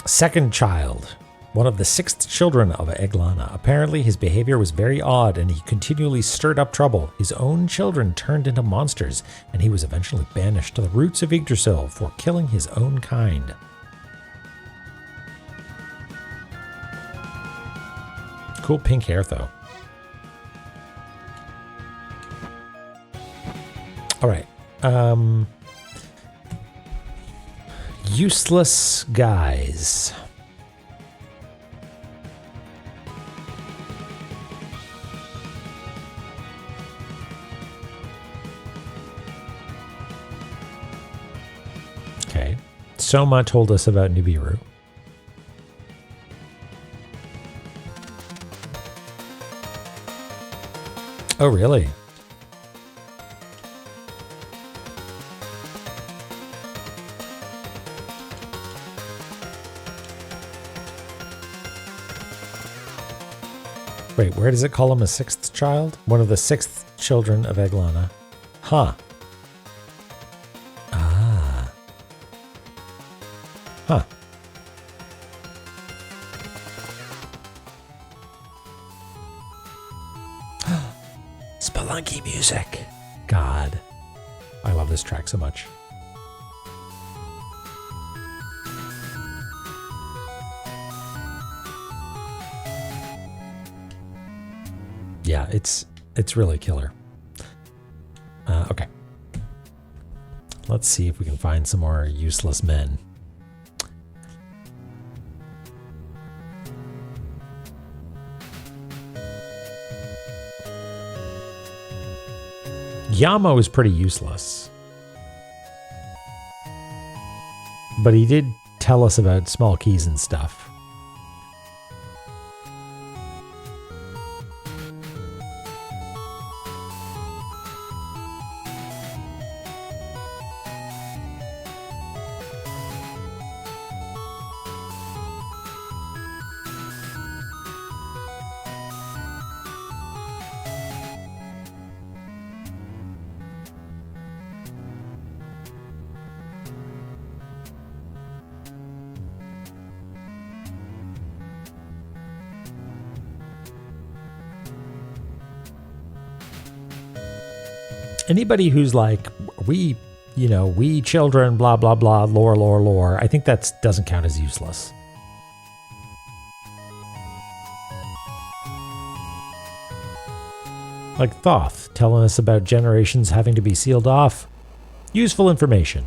Second child, one of the 6 children of La-Mulana. Apparently his behavior was very odd and he continually stirred up trouble. His own children turned into monsters and he was eventually banished to the roots of Yggdrasil for killing his own kind. Cool pink hair though. All right. Useless guys. Okay. Soma told us about Nibiru. Oh, really? Wait, where does it call him a 6th child? One of the 6th children of La-Mulana. Huh. Ah. Huh. Spelunky music. God. I love this track so much. Yeah, it's really killer. Okay. Let's see if we can find some more useless men. Yamo is pretty useless. But he did tell us about small keys and stuff. Anybody who's like, we children, blah, blah, blah, lore, I think that doesn't count as useless. Like Thoth telling us about generations having to be sealed off. Useful information.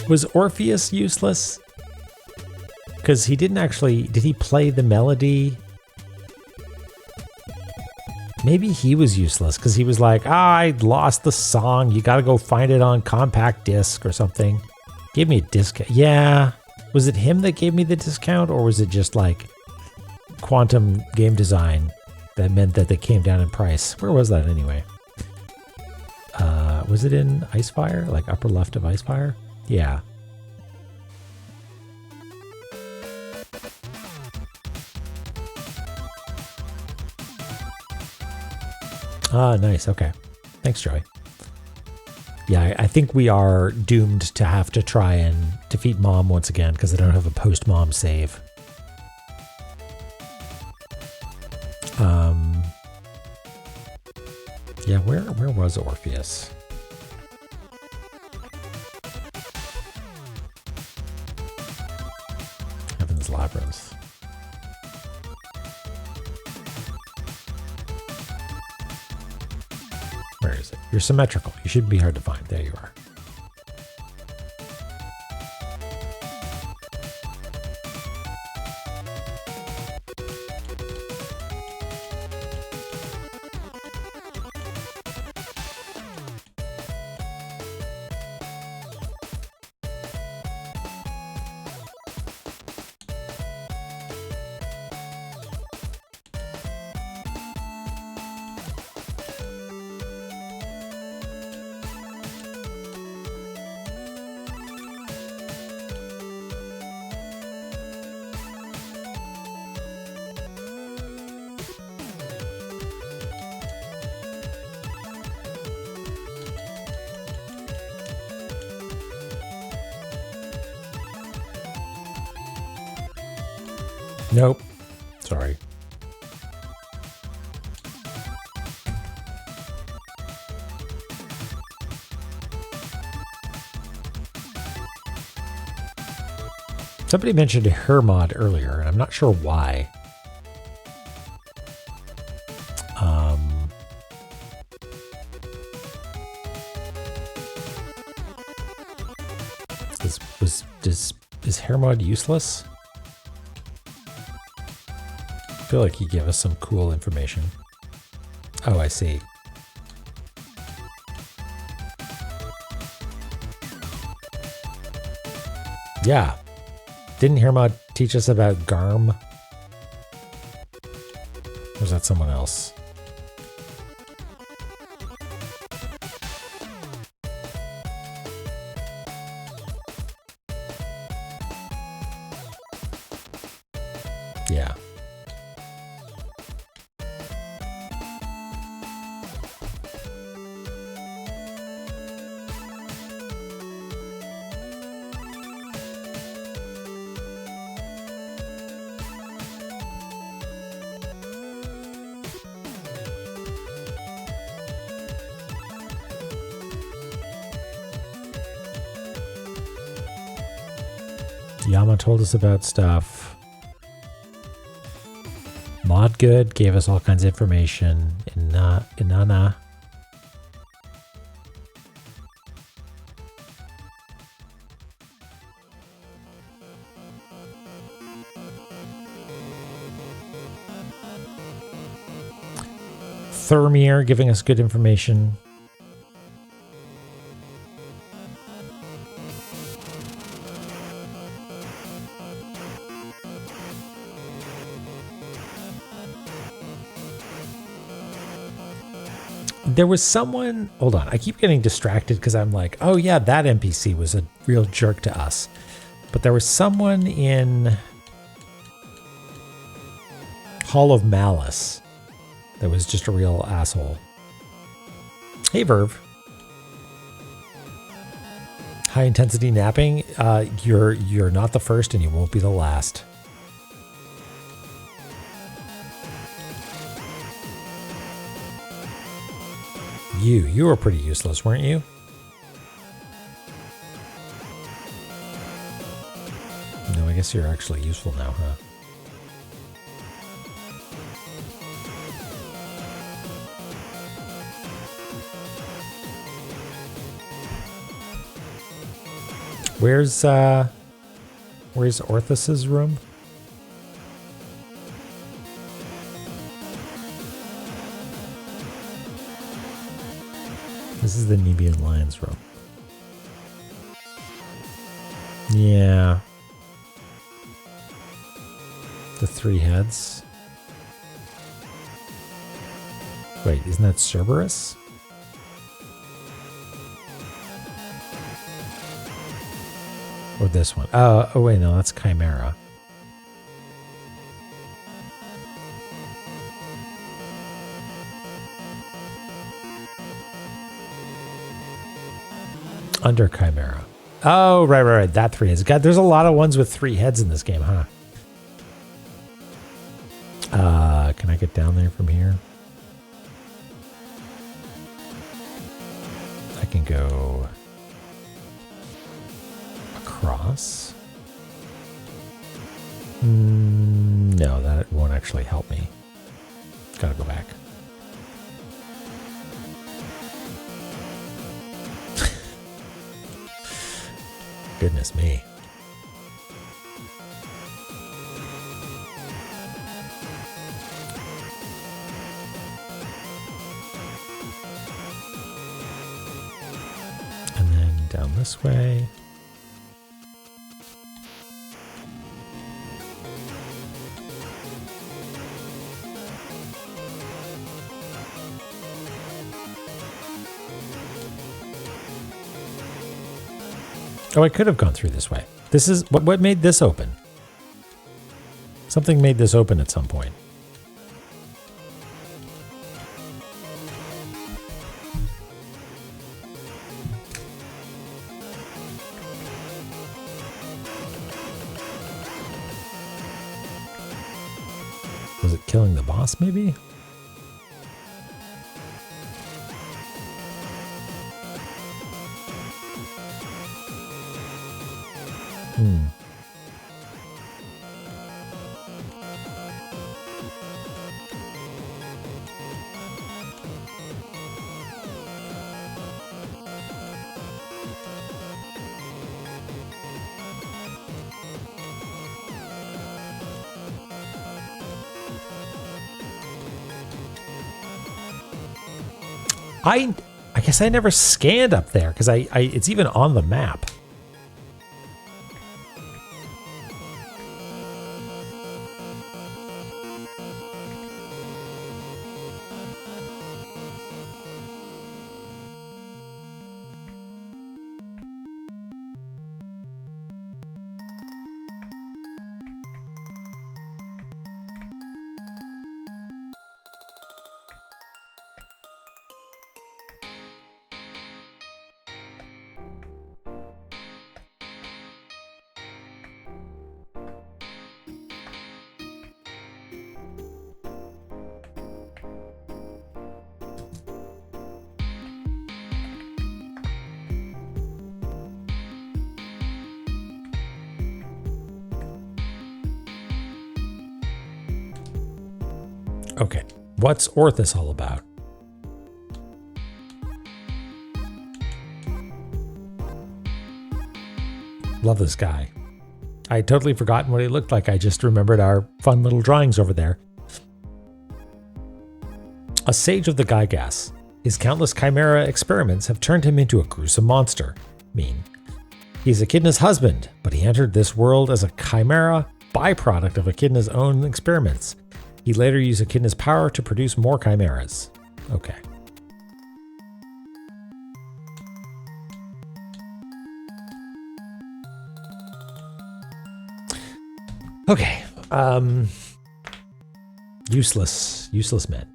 Was Orpheus useless? Because he didn't actually... Did he play the melody? Maybe he was useless because he was like, I lost the song. You got to go find it on compact disc or something. Gave me a discount. Yeah. Was it him that gave me the discount, or was it just like quantum game design that meant that they came down in price? Where was that anyway? Was it in Icefire? Like upper left of Icefire? Yeah. Ah, nice. Okay. Thanks, Joey. Yeah, I think we are doomed to have to try and defeat Mom once again because I don't have a post-Mom save. Yeah, where was Orpheus? Heaven's Labyrinth. is it? You're symmetrical. You shouldn't be hard to find. There you are. Nope. Sorry. Somebody mentioned a Hermod earlier, and I'm not sure why. Is Hermod useless? I feel like he gave us some cool information. Oh, I see. Yeah. Didn't Hermod teach us about Garm? Or was that someone else? Yeah. Yama told us about stuff. Modgood gave us all kinds of information. Inanna. Thermir giving us good information. There was someone, hold on, I keep getting distracted because I'm like, oh yeah, that NPC was a real jerk to us. But there was someone in Hall of Malice that was just a real asshole. Hey, Verve. High intensity napping, you're not the first and you won't be the last. You were pretty useless, weren't you? No, I guess you're actually useful now, huh? Where's Orthus's room? This is the Nebian Lion's room. Yeah. The three heads. Wait, isn't that Cerberus? Or this one? Oh wait, no, that's Chimera. Under Chimera. Oh, right. That three heads. God, there's a lot of ones with three heads in this game, huh? Can I get down there from here? I can go across. No, that won't actually help me. Gotta go back. Goodness me. And then down this way. Oh, I could have gone through this way. This is what made this open. Something made this open at some point. Was it killing the boss, maybe? I guess I never scanned up there because it's even on the map. Okay, what's Orthus all about? Love this guy. I had totally forgotten what he looked like. I just remembered our fun little drawings over there. A sage of the Gygas. His countless chimera experiments have turned him into a gruesome monster. Mean. He's Echidna's husband, but he entered this world as a chimera byproduct of Echidna's own experiments. He later used Echidna's power to produce more chimeras. Okay. Okay. Useless men.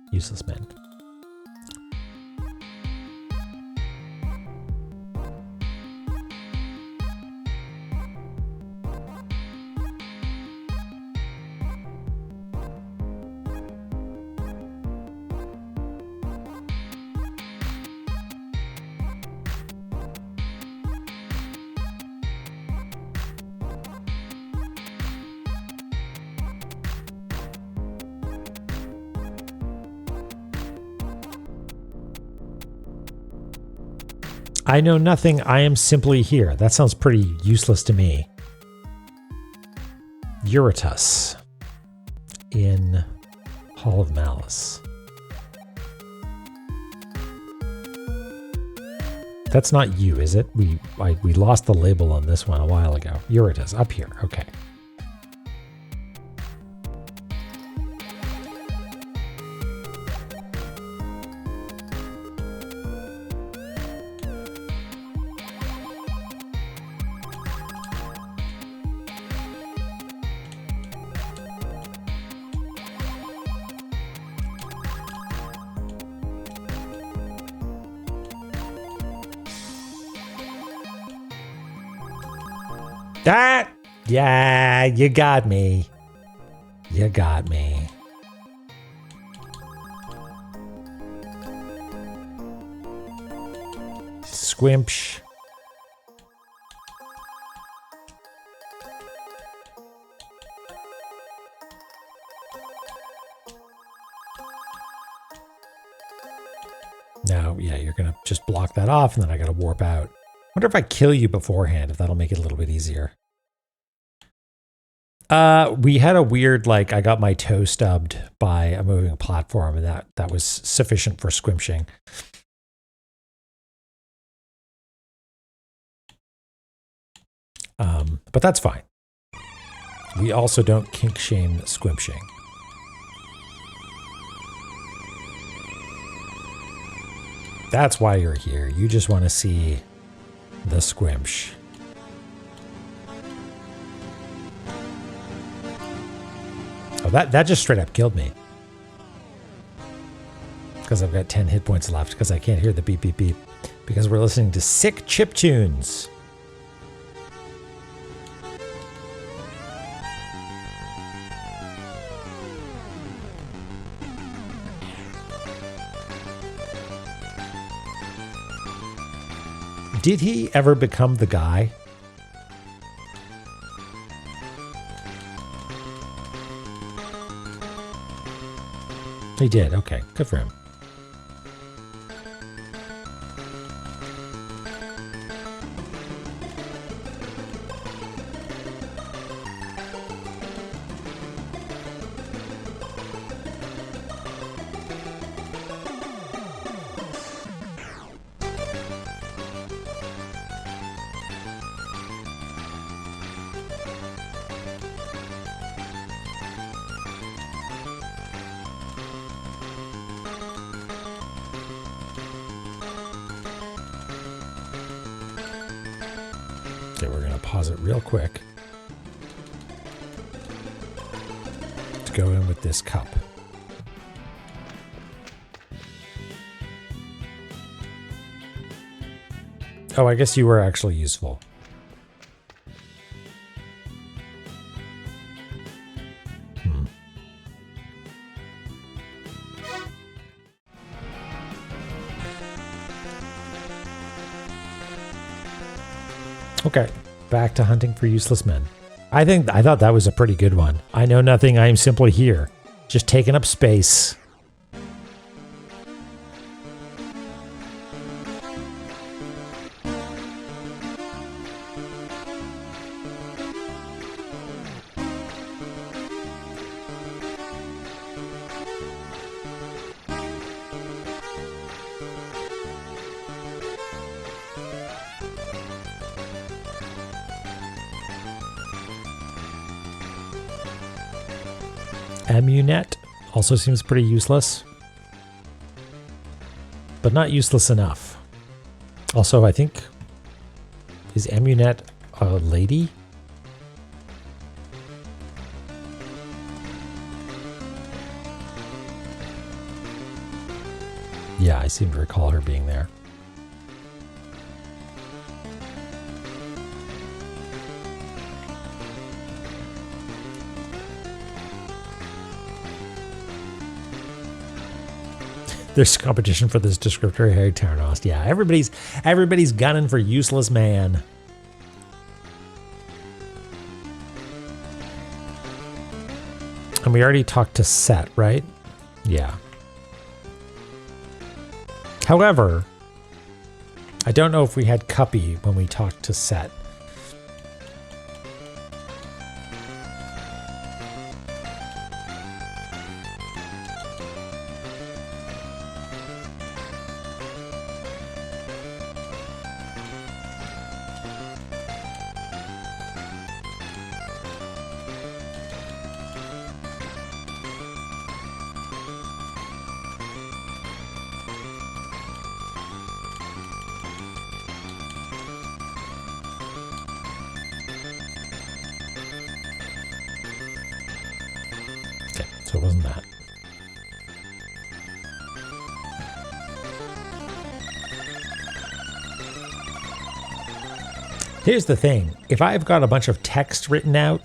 I know nothing, I am simply here. That sounds pretty useless to me. Eurytus in Hall of Malice. That's not you, is it? We lost the label on this one a while ago. Eurytus, up here. Okay. That, yeah, you got me. You got me. Squimpsh. Now, yeah, you're going to just block that off, and then I got to warp out. Wonder if I kill you beforehand, if that'll make it a little bit easier. We had a weird, like, I got my toe stubbed by a moving platform, and that was sufficient for squimshing. But that's fine. We also don't kink shame squimshing. That's why you're here. You just want to see the squimsh. Oh, that just straight up killed me. Because I've got 10 hit points left, because I can't hear the beep, beep, beep. Because we're listening to sick chip tunes. Did he ever become the guy? He did. Okay, good for him. Okay, we're going to pause it real quick to go in with this cup. Oh, I guess you were actually useful. Okay, back to hunting for useless men. I thought that was a pretty good one. I know nothing, I am simply here. Just taking up space. Amunet also seems pretty useless, but not useless enough. Also, I think, is Amunet a lady? Yeah, I seem to recall her being there. There's competition for this descriptor, Harry Tarnost. Yeah, everybody's gunning for useless man. And we already talked to Set, right? Yeah. However, I don't know if we had Cuppy when we talked to Set. So it wasn't that. Here's the thing. If I've got a bunch of text written out,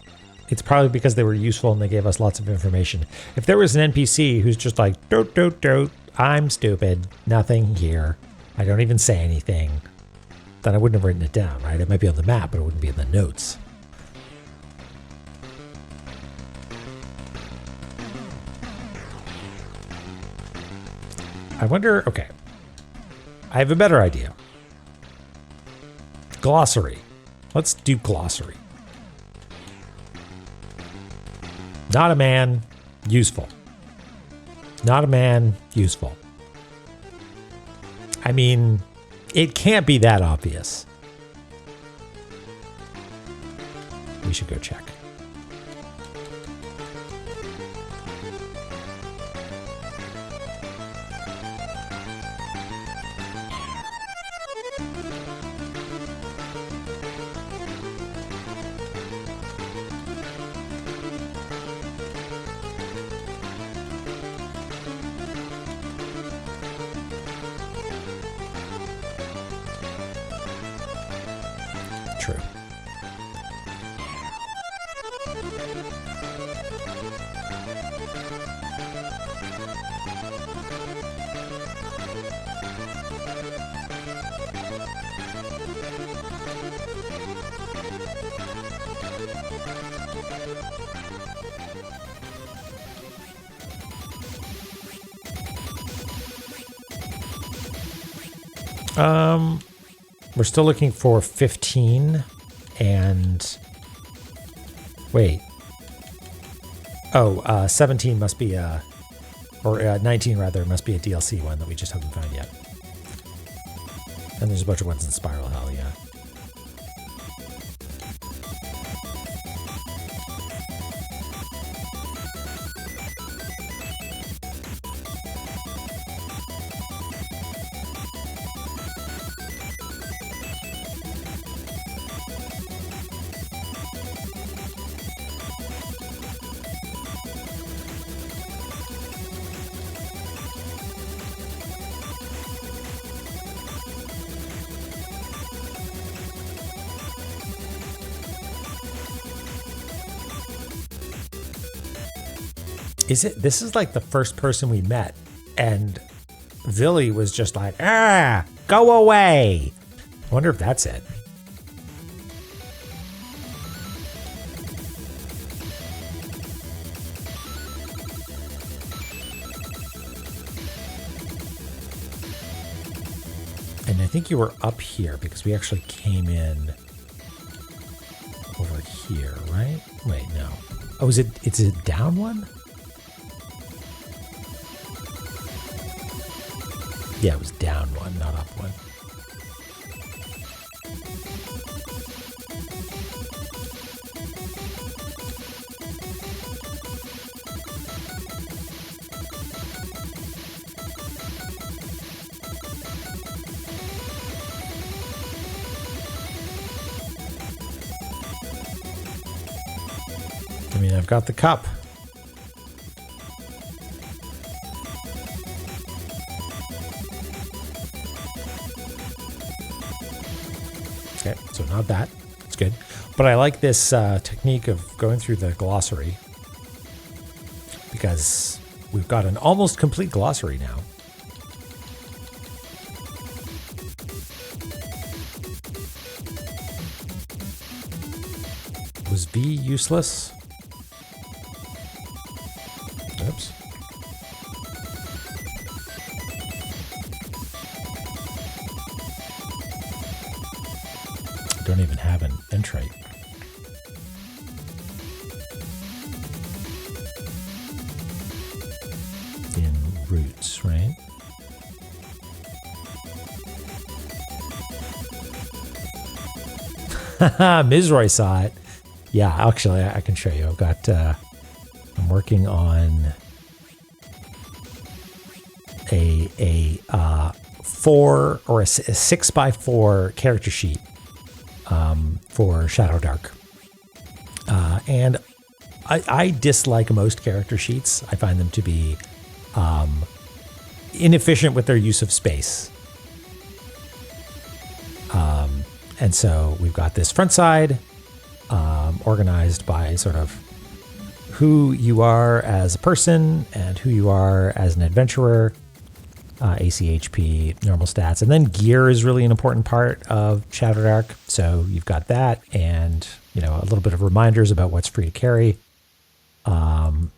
it's probably because they were useful and they gave us lots of information. If there was an NPC who's just like, dote, dote, dote, I'm stupid, nothing here, I don't even say anything, then I wouldn't have written it down, right? It might be on the map, but it wouldn't be in the notes. I wonder, okay, I have a better idea. Glossary. Let's do glossary. Not a man, useful. Not a man, useful. I mean, it can't be that obvious. We should go check. True. We're still looking for 15 and wait. Oh, 17 must be or 19 rather, must be a DLC one that we just haven't found yet. And there's a bunch of ones in Spiral Hell, yeah. This is like the first person we met, and Villy was just like, go away. I wonder if that's it. And I think you were up here because we actually came in over here, right? Wait, no. Oh, it's a down one? Yeah, it was down one, not up one. I mean, I've got the cup. Okay, so not that. It's good. But I like this technique of going through the glossary because we've got an almost complete glossary now. Was V useless? Oops. Don't even have an entry. In roots, right? Mizroy saw it. Yeah, actually, I can show you. I've got, I'm working on a 4 or a 6x4 character sheet for Shadow Dark. And I dislike most character sheets. I find them to be inefficient with their use of space. And so we've got this front side organized by sort of who you are as a person and who you are as an adventurer, ACHP, normal stats. And then gear is really an important part of Shadow Dark. So you've got that and, you know, a little bit of reminders about what's free to carry. And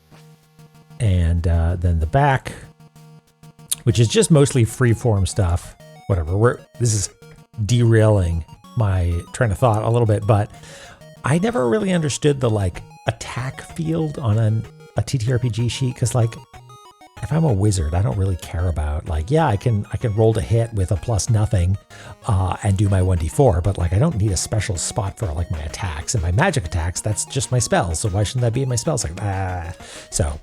then the back, which is just mostly free form stuff. Whatever. This is derailing my train of thought a little bit, but I never really understood the like attack field on a TTRPG sheet, because like if I'm a wizard, I don't really care about like, yeah, I can roll to hit with a plus nothing and do my 1d4, but like I don't need a special spot for like my attacks and my magic attacks. That's just my spells. So why shouldn't that be in my spells? Like, So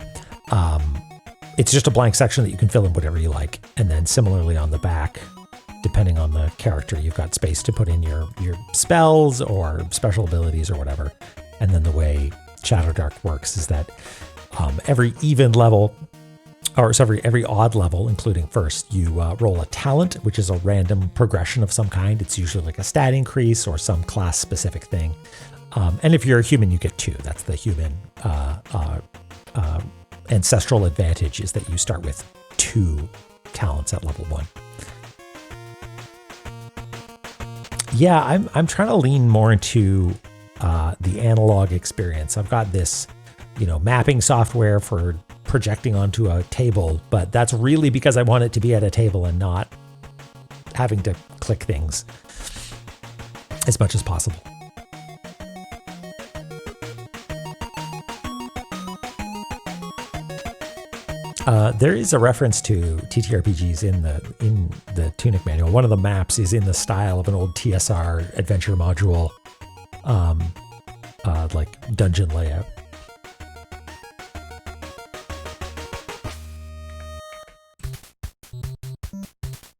it's just a blank section that you can fill in whatever you like. And then similarly on the back, depending on the character, you've got space to put in your spells or special abilities or whatever. And then the way Shadow Dark works is that every odd level, including first, you roll a talent, which is a random progression of some kind. It's usually like a stat increase or some class-specific thing. And if you're a human, you get 2. That's the human ancestral advantage, is that you start with 2 talents at level 1. Yeah, I'm trying to lean more into the analog experience. I've got this, mapping software for projecting onto a table, but that's really because I want it to be at a table and not having to click things as much as possible. There is a reference to TTRPGs in the Tunic manual. One of the maps is in the style of an old TSR adventure module, like dungeon layout.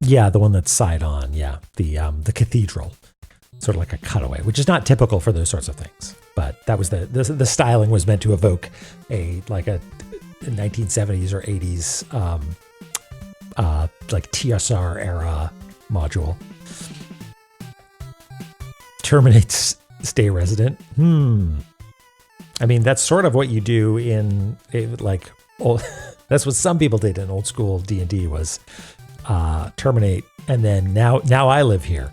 Yeah, the one that's side on. Yeah, the cathedral, sort of like a cutaway, which is not typical for those sorts of things. But that was the styling was meant to evoke a 1970s or 80s like TSR era module. Terminates stay resident. I mean, that's sort of what you do in that's what some people did in old school D&D was terminate, and then now I live here.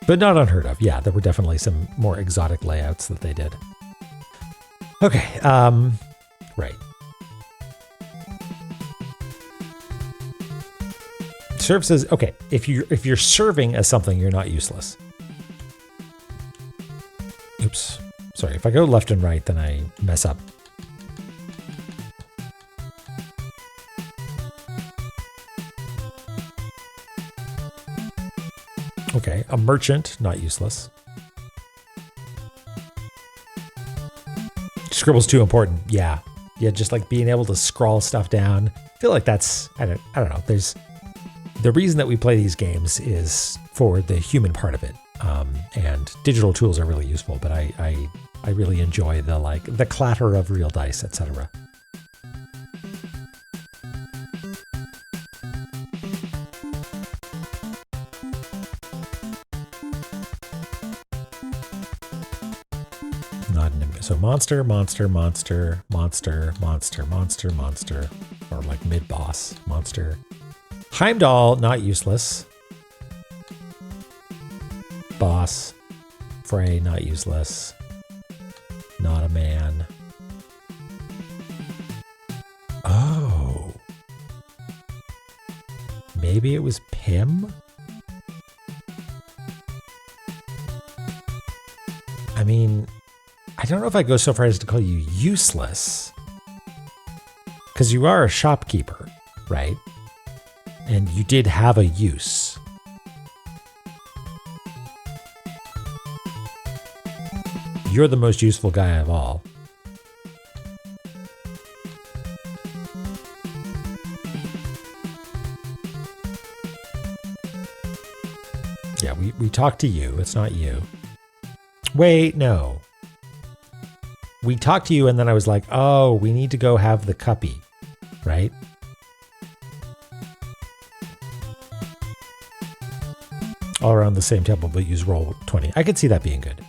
But not unheard of. Yeah, there were definitely some more exotic layouts that they did. Okay, right. Serve says, okay, if you're serving as something, you're not useless. Oops, sorry. If I go left and right, then I mess up. Okay, a merchant, not useless. Scribble's too important. Yeah, just like being able to scroll stuff down. I feel like that's, I don't know. There's the reason that we play these games is for the human part of it. And digital tools are really useful, but I really enjoy the clatter of real dice, etc. So monster, or like mid-boss, monster. Heimdall, not useless. Boss. Frey, not useless. Not a man. Oh. Maybe it was Pym? I mean, I don't know if I go so far as to call you useless, because you are a shopkeeper, right? And you did have a use. You're the most useful guy of all. Yeah, we talked to you. It's not you. Wait, no. We talked to you, and then I was like, oh, we need to go have the cuppy, right? All around the same table, but use roll 20. I could see that being good.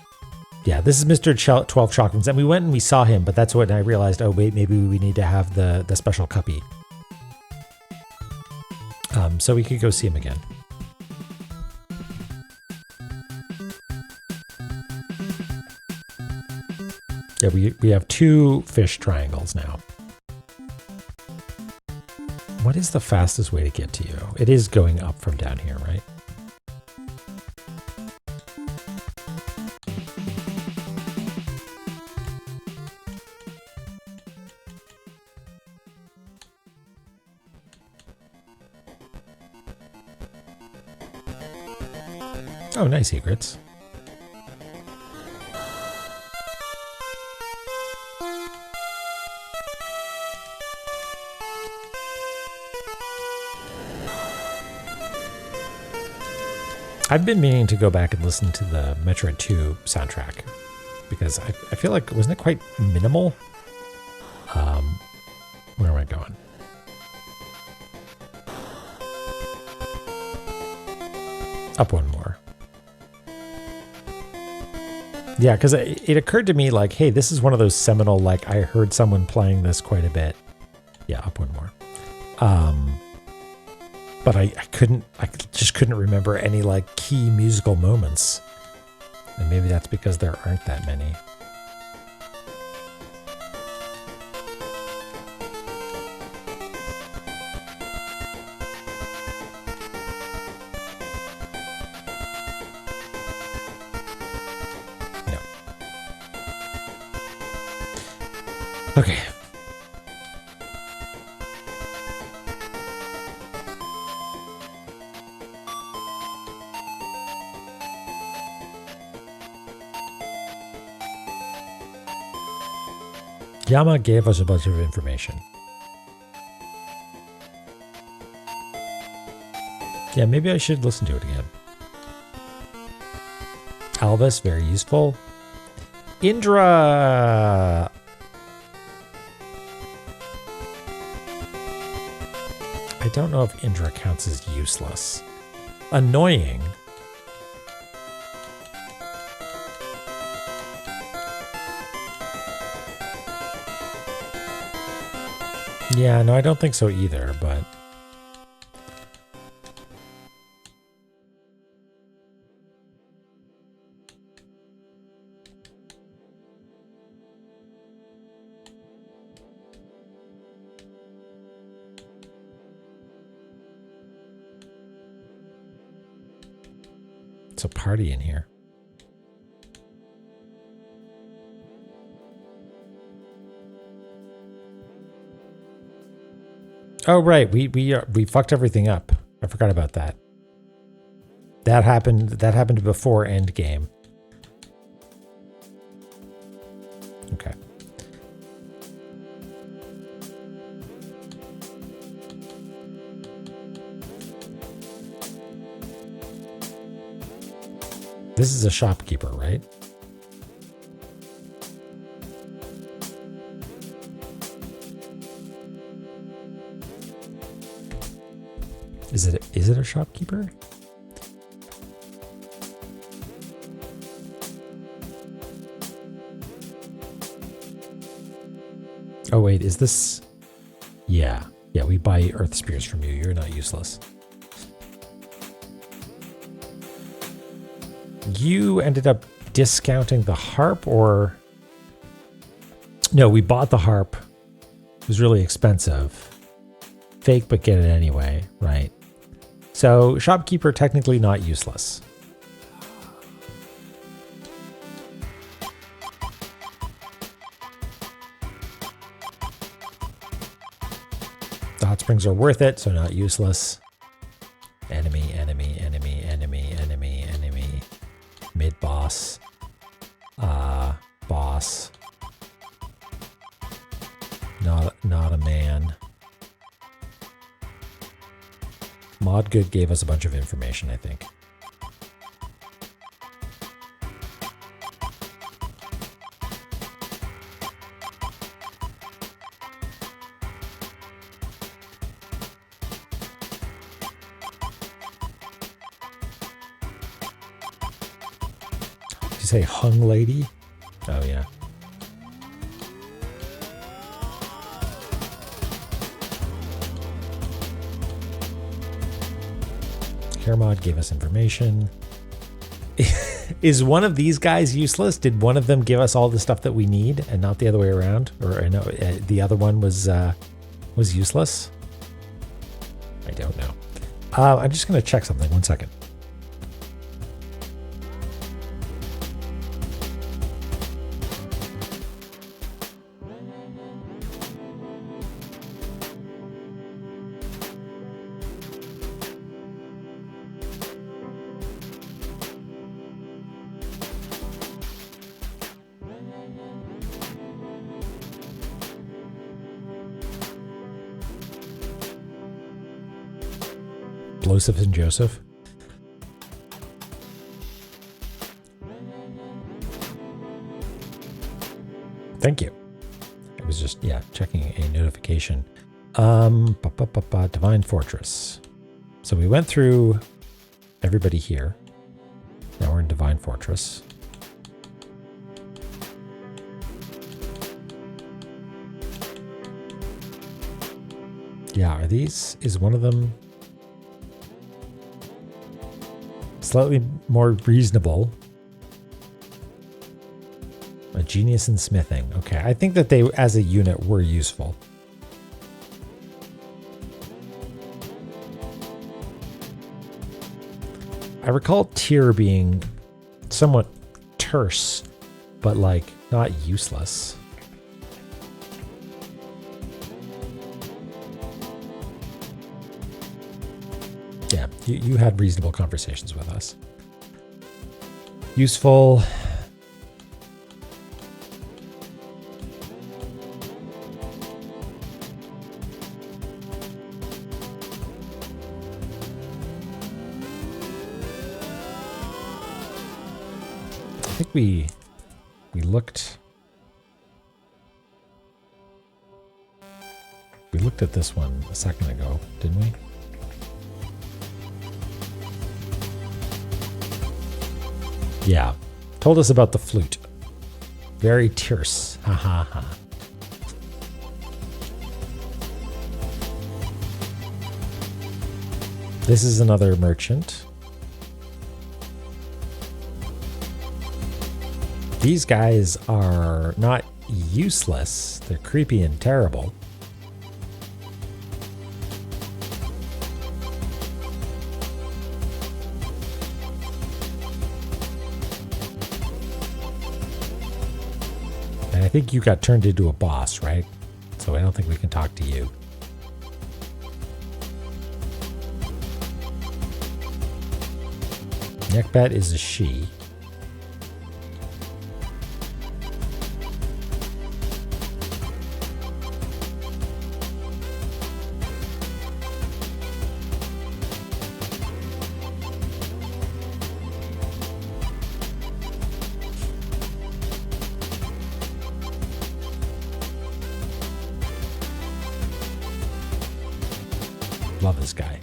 Yeah, this is Mr. 12 Chocmans, and we went and we saw him, but that's when I realized, oh, wait, maybe we need to have the special cuppy. So we could go see him again. Yeah, we have 2 fish triangles now. What is the fastest way to get to you? It is going up from down here, right? Oh, nice secrets. I've been meaning to go back and listen to the Metroid 2 soundtrack because I feel like, wasn't it quite minimal? Where am I going? Up one more. Yeah, because it occurred to me like, hey, this is one of those seminal, like, I heard someone playing this quite a bit. Yeah, up one more. But I just couldn't remember any like key musical moments. And maybe that's because there aren't that many. No. Okay. Yama gave us a bunch of information. Yeah, maybe I should listen to it again. Alvis, very useful. Indra! I don't know if Indra counts as useless. Annoying. Yeah, no, I don't think so either, but... It's a party in here. Oh right, we fucked everything up. I forgot about that. That happened before Endgame. Okay. This is a shopkeeper, right? Is it a shopkeeper? Oh wait, is this? Yeah, we buy earth spears from you. You're not useless. You ended up discounting the harp, or no? We bought the harp. It was really expensive. Fake, but get it anyway, right? So, shopkeeper technically not useless. The hot springs are worth it, so not useless. Enemy. Mid boss. Boss. Not a man. Modgood gave us a bunch of information, I think. Did you say hung lady? Oh, yeah. Mod gave us information. Is one of these guys useless? Did one of them give us all the stuff that we need and not the other way around? Or no, the other one was useless? I don't know. I'm just going to check something. 1 second. Explosive and Joseph. Thank you. I was just, yeah, checking a notification. Divine Fortress. So we went through everybody here. Now we're in Divine Fortress. Yeah, are these, is one of them slightly more reasonable? A genius in smithing. Okay, I think that they, as a unit, were useful. I recall Tyr being somewhat terse, but like not useless. Yeah, you had reasonable conversations with us. Useful. I think we looked at this one a second ago, didn't we? Yeah. Told us about the flute. Very terse. Ha ha ha. This is another merchant. These guys are not useless. They're creepy and terrible. And I think you got turned into a boss, right? So I don't think we can talk to you. Neckbat is a she. Love this guy.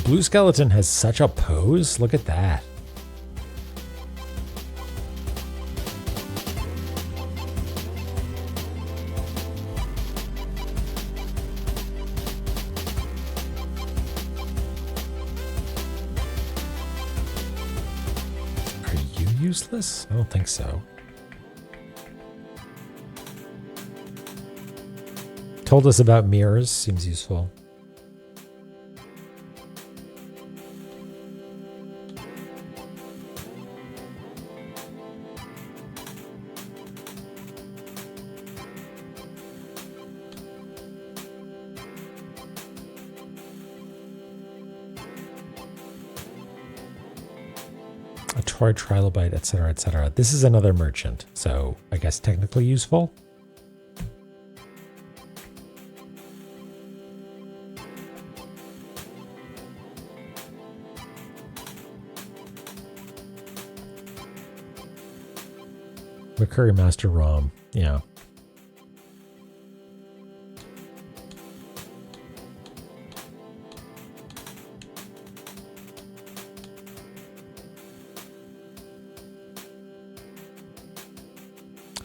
Blue Skeleton has such a pose. Look at that. Are you useless? I don't think so. Told us about mirrors. Seems useful. A Troy Trilobite, etc., etc. This is another merchant, so I guess technically useful. McCurry Master Rom, yeah.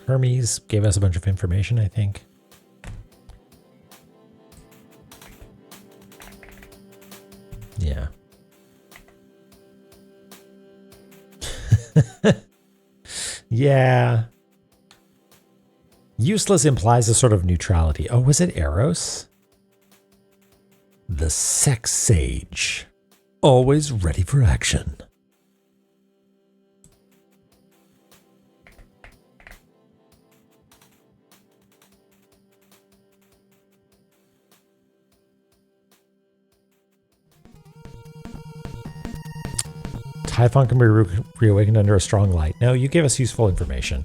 Hermes gave us a bunch of information, I think. Yeah. Yeah. Useless implies a sort of neutrality. Oh, was it Eros? The sex sage. Always ready for action. Typhon can be reawakened under a strong light. No, you gave us useful information.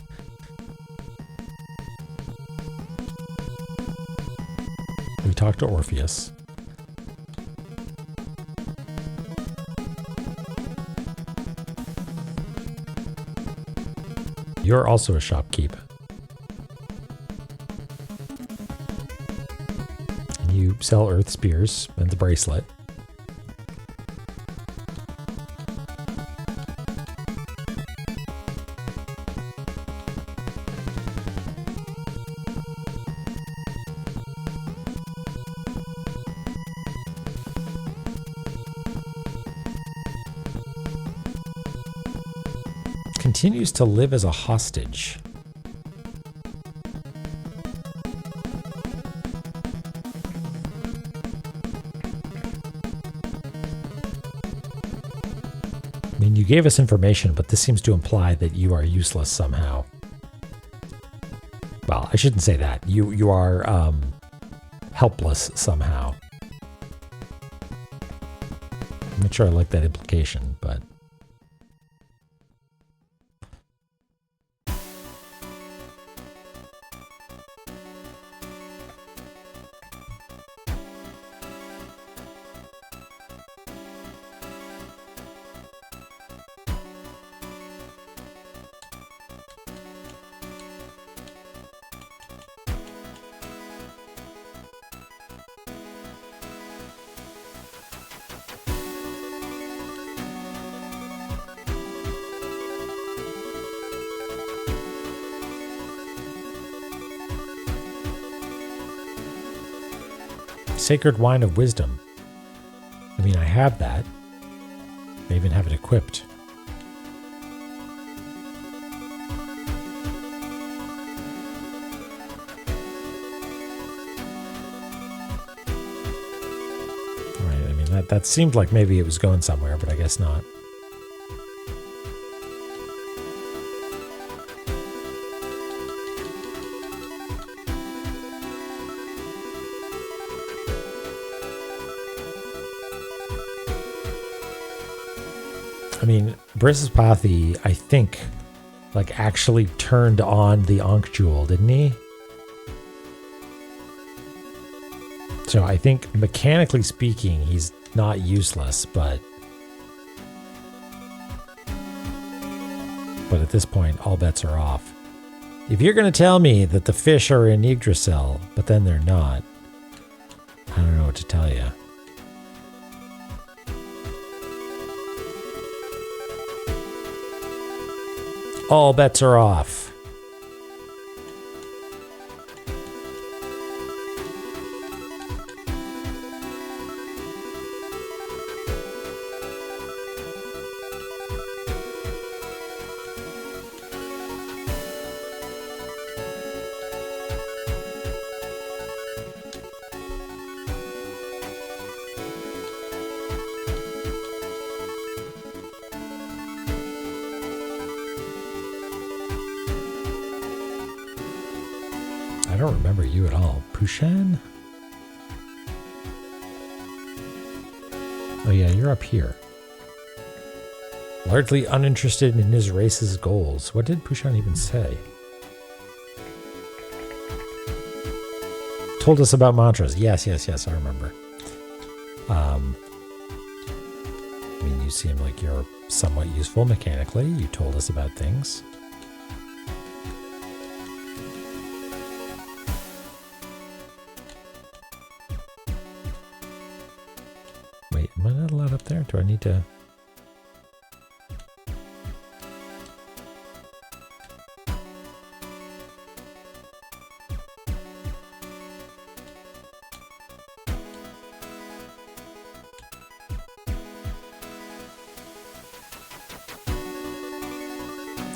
We talked to Orpheus. You're also a shopkeep. And you sell earth spears and the bracelet. Continues to live as a hostage. I mean, you gave us information, but this seems to imply that you are useless somehow. Well, I shouldn't say that. You are helpless somehow. I'm not sure I like that implication, but... Sacred Wine of Wisdom. I mean, I have that. I even have it equipped. Right, I mean, that seemed like maybe it was going somewhere, but I guess not. I mean, Brispathi, I think, like, actually turned on the Ankh Jewel, didn't he? So I think, mechanically speaking, he's not useless, but at this point, all bets are off. If you're going to tell me that the fish are in Yggdrasil, but then they're not, I don't know what to tell you. All bets are off. I don't remember you at all. Pushan? Oh yeah, you're up here. Largely uninterested in his race's goals. What did Pushan even say? Told us about mantras. Yes, I remember. I mean, you seem like you're somewhat useful mechanically. You told us about things. Wait, am I not allowed up there? Do I need to...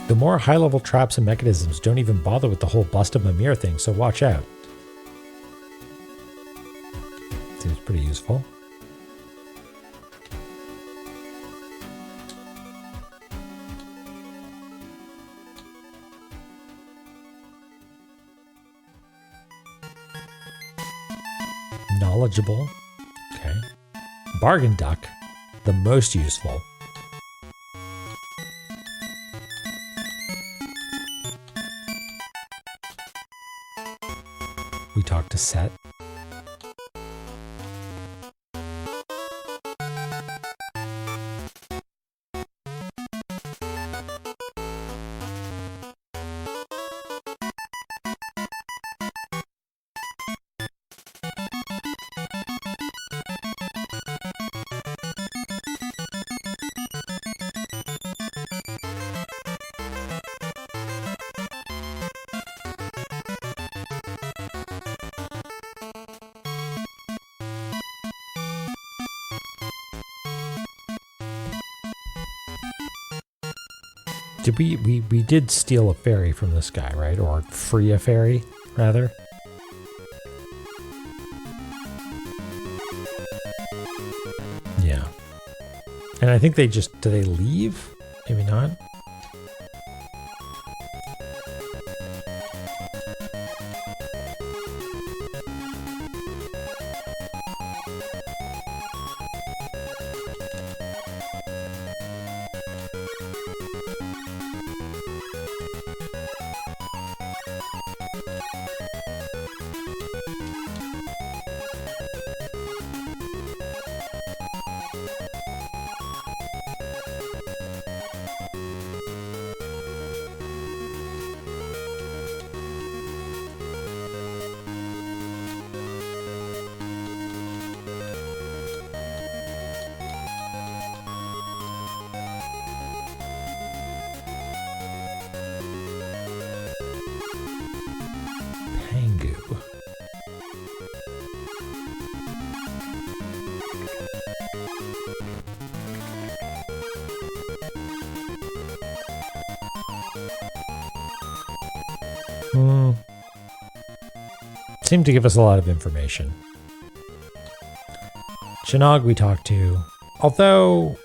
The more high-level traps and mechanisms don't even bother with the whole bust of Mimir thing, so watch out. Seems pretty useful. Knowledgeable. Okay. Bargain duck. The most useful. We talked to Set. Did we did steal a ferry from this guy, right? Or free a ferry, rather? Yeah. And I think did they leave? Maybe not. Seemed to give us a lot of information. Shinog we talked to, although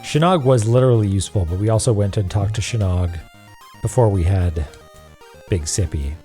Shinog was literally useful, but we also went and talked to Shinog before we had Big Sippy.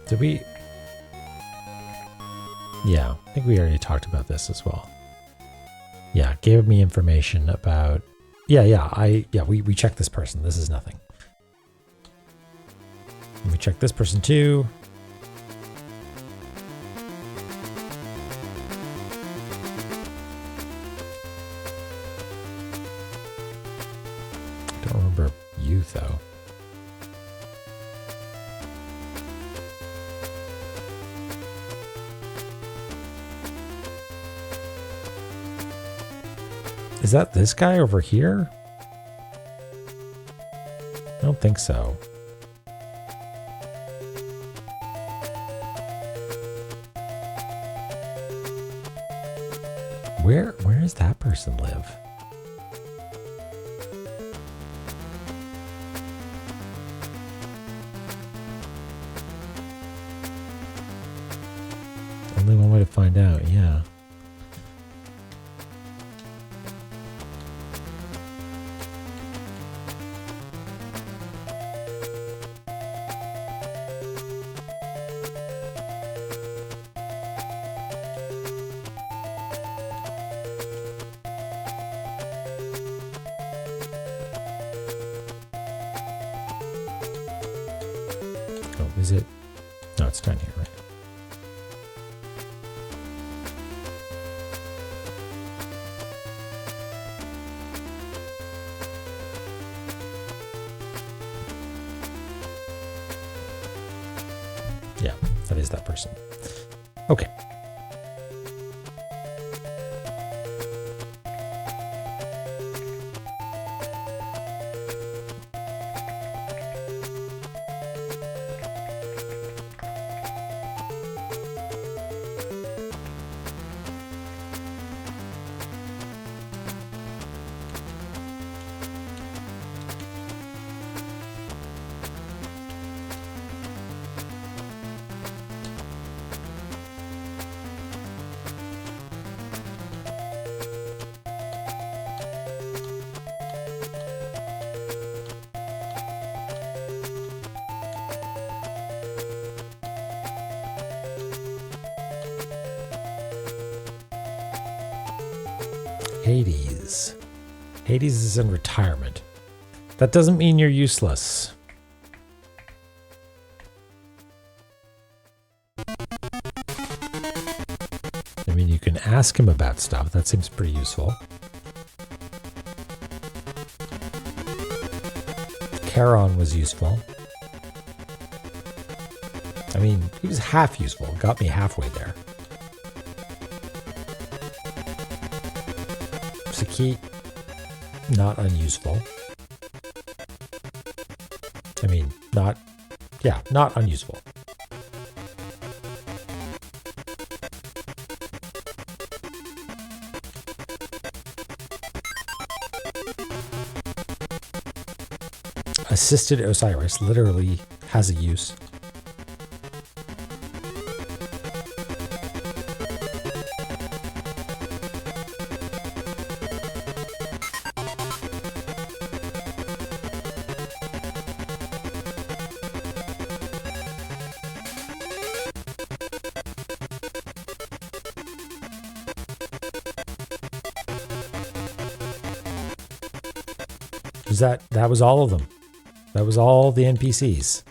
Did we? Yeah, I think we already talked about this as well. Yeah, gave me information about. We checked this person. This is nothing. And we checked this person too. I don't remember you though. Is that this guy over here? I don't think so. Where does that person live? Only one way to find out, yeah. Is it? No, it's down here, right? Yeah, that is that person. Okay. Hades. Hades is in retirement. That doesn't mean you're useless. I mean, you can ask him about stuff. That seems pretty useful. Charon was useful. I mean, he was half useful. Got me halfway there. Sakit, not unuseful. I mean, not unuseful. Assisted Osiris literally has a use. That was all of them. That was all the NPCs.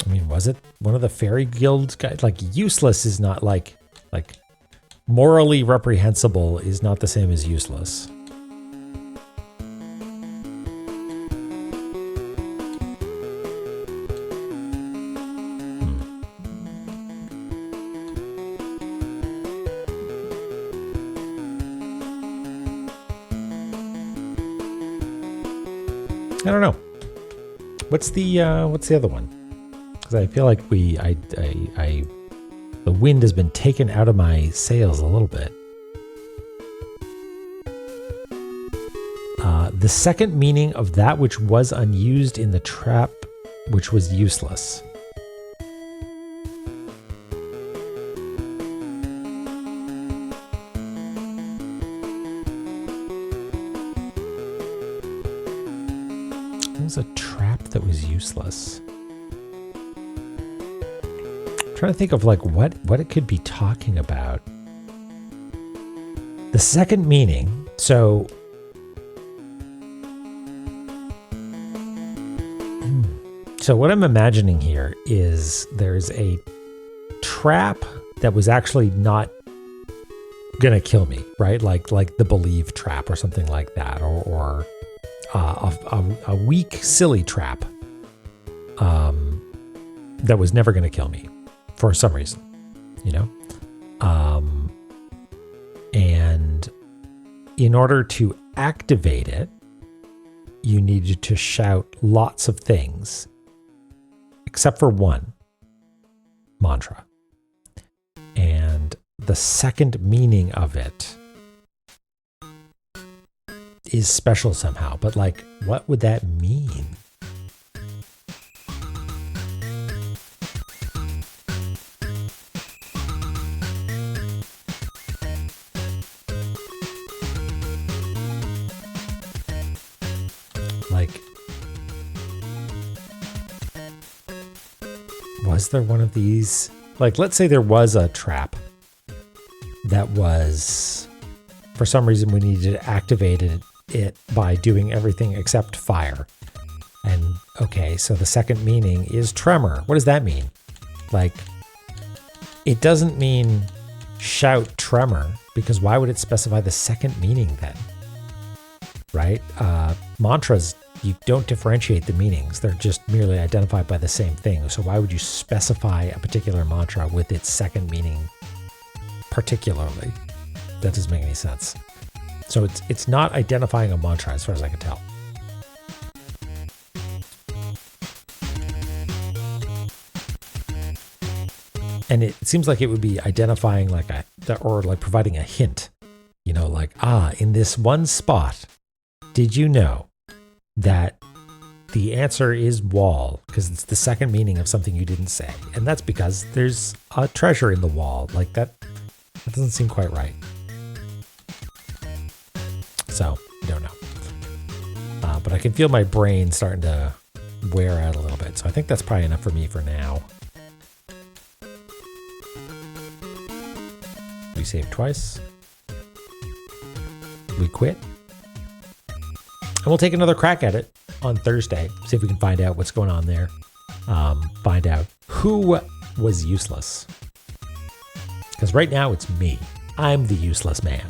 I mean, was it one of the fairy guild guys? Like, useless is not like morally reprehensible is not the same as useless. I don't know. What's the other one? Because I feel like the wind has been taken out of my sails a little bit. The second meaning of that which was unused in the trap, which was useless. A trap that was useless. I'm trying to think of like what it could be talking about. The second meaning, so what I'm imagining here is there's a trap that was actually not gonna kill me, right? Like the Believe trap or something like that, or a weak, silly trap that was never going to kill me for some reason, you know? And in order to activate it, you needed to shout lots of things, except for one mantra. And the second meaning of it is special somehow, but like, what would that mean? Like, was there one of these? Like, let's say there was a trap that was, for some reason, we needed to activate it by doing everything except fire. And okay, so the second meaning is tremor. What does that mean? Like, it doesn't mean shout tremor, because why would it specify the second meaning then? Right? Mantras, you don't differentiate the meanings. They're just merely identified by the same thing. So why would you specify a particular mantra with its second meaning particularly? That doesn't make any sense. So it's not identifying a mantra as far as I can tell. And it seems like it would be identifying or providing a hint, you know, like, in this one spot, did you know that the answer is wall? Because it's the second meaning of something you didn't say. And that's because there's a treasure in the wall. Like that doesn't seem quite right. So, I don't know. But I can feel my brain starting to wear out a little bit. So I think that's probably enough for me for now. We save twice. We quit. And we'll take another crack at it on Thursday. See if we can find out what's going on there. Find out who was useless. Because right now it's me. I'm the useless man.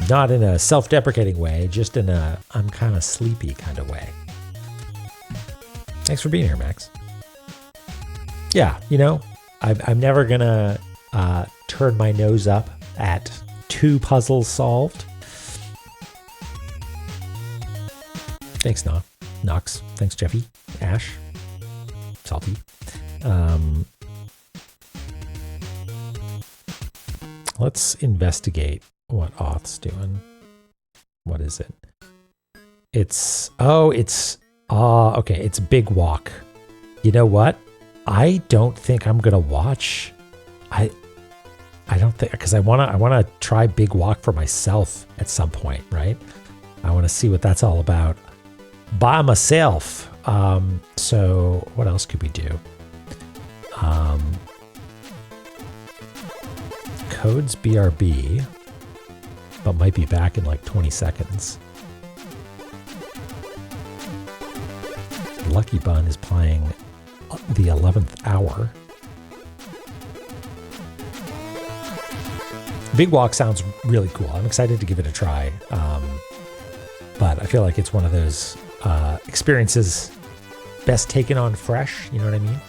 Not in a self-deprecating way, just in a I'm kind of sleepy kind of way. Thanks for being here, Max. Yeah, you know, I'm never going to turn my nose up at 2 puzzles solved. Thanks, Knox. Thanks, Jeffy. Ash. Salty. Let's investigate what Auth's doing. What is it? Okay, it's Big Walk. You know what? I don't think I'm gonna watch. I don't think, because I wanna try Big Walk for myself at some point, right? I want to see what that's all about by myself. So what else could we do? Code's BRB, but might be back in like 20 seconds. Lucky Bun is playing the 11th hour. Big Walk sounds really cool. I'm excited to give it a try. But I feel like it's one of those experiences best taken on fresh. You know what I mean?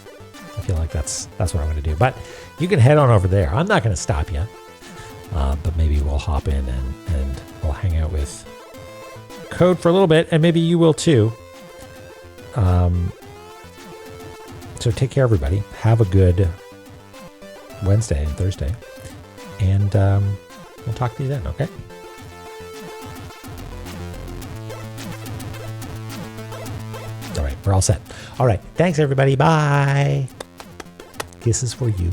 I feel like that's what I'm going to do. But you can head on over there. I'm not going to stop you. But maybe we'll hop in and we'll hang out with Code for a little bit. And maybe you will too. So take care, everybody. Have a good Wednesday and Thursday. And we'll talk to you then, okay? All right, we're all set. All right, thanks, everybody. Bye. Kisses for you.